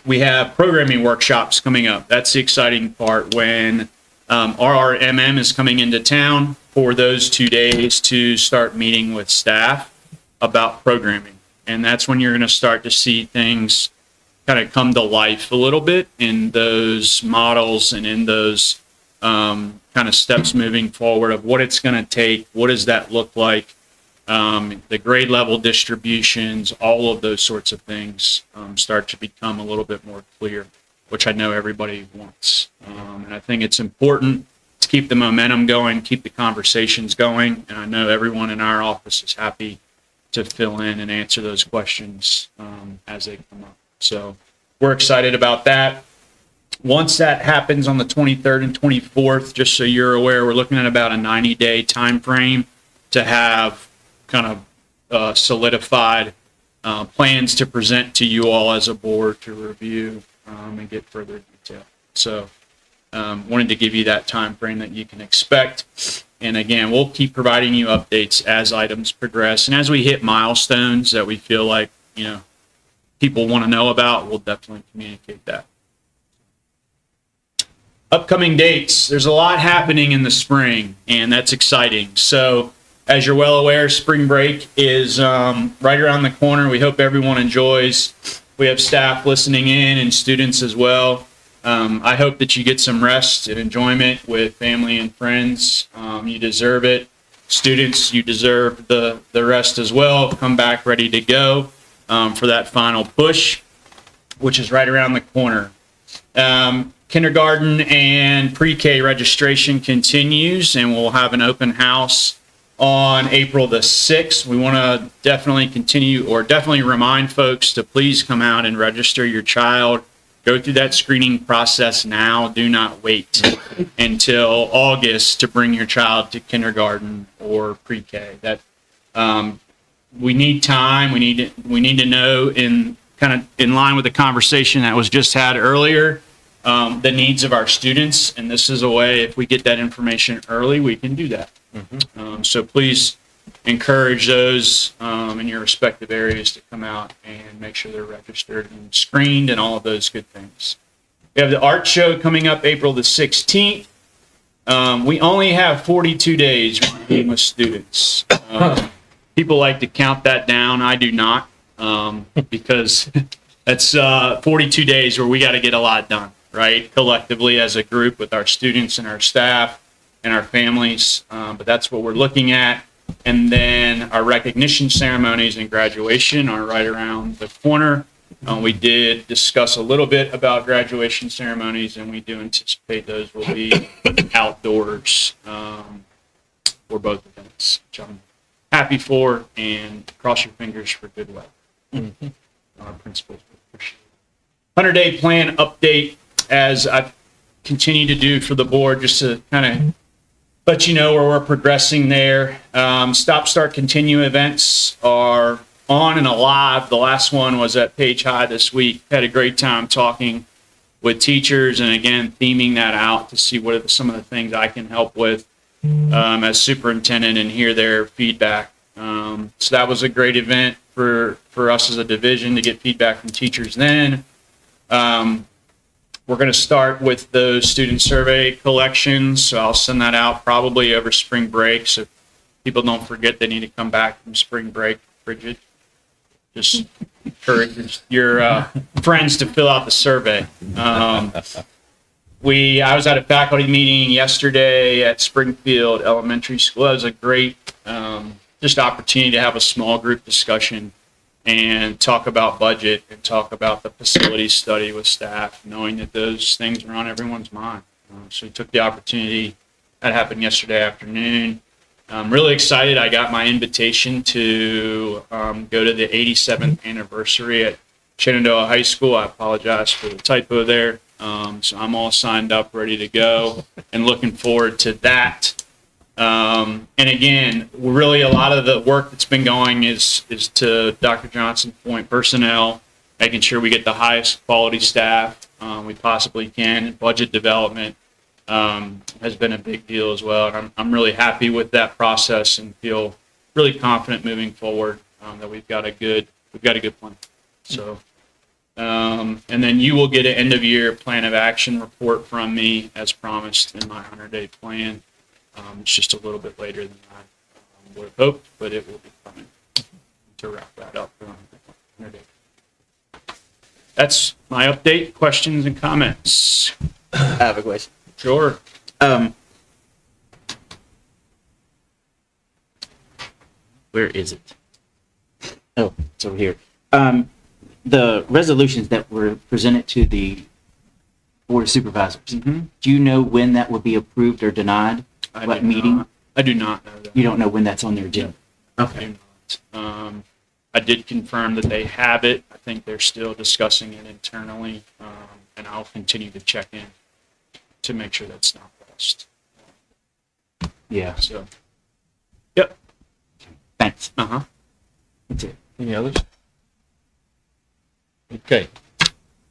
We have programming workshops coming up. That's the exciting part when RRMM is coming into town for those 2 days to start meeting with staff about programming. And that's when you're going to start to see things kind of come to life a little bit in those models and in those kind of steps moving forward of what it's going to take, what does that look like, the grade level distributions, all of those sorts of things start to become a little bit more clear, which I know everybody wants. And I think it's important to keep the momentum going, keep the conversations going, and I know everyone in our office is happy to fill in and answer those questions as they come up. So we're excited about that. Once that happens on the 23rd and 24th, just so you're aware, we're looking at about a 90-day time frame to have kind of solidified plans to present to you all as a board to review and get further detail. So wanted to give you that time frame that you can expect. And again, we'll keep providing you updates as items progress. And as we hit milestones that we feel like, people want to know about, we'll definitely communicate that. Upcoming dates. There's a lot happening in the spring, and that's exciting. So as you're well aware, spring break is right around the corner. We hope everyone enjoys. We have staff listening in and students as well. I hope that you get some rest and enjoyment with family and friends. You deserve it. Students, you deserve the rest as well. Come back ready to go for that final push, which is right around the corner. Kindergarten and pre-K registration continues, and we'll have an open house on April the 6th. We want to definitely remind folks to please come out and register your child. Go through that screening process now. Do not wait until August to bring your child to kindergarten or pre-K. That we need time. We need to know in line with the conversation that was just had earlier, the needs of our students. And this is a way, if we get that information early, we can do that. So please encourage those in your respective areas to come out and make sure they're registered and screened and all of those good things. We have the art show coming up April the 16th. We only have 42 days working with students. People like to count that down. I do not, because that's 42 days where we got to get a lot done, right? Collectively as a group with our students and our staff and our families. But that's what we're looking at. And then our recognition ceremonies and graduation are right around the corner. We did discuss a little bit about graduation ceremonies, and we do anticipate those will be outdoors for both events, which I'm happy for, and cross your fingers for good weather. Our principals appreciate 100-day plan update, as I continue to do for the board, just to kind of let you know where we're progressing there. Stop, start, continue events are on and alive. The last one was at Page High this week. Had a great time talking with teachers, and again, theming that out to see what are some of the things I can help with as superintendent and hear their feedback. So that was a great event for us as a division to get feedback from teachers then. We're going to start with those student survey collections, so I'll send that out probably over spring break, so people don't forget they need to come back from spring break. Bridget, just encourage your friends to fill out the survey. I was at a faculty meeting yesterday at Springfield Elementary School. It was a great just opportunity to have a small group discussion and talk about budget and talk about the facility study with staff, knowing that those things are on everyone's mind. So we took the opportunity. That happened yesterday afternoon. I'm really excited. I got my invitation to go to the 87th anniversary at Shenandoah High School. I apologize for the typo there. So I'm all signed up, ready to go, and looking forward to that. And again, really a lot of the work that's been going is to Dr. Johnson's point, personnel, making sure we get the highest quality staff we possibly can, and budget development has been a big deal as well. And I'm really happy with that process and feel really confident moving forward that we've got a good plan. So, and then you will get an end of year plan of action report from me as promised in my 100-day plan. It's just a little bit later than I would have hoped, but it will be coming to wrap that up. That's my update. Questions and comments? I have a question. Sure. Where is it? Oh, it's over here. The resolutions that were presented to the Board of Supervisors, do you know when that will be approved or denied? What meeting? I do not know that. You don't know when that's on their agenda? Okay. I do not. I did confirm that they have it. I think they're still discussing it internally, and I'll continue to check in to make sure that's not lost. Yeah. So, yep. Thanks. That's it. Any others? Okay.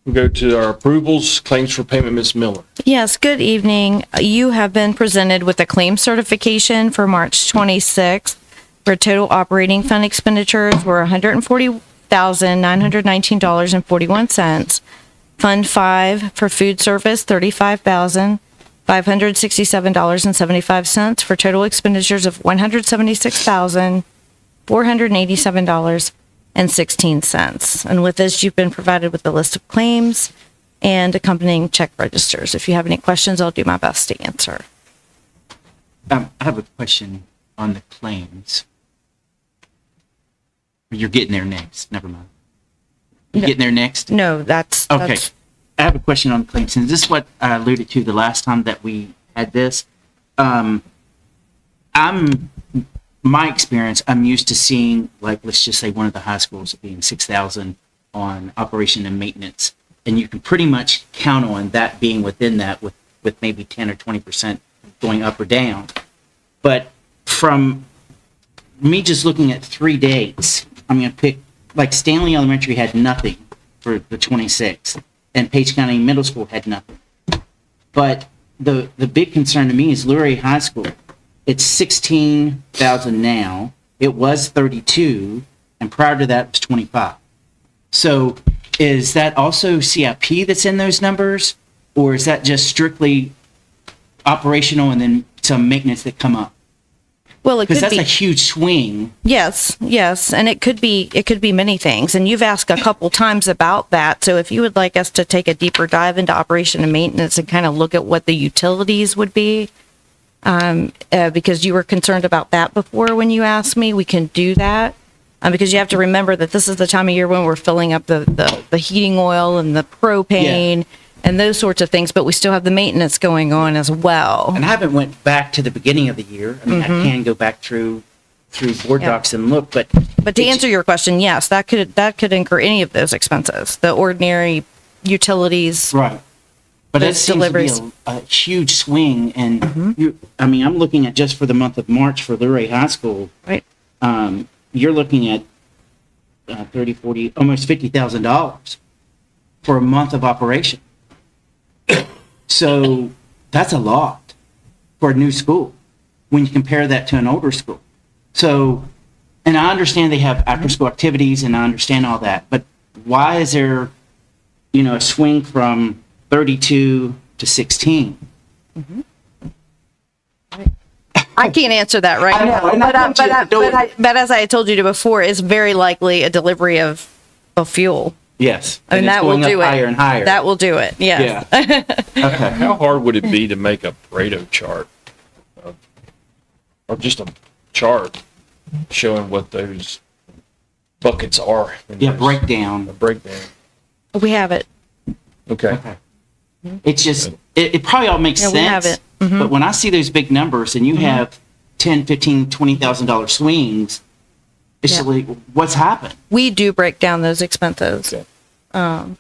We'll go to our approvals, claims for payment, Ms. Miller. Yes, good evening. You have been presented with a claim certification for March 26th for total operating fund expenditures were $140,919.41. Fund 5 for food service, $35,567.75 for total expenditures of $176,487.16. And with this, you've been provided with a list of claims and accompanying check registers. If you have any questions, I'll do my best to answer. I have a question on the claims. You're getting there next. Never mind. You're getting there next? No, that's... Okay. I have a question on the claims. And this is what I alluded to the last time that we had this. My experience, I'm used to seeing, like, let's just say one of the high schools being 6,000 on operation and maintenance. And you can pretty much count on that being within that with maybe 10 or 20% going up or down. But from me just looking at 3 dates, I'm going to pick, like Stanley Elementary had nothing for the 26th, and Page County Middle School had nothing. But the big concern to me is Luray High School. It's 16,000 now. It was 32, and prior to that it was 25. So is that also CIP that's in those numbers, or is that just strictly operational and then some maintenance that come up? Well, it could be. Because that's a huge swing. Yes, and it could be many things. And you've asked a couple times about that. So if you would like us to take a deeper dive into operation and maintenance and kind of look at what the utilities would be, because you were concerned about that before when you asked me, we can do that. Because you have to remember that this is the time of year when we're filling up the heating oil and the propane and those sorts of things, but we still have the maintenance going on as well. And I haven't went back to the beginning of the year. I mean, I can go back through board docs and look, but to answer your question, yes, that could incur any of those expenses, the ordinary utilities. Right. But it Those seems deliveries. to be a huge swing, and I'm looking at just for the month of March for Luray High School. Right. You're looking at 30, 40, almost $50,000 for a month of operation. So that's a lot for a new school when you compare that to an older school. So, and I understand they have after-school activities, and I understand all that, but why is there, a swing from 32 to 16? I can't answer that right I know, now, and I want you to do it. but as I told you before, it's very likely a delivery of fuel. Yes. And it's that will going up do it. higher and higher. That will do it. Yes. Yeah. Okay. How hard would it be to make a Pareto chart? Or just a chart showing what those buckets are? Yeah, breakdown. A breakdown. We have it. Okay. It's just, it probably all makes Yeah, sense. we have it. But when I see those big numbers and you have 10, 15, $20,000 swings, it's Yeah. like, what's happened? We do break down those expenses. Okay. By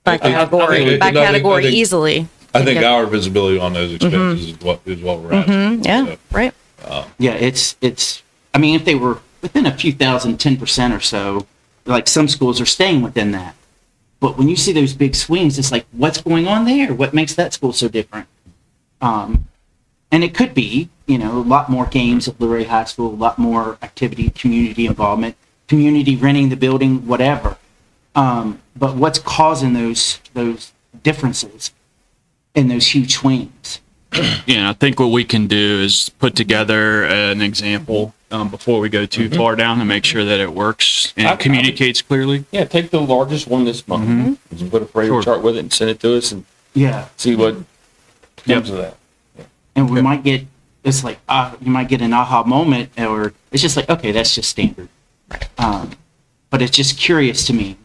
I think category easily. I think our visibility on those expenses is what we're asking. Yeah, So, right. Yeah, it's, I mean, if they were within a few thousand, 10% or so, like some schools are staying within that. But when you see those big swings, it's like, what's going on there? What makes that school so different? And it could be, a lot more games at Luray High School, a lot more activity, community involvement, community renting the building, whatever. But what's causing those differences in those huge swings? Yeah, I think what we can do is put together an example before we go too far down and make sure that it works and communicates clearly. Yeah, take the largest one this month. Just put a Pareto chart with it and send it to us and Yeah. see what comes of that. And we might get, it's like, you might get an aha moment, or it's just like, okay, that's just standard. But it's just curious to me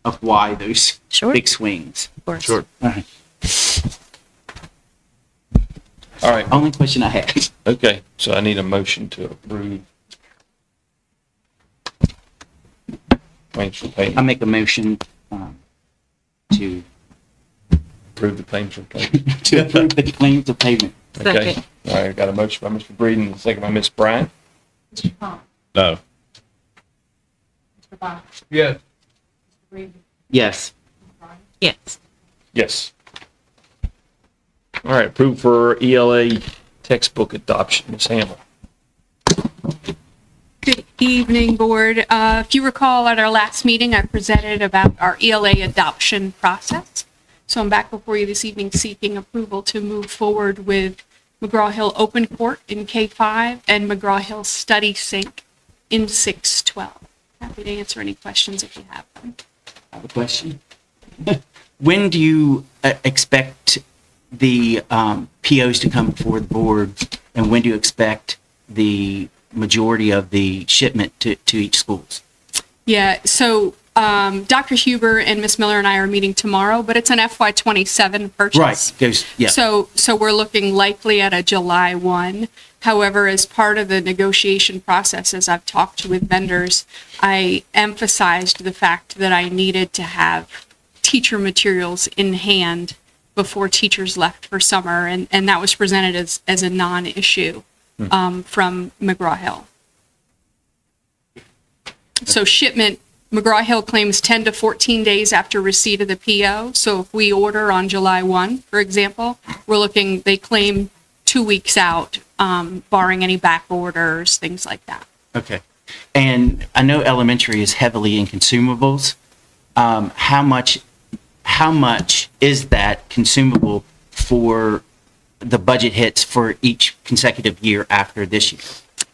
of why those big swings. Of course. Sure. All right. All right. Only question I had. Okay, so I need a motion to approve. Claims for I payment. make a motion to Approve the claims for payment. to approve the claims of payment. Okay. Second. All right, got a motion by Mr. Breeden, and a second by Ms. Bryant. No. Yes. Yes. Yes. Yes. All right, approved for ELA textbook adoption, Ms. Hamel. Good evening, Board. If you recall, at our last meeting, I presented about our ELA adoption process. So I'm back before you this evening seeking approval to move forward with McGraw-Hill Open Court in K-5 and McGraw-Hill Study Sync in 6-12. Happy to answer any questions if you have them. I have a question. When do you expect the POs to come before the board, and when do you expect the majority of the shipment to each schools? Yeah, so Dr. Huber and Ms. Miller and I are meeting tomorrow, but it's an FY27 purchase. Right. Yeah. So we're looking likely at a July 1. However, as part of the negotiation process, as I've talked with vendors, I emphasized the fact that I needed to have teacher materials in hand before teachers left for summer, and that was presented as a non-issue from McGraw-Hill. So shipment, McGraw-Hill claims 10 to 14 days after receipt of the PO. So if we order on July 1, for example, they claim 2 weeks out, barring any back orders, things like that. Okay. And I know elementary is heavily in consumables. How much is that consumable for the budget hits for each consecutive year after this year?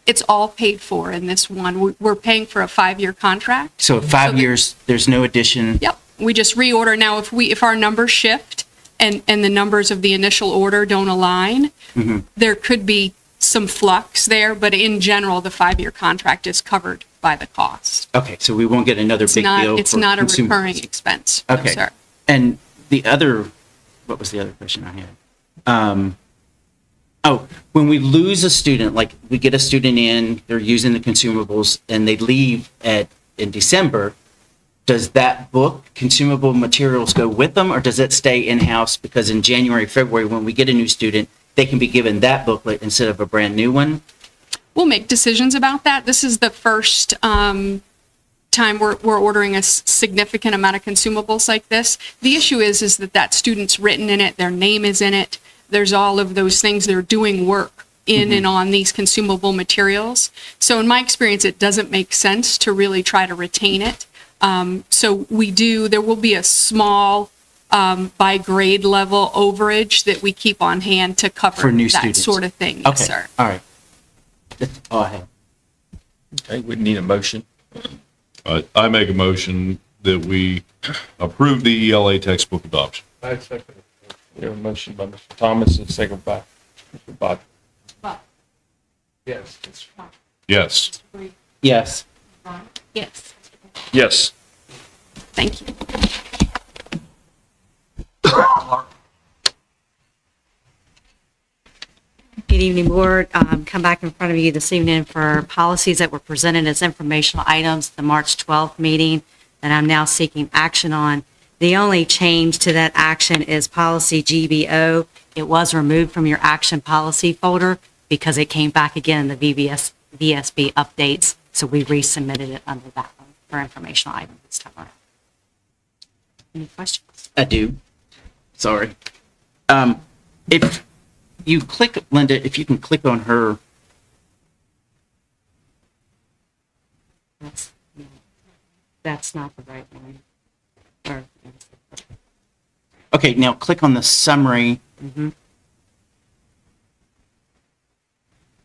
It's all paid for in this one. We're paying for a 5-year contract. So 5 years, there's no addition? Yep. We just reorder. Now, if our numbers shift and the numbers of the initial order don't align, there could be some flux there, but in general, the 5-year contract is covered by the cost. Okay, so we won't get another big deal It's for not a consumables. recurring expense. No, Okay. sir. And what was the other question I had? When we lose a student, like we get a student in, they're using the consumables, and they leave in December, does that book, consumable materials go with them, or does it stay in-house? Because in January, February, when we get a new student, they can be given that booklet instead of a brand new one? We'll make decisions about that. This is the first time we're ordering a significant amount of consumables like this. The issue is that student's written in it, their name is in it. There's all of those things. They're doing work in and on these consumable materials. So in my experience, it doesn't make sense to really try to retain it. So there will be a small by grade level overage that we keep on hand to cover For new that students. sort of thing. Okay, Yes, sir. all right. That's all I have. Okay, we need a motion. I make a motion that we approve the ELA textbook adoption. I second it. We have a motion by Mr. Thomas and a second by Mr. Bodger. Yes. Yes. Yes. Yes. Yes. Thank you. Good evening, Board. Come back in front of you this evening for policies that were presented as informational items at the March 12th meeting that I'm now seeking action on. The only change to that action is policy GBO. It was removed from your action policy folder because it came back again in the VSB updates, so we resubmitted it under that one for informational item this time around. Any questions? I do. Sorry. If you click, Linda, if you can click on her, That's not the right one. Or, okay, now click on the summary. mhm.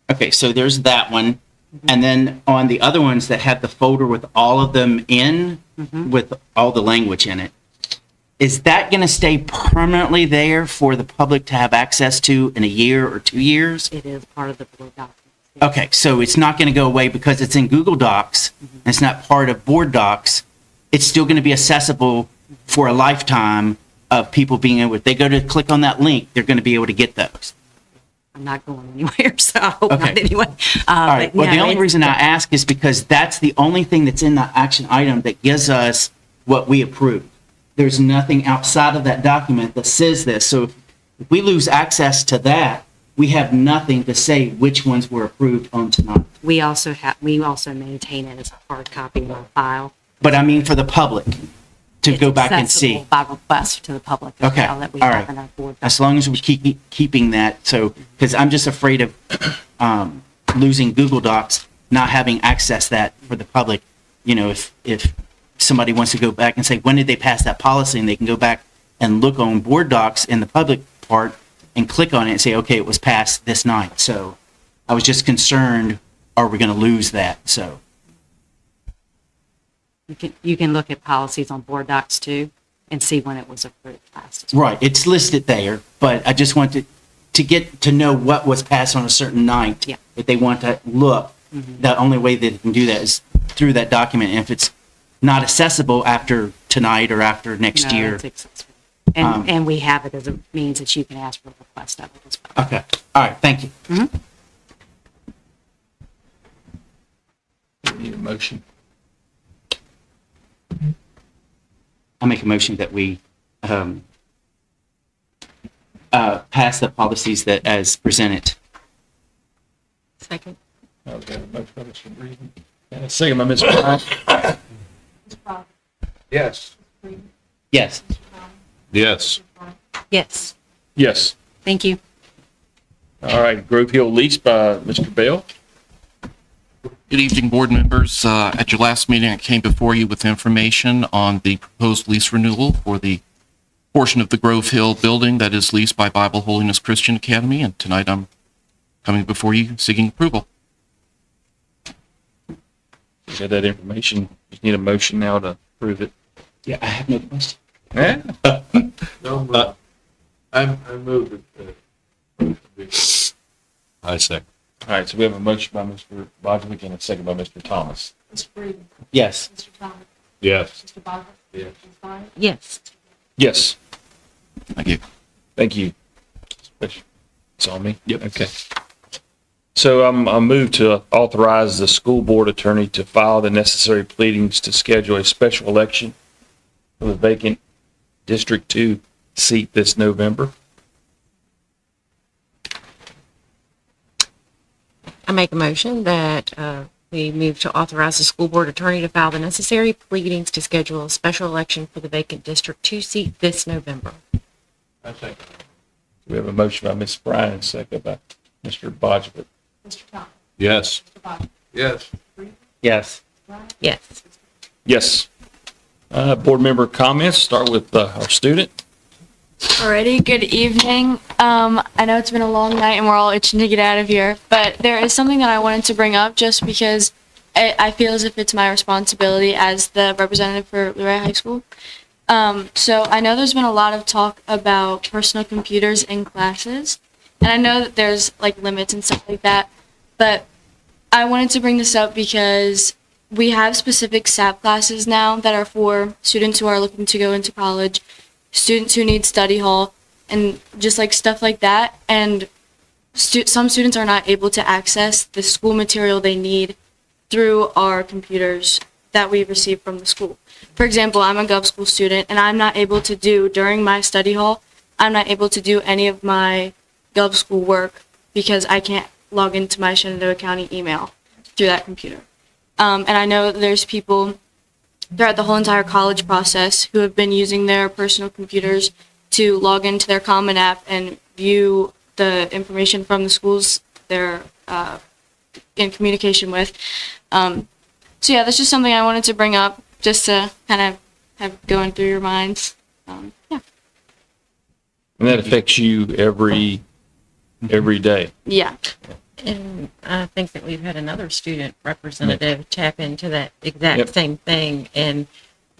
Okay, so there's that one. And then on the other ones that have the folder with all of them in, with all the language in it, is that going to stay permanently there for the public to have access to in a year or 2 years? It is part of the board document. Okay, so it's not going to go away because it's in Google Docs, and it's not part of Board Docs. It's still going to be accessible for a lifetime of people being able, if they go to click on that link, they're going to be able to get those. I'm not going anywhere, so I hope not Okay. anyway. All right, But well, the no, only it's- reason I ask is because that's the only thing that's in the action item that gives us what we approved. There's nothing outside of that document that says this. So if we lose access to that, we have nothing to say which ones were approved on tonight. We also maintain it as a hard copy in our file. But I mean for the public to go back and see. Accessible by request to the public as Okay, well that we all have right. in our board. As long as we keep keeping that, so, because I'm just afraid of losing Google Docs, not having access that for the public. You know, if somebody wants to go back and say, when did they pass that policy? And they can go back and look on Board Docs in the public part and click on it and say, okay, it was passed this night. So I was just concerned, are we going to lose that? So, You can look at policies on board docs too and see when it was approved last. right, it's listed there, but I just wanted to get to know what was passed on a certain night. Yeah. If they want to look, the only way that they can do that is through that document. And if it's not accessible after tonight or after next No, year. it's accessible. And we have it as a means that you can ask for a request of it as well. Okay, all right, thank you. Need a motion. I'll make a motion that we pass the policies that as presented. Second. Okay, a motion by Mr. Reed. And a second by Mr. Ryan. Yes. Yes. Yes. Yes, Yes. thank you. All right, Grove Hill lease by Mr. Bell. Good evening, board members. At your last meeting, I came before you with information on the proposed lease renewal for the portion of the Grove Hill building that is leased by Bible Holiness Christian Academy, and tonight I'm coming before you seeking approval. We got that information. Just need a motion now to approve it. Yeah, I have no question. Yeah. No, I moved it. I second. All right, so we have a motion by Mr. Bodwick and a second by Mr. Thomas. Yes. Yes. Yes. Yes. Thank you. Thank you. It's on me? Yep. Okay. So I move to authorize the school board attorney to file the necessary pleadings to schedule a special election for the vacant District 2 seat this November. I make a motion that we move to authorize the school board attorney to file the necessary pleadings to schedule a special election for the vacant District 2 seat this November. We have a motion by Ms. Bryan and second by Mr. Bodgett. Mr. Thomas. Yes. Mr. Bodger. Yes. Yes. Yes. Yes. Board member comments, start with our student. Alrighty, good evening. I know it's been a long night and we're all itching to get out of here, but there is something that I wanted to bring up just because I feel as if it's my responsibility as the representative for Luray High School. So I know there's been a lot of talk about personal computers in classes, and I know that there's like limits and stuff like that, but I wanted to bring this up because we have specific SAP classes now that are for students who are looking to go into college, students who need study hall, and just like stuff like that. And some students are not able to access the school material they need through our computers that we receive from the school. For example, I'm a Gov School student, and I'm not able to do, during my study hall, I'm not able to do any of my Gov School work because I can't log into my Shenandoah County email through that computer. And I know that there's people throughout the whole entire college process who have been using their personal computers to log into their Common App and view the information from the schools they're in communication with. So yeah, that's just something I wanted to bring up, just to kind of have going through your minds. Yeah. And that affects you every day. Yeah. And I think that we've had another student representative tap into that exact Yep. same thing, and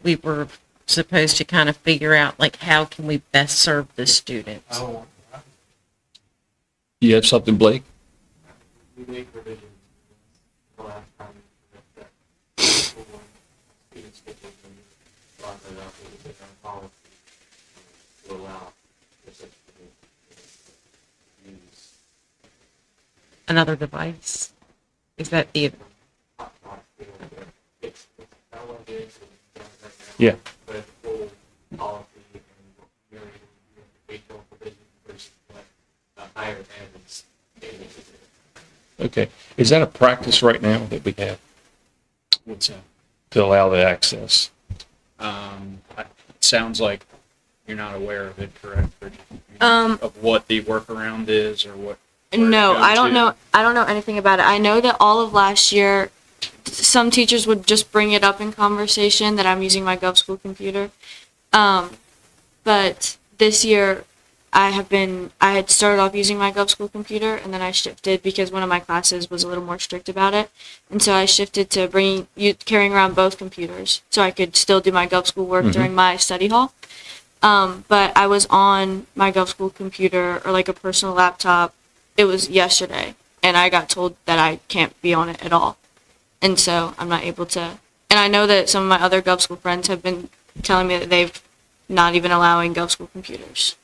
we were supposed to kind of figure out, like, how can we best serve the students? You have something, Blake? We made provisions the last time that students get them brought that up with a different policy to allow for such use. Another device? Is that the, Yeah. But it's full policy and very educational provisions versus what the higher ed is. Okay. Is that a practice right now that we have What's that? to allow the access? It sounds like you're not aware of it, correct? Bridget? Of what the workaround is or what? No, go I don't to. know. I don't know anything about it. I know that all of last year, some teachers would just bring it up in conversation that I'm using my Gov School computer. But this year, I had started off using my Gov School computer, and then I shifted because one of my classes was a little more strict about it. And so I shifted to carrying around both computers so I could still do my Gov School work during my study hall. But I was on my Gov School computer or like a personal laptop. It was yesterday, and I got told that I can't be on it at all. And so I'm not able to. And I know that some of my other Gov School friends have been telling me that they've not even allowing Gov School computers.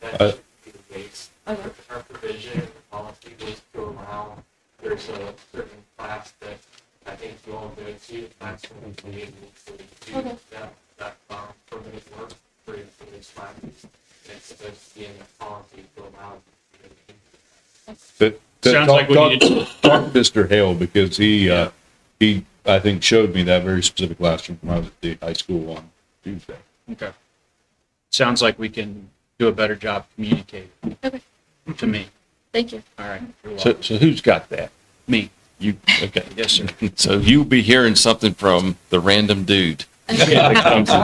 That should be the case. Okay. Our provision, the policy was to allow, there's a certain class that I think you all go to, the class will be able to do that permitted work for these classes. And it's supposed to be in the policy to allow. Sounds like we need to- Talk to Mr. Hale, because he, I think, showed me that very specific classroom when I was at the high school on Tuesday. Okay. Sounds like we can do a better job communicating. Okay. To me. Thank you. All right. You're So, welcome. so who's got that? Me. You, okay. Yes, sir. So you'll be hearing something from the random dude. that comes in.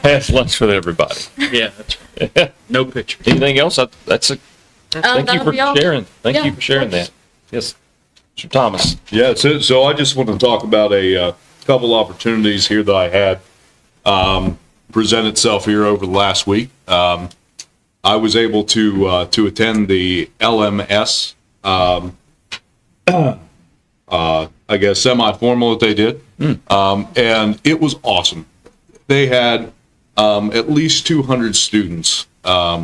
Pass lunch with everybody. Yeah, that's right. No pictures. Anything else? That's a, thank you that'll for be all. sharing. Thank Yeah, you for sharing of course. that. Yes. Mr. Thomas. Yeah, so I just want to talk about a couple opportunities here that I had present itself here over the last week. I was able to attend the LMS, I guess semi-formal that they did, and it was awesome. They had at least 200 students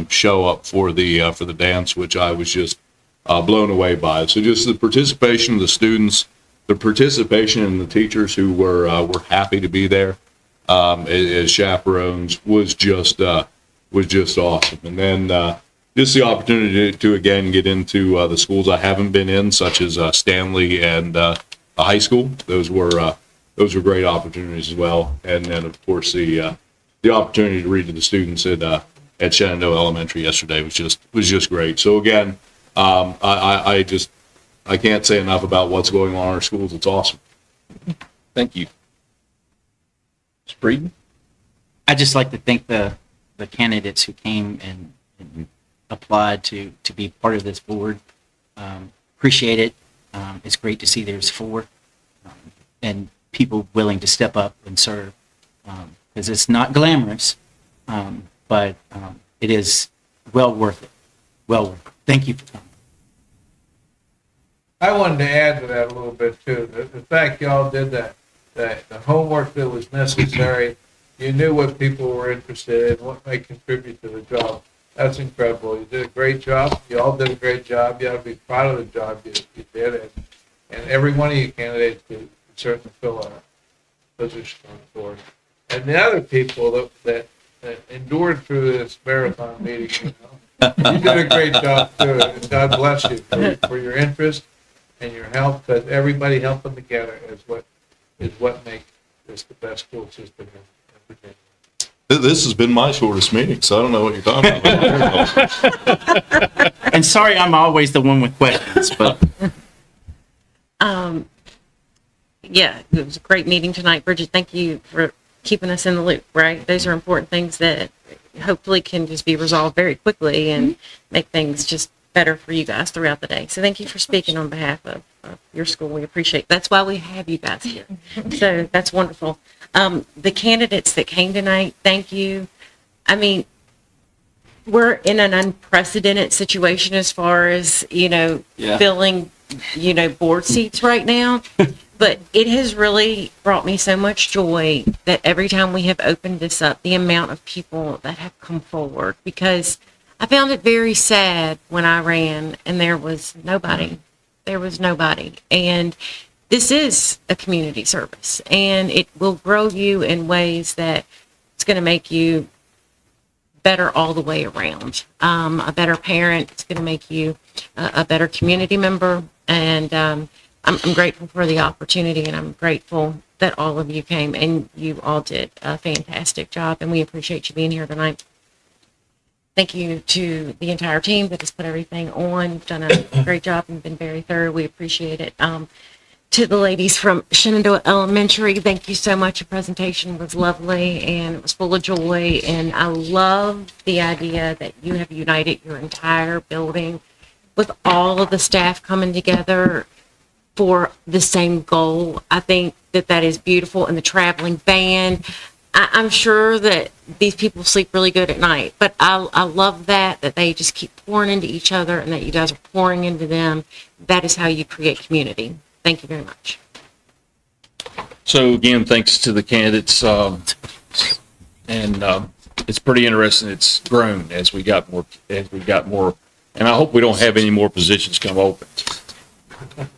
show up for the dance, which I was just blown away by it. So just the participation of the students, the participation in the teachers who were happy to be there as chaperones was just awesome. And then just the opportunity to again get into the schools I haven't been in, such as Stanley and the high school. Those were great opportunities as well. And then of course the opportunity to read to the students at Shenandoah Elementary yesterday was just great. So again, I can't say enough about what's going on in our schools. It's awesome. Thank you. Ms. Breeden? I'd just like to thank the candidates who came and applied to be part of this board. Appreciate it. It's great to see there's 4 and people willing to step up and serve, because it's not glamorous, but it is well worth it. Well worth it. Thank you for coming. I wanted to add to that a little bit too. The fact y'all did that, the homework that was necessary, you knew what people were interested in, what may contribute to the job. That's incredible. You did a great job. You all did a great job. You ought to be proud of the job you did. And every one of you candidates could certainly fill a position on the board. And the other people that endured through this marathon meeting, you did a great job too. And God bless you for your interest and your help, because everybody helping together is what makes this the best school system in Virginia. This has been my shortest meeting, so I don't know what you're talking about. And sorry, I'm always the one with questions, but Yeah, it was a great meeting tonight. Bridget, thank you for keeping us in the loop, right? Those are important things that hopefully can just be resolved very quickly and make things just better for you guys throughout the day. So thank you for speaking on behalf of your school. We appreciate, that's why we have you guys here. So that's wonderful. The candidates that came tonight, thank you. I mean, we're in an unprecedented situation as far as, filling, board seats right now. But it has really brought me so much joy that every time we have opened this up, the amount of people that have come forward, because I found it very sad when I ran and there was nobody. There was nobody. And this is a community service, and it will grow you in ways that it's going to make you better all the way around. A better parent. It's going to make you a better community member. And I'm grateful for the opportunity, and I'm grateful that all of you came, and you all did a fantastic job, and we appreciate you being here tonight. Thank you to the entire team that has put everything on. You've done a great job and been very thorough. We appreciate it. To the ladies from Shenandoah Elementary, thank you so much. Your presentation was lovely, and it was full of joy, and I love the idea that you have united your entire building with all of the staff coming together for the same goal. I think that is beautiful. And the traveling band, I'm sure that these people sleep really good at night, but I love that they just keep pouring into each other and that you guys are pouring into them. That is how you create community. Thank you very much. So again, thanks to the candidates, and it's pretty interesting. It's grown as we got more, and I hope we don't have any more positions come open.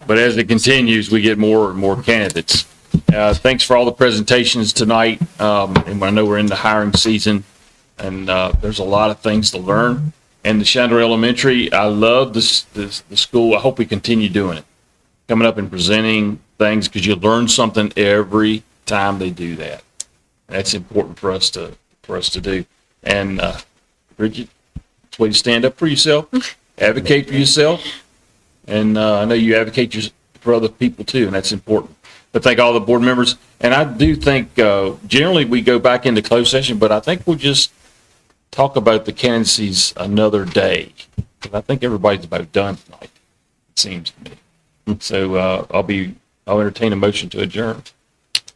But as it continues, we get more and more candidates. Thanks for all the presentations tonight. And I know we're in the hiring season, and there's a lot of things to learn. And the Shenandoah Elementary, I love the school. I hope we continue doing it, coming up and presenting things, because you learn something every time they do that. That's important for us to do. And Bridget, it's a way to stand up for yourself, advocate for yourself. And I know you advocate for other people too, and that's important. But thank all the board members. And I do think generally we go back into closed session, but I think we'll just talk about the candidacies another day, because I think everybody's about done tonight, it seems to me. So I'll entertain a motion to adjourn.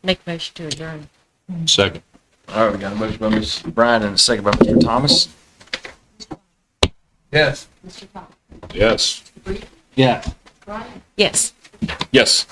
Make a motion to adjourn. Second. All right, we got a motion by Ms. Bryan and a second by Mr. Thomas. Yes. Mr. Thomas. Yes. yeah. Yes. Yes.